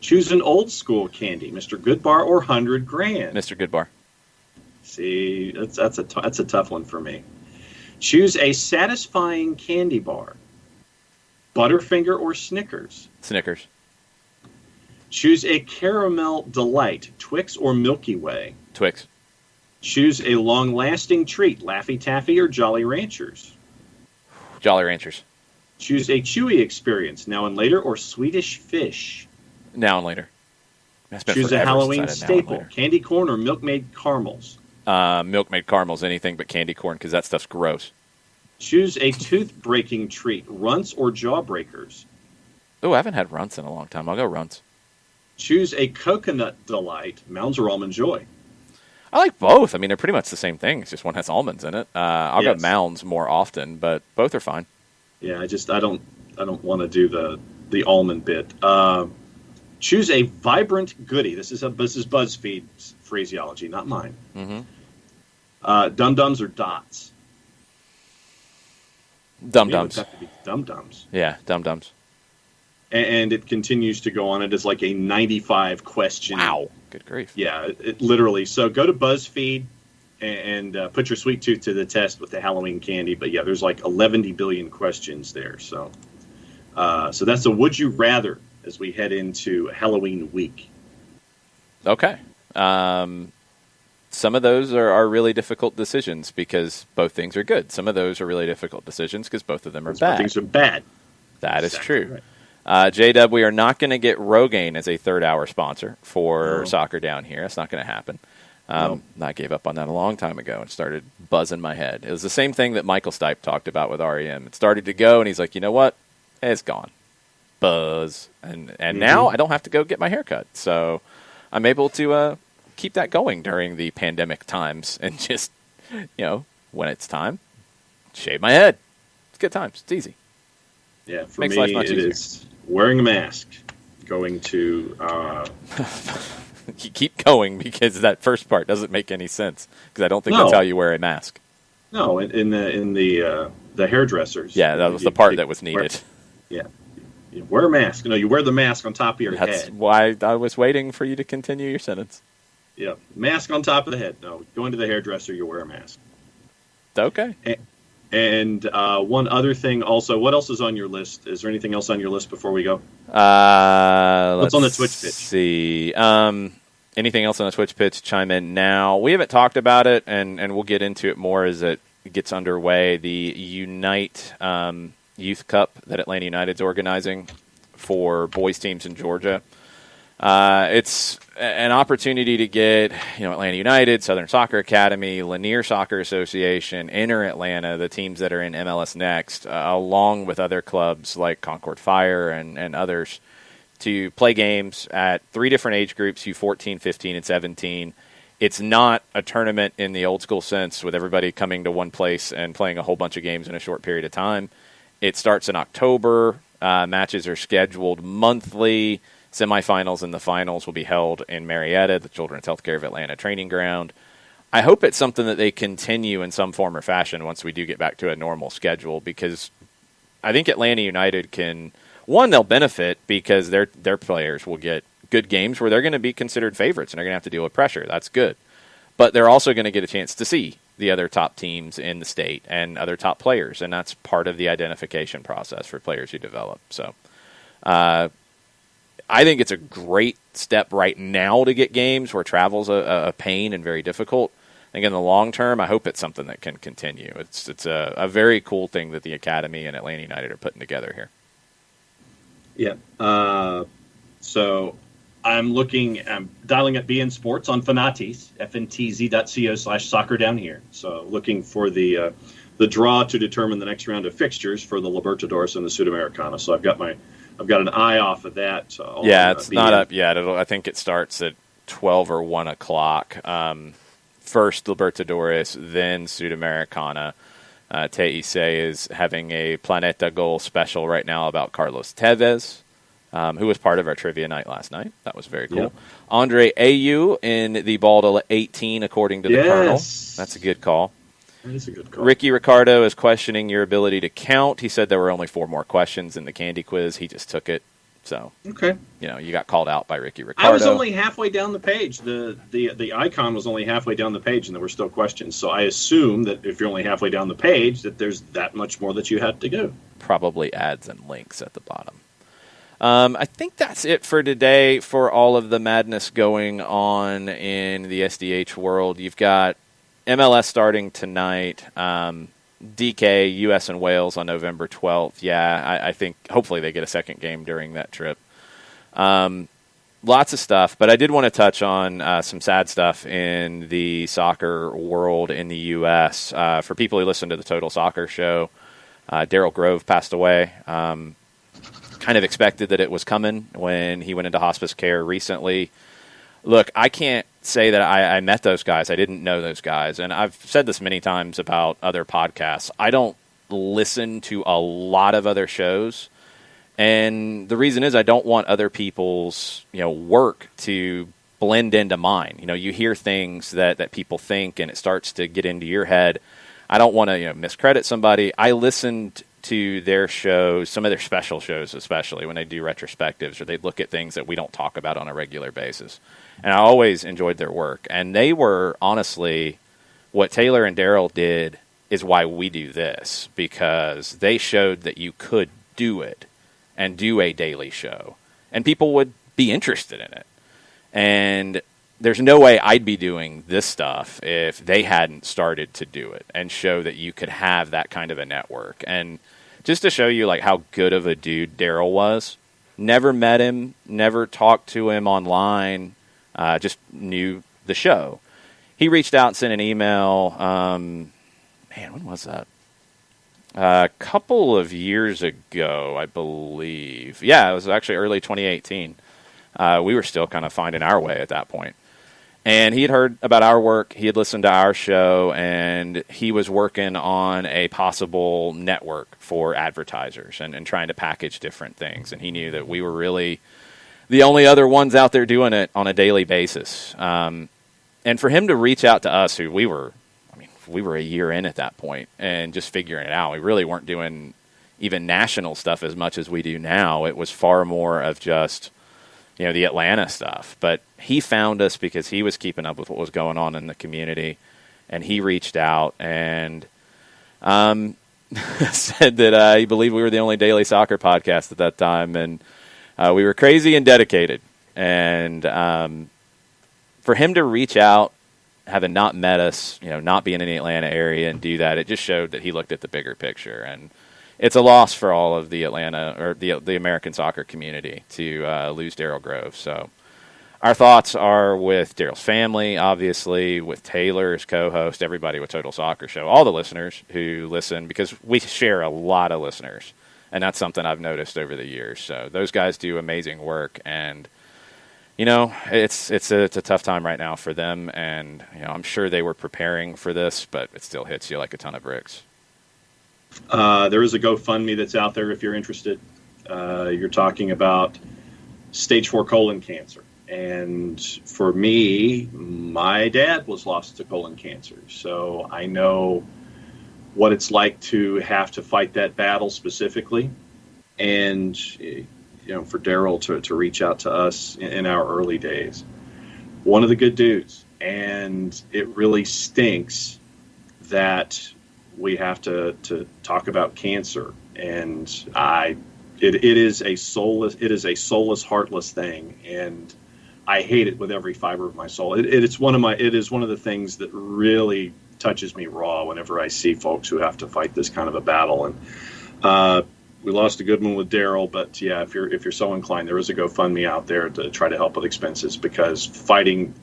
Choose an old school candy, Mr. Goodbar or 100 Grand. Mr. Goodbar. See, that's a tough one for me. Choose a satisfying candy bar, Butterfinger or Snickers. Snickers. Choose a caramel delight, Twix or Milky Way. Twix. Choose a long-lasting treat, Laffy Taffy or Jolly Ranchers. Jolly Ranchers. Choose a chewy experience, Now and Later or Swedish Fish. Now and Later. Choose a Halloween staple, candy corn or Milkmaid caramels. Milkmaid caramels, anything but candy corn, because that stuff's gross. Choose a tooth-breaking treat, Runts or Jawbreakers. Oh, I haven't had Runts in a long time. I'll go Runts. Choose a coconut delight, Mounds or Almond Joy. I like both. I mean, they're pretty much the same thing. It's just one has almonds in it. I'll Yes. go Mounds more often, but both are fine. Yeah, I don't want to do the almond bit. Choose a vibrant goodie. This is BuzzFeed's phraseology, not mine. Mm-hmm. Dum-Dums or Dots. Dum-Dums. It would have to be Dum-Dums. Yeah, Dum-Dums. And it continues to go on. It is like a 95 question. Wow. Good grief. Yeah, it literally. So go to BuzzFeed and put your sweet tooth to the test with the Halloween candy. But yeah, there's like 11 billion questions there. So that's a would you rather as we head into Halloween week. Okay. Some of those are really difficult decisions because both things are good. Some of those are really difficult decisions because both of them are bad. Things are bad. That is Exactly true. right. J-Dub, we are not going to get Rogaine as a third-hour sponsor for soccer down here. That's not going to happen. I gave up on that a long time ago and started buzzing my head. It was the same thing that Michael Stipe talked about with REM. It started to go, and he's like, you know what? It's gone. Buzz. And now I don't have to go get my hair cut. So I'm able to keep that going during the pandemic times and just, when it's time, shave my head. It's good times. It's easy. Yeah, for Makes me, life much it easier. is wearing a mask, going to You keep going because that first part doesn't make any sense because I don't think that's how you wear a mask. no in the hairdressers. Yeah, that was the part that was needed. You wear a mask. No, you wear the mask on top of your That's head. why I was waiting for you to continue your sentence. Yeah, mask on top of the head. No, going to the hairdresser, you wear a mask. Okay. And one other thing also, what else is on your list? Is there anything else on your list before we go? What's on the Twitch pitch? See. Anything else on the Twitch pitch, chime in now. We haven't talked about it, and we'll get into it more as it gets underway. The Unite Youth Cup that Atlanta United's organizing for boys teams in Georgia. It's an opportunity to get, Atlanta United, Southern Soccer Academy, Lanier Soccer Association, Inter Atlanta, the teams that are in MLS Next, along with other clubs like Concord Fire and others, to play games at 3 different age groups, U14, 15, and 17. It's not a tournament in the old school sense with everybody coming to one place and playing a whole bunch of games in a short period of time. It starts in October. Matches are scheduled monthly. Semifinals and the finals will be held in Marietta, the Children's Healthcare of Atlanta training ground. I hope it's something that they continue in some form or fashion once we do get back to a normal schedule, because I think Atlanta United can, one, they'll benefit because their players will get good games where they're going to be considered favorites and they're going to have to deal with pressure. That's good. But they're also going to get a chance to see the other top teams in the state and other top players, and that's part of the identification process for players who develop. So I think it's a great step right now to get games where travel's a pain and very difficult. I think in the long term, I hope it's something that can continue. It's a very cool thing that the Academy and Atlanta United are putting together here. Yeah. So I'm dialing up BN Sports on Fnatis, fntz.co/soccer down here. So looking for the draw to determine the next round of fixtures for the Libertadores and the Sudamericana. So I've got my I've got an eye off of that. Yeah, it's not up yet. I think it starts at 12 or 1 o'clock. First Libertadores, then Sudamericana. TIC is having a Planeta Gol special right now about Carlos Tevez, who was part of our trivia night last night. That was very cool. Yep. Andre Ayew in the ball to 18, according to the Colonel. That's a good call. That is a good call. Ricky Ricardo is questioning your ability to count. He said there were only 4 more questions in the candy quiz. He just took it. So, okay, you got called out by Ricky Ricardo. I was only halfway down the page. The icon was only halfway down the page, and there were still questions. So I assume that if you're only halfway down the page, that there's that much more that you had to go. Probably ads and links at the bottom. I think that's it for today for all of the madness going on in the SDH world. You've got MLS starting tonight. DK, U.S. and Wales on November 12th. Yeah, I think hopefully they get a second game during that trip. Lots of stuff, but I did want to touch on some sad stuff in the soccer world in the U.S. For people who listen to the Total Soccer Show, Daryl Grove passed away. Kind of expected that it was coming when he went into hospice care recently. Look, I can't say that I met those guys. I didn't know those guys. And I've said this many times about other podcasts. I don't listen to a lot of other shows. And the reason is I don't want other people's, work to blend into mine. You hear things that people think and it starts to get into your head. I don't want to, miscredit somebody. I listened to their shows, some of their special shows, especially when they do retrospectives or they look at things that we don't talk about on a regular basis. And I always enjoyed their work. And they were, honestly, what Taylor and Daryl did is why we do this, because they showed that you could do it and do a daily show, and people would be interested in it. And there's no way I'd be doing this stuff if they hadn't started to do it and show that you could have that kind of a network. And just to show you how good of a dude Daryl was, never met him, never talked to him online, just knew the show. He reached out and sent an email, when was that? A couple of years ago, I believe. Yeah, it was actually early 2018. We were still kind of finding our way at that point. And he had heard about our work. He had listened to our show, and he was working on a possible network for advertisers and trying to package different things. And he knew that we were really the only other ones out there doing it on a daily basis. And for him to reach out to us, who we were a year in at that point and just figuring it out. We really weren't doing even national stuff as much as we do now. It was far more of just, the Atlanta stuff. But he found us because he was keeping up with what was going on in the community, and he reached out and said that he believed we were the only daily soccer podcast at that time, and we were crazy and dedicated. And for him to reach out, having not met us, not being in the Atlanta area and do that, it just showed that he looked at the bigger picture. And it's a loss for all of the Atlanta or the American soccer community to lose Daryl Grove. So our thoughts are with Daryl's family, obviously, with Taylor's co-host, everybody with Total Soccer Show, all the listeners who listen, because we share a lot of listeners, and that's something I've noticed over the years. So those guys do amazing work, and it's a tough time right now for them, and I'm sure they were preparing for this, but it still hits you like a ton of bricks. There is a GoFundMe that's out there if you're interested. You're talking about stage 4 colon cancer. And for me, my dad was lost to colon cancer. So I know what it's like to have to fight that battle specifically. And, for Daryl to reach out to us in our early days. One of the good dudes. And it really stinks that we have to talk about cancer. And it is a soulless, heartless thing. And I hate it with every fiber of my soul. It is one of the things that really touches me raw whenever I see folks who have to fight this kind of a battle. And we lost a good one with Daryl, but yeah, if you're so inclined, there is a GoFundMe out there to try to help with expenses, because fighting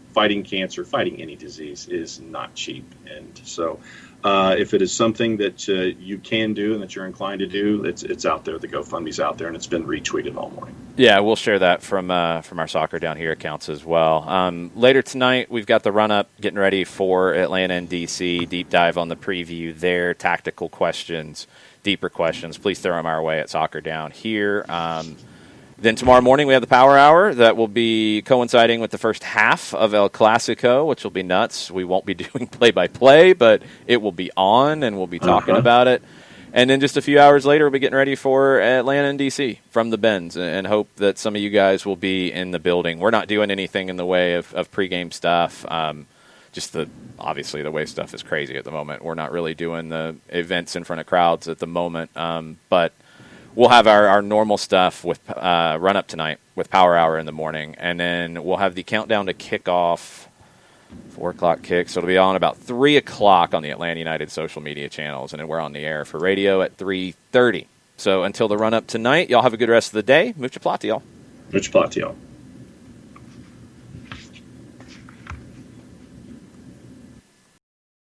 cancer, fighting any disease is not cheap. And so if it is something that you can do and that you're inclined to do, it's out there. The GoFundMe's out there, and it's been retweeted all morning. Yeah, we'll share that from our Soccer Down Here accounts as well. Later tonight, we've got the run-up, getting ready for Atlanta and D.C. Deep dive on the preview there, tactical questions, deeper questions. Please throw them our way at Soccer Down Here. Then tomorrow morning, we have the Power Hour that will be coinciding with the first half of El Clasico, which will be nuts. We won't be doing play-by-play, but it will be on, and we'll be talking about it. And then just a few hours later, we'll be getting ready for Atlanta and D.C. from the Benz, and hope that some of you guys will be in the building. We're not doing anything in the way of pregame stuff. Obviously the way stuff is crazy at the moment. We're not really doing the events in front of crowds at the moment, but we'll have our normal stuff with run up tonight with Power Hour in the morning, and then we'll have the countdown to kickoff, 4 o'clock kick. So it'll be on about 3 o'clock on the Atlanta United social media channels, and then we're on the air for radio at 3:30. So until the run up tonight, y'all have a good rest of the day. Mucha plata, y'all. Mucha plata, y'all.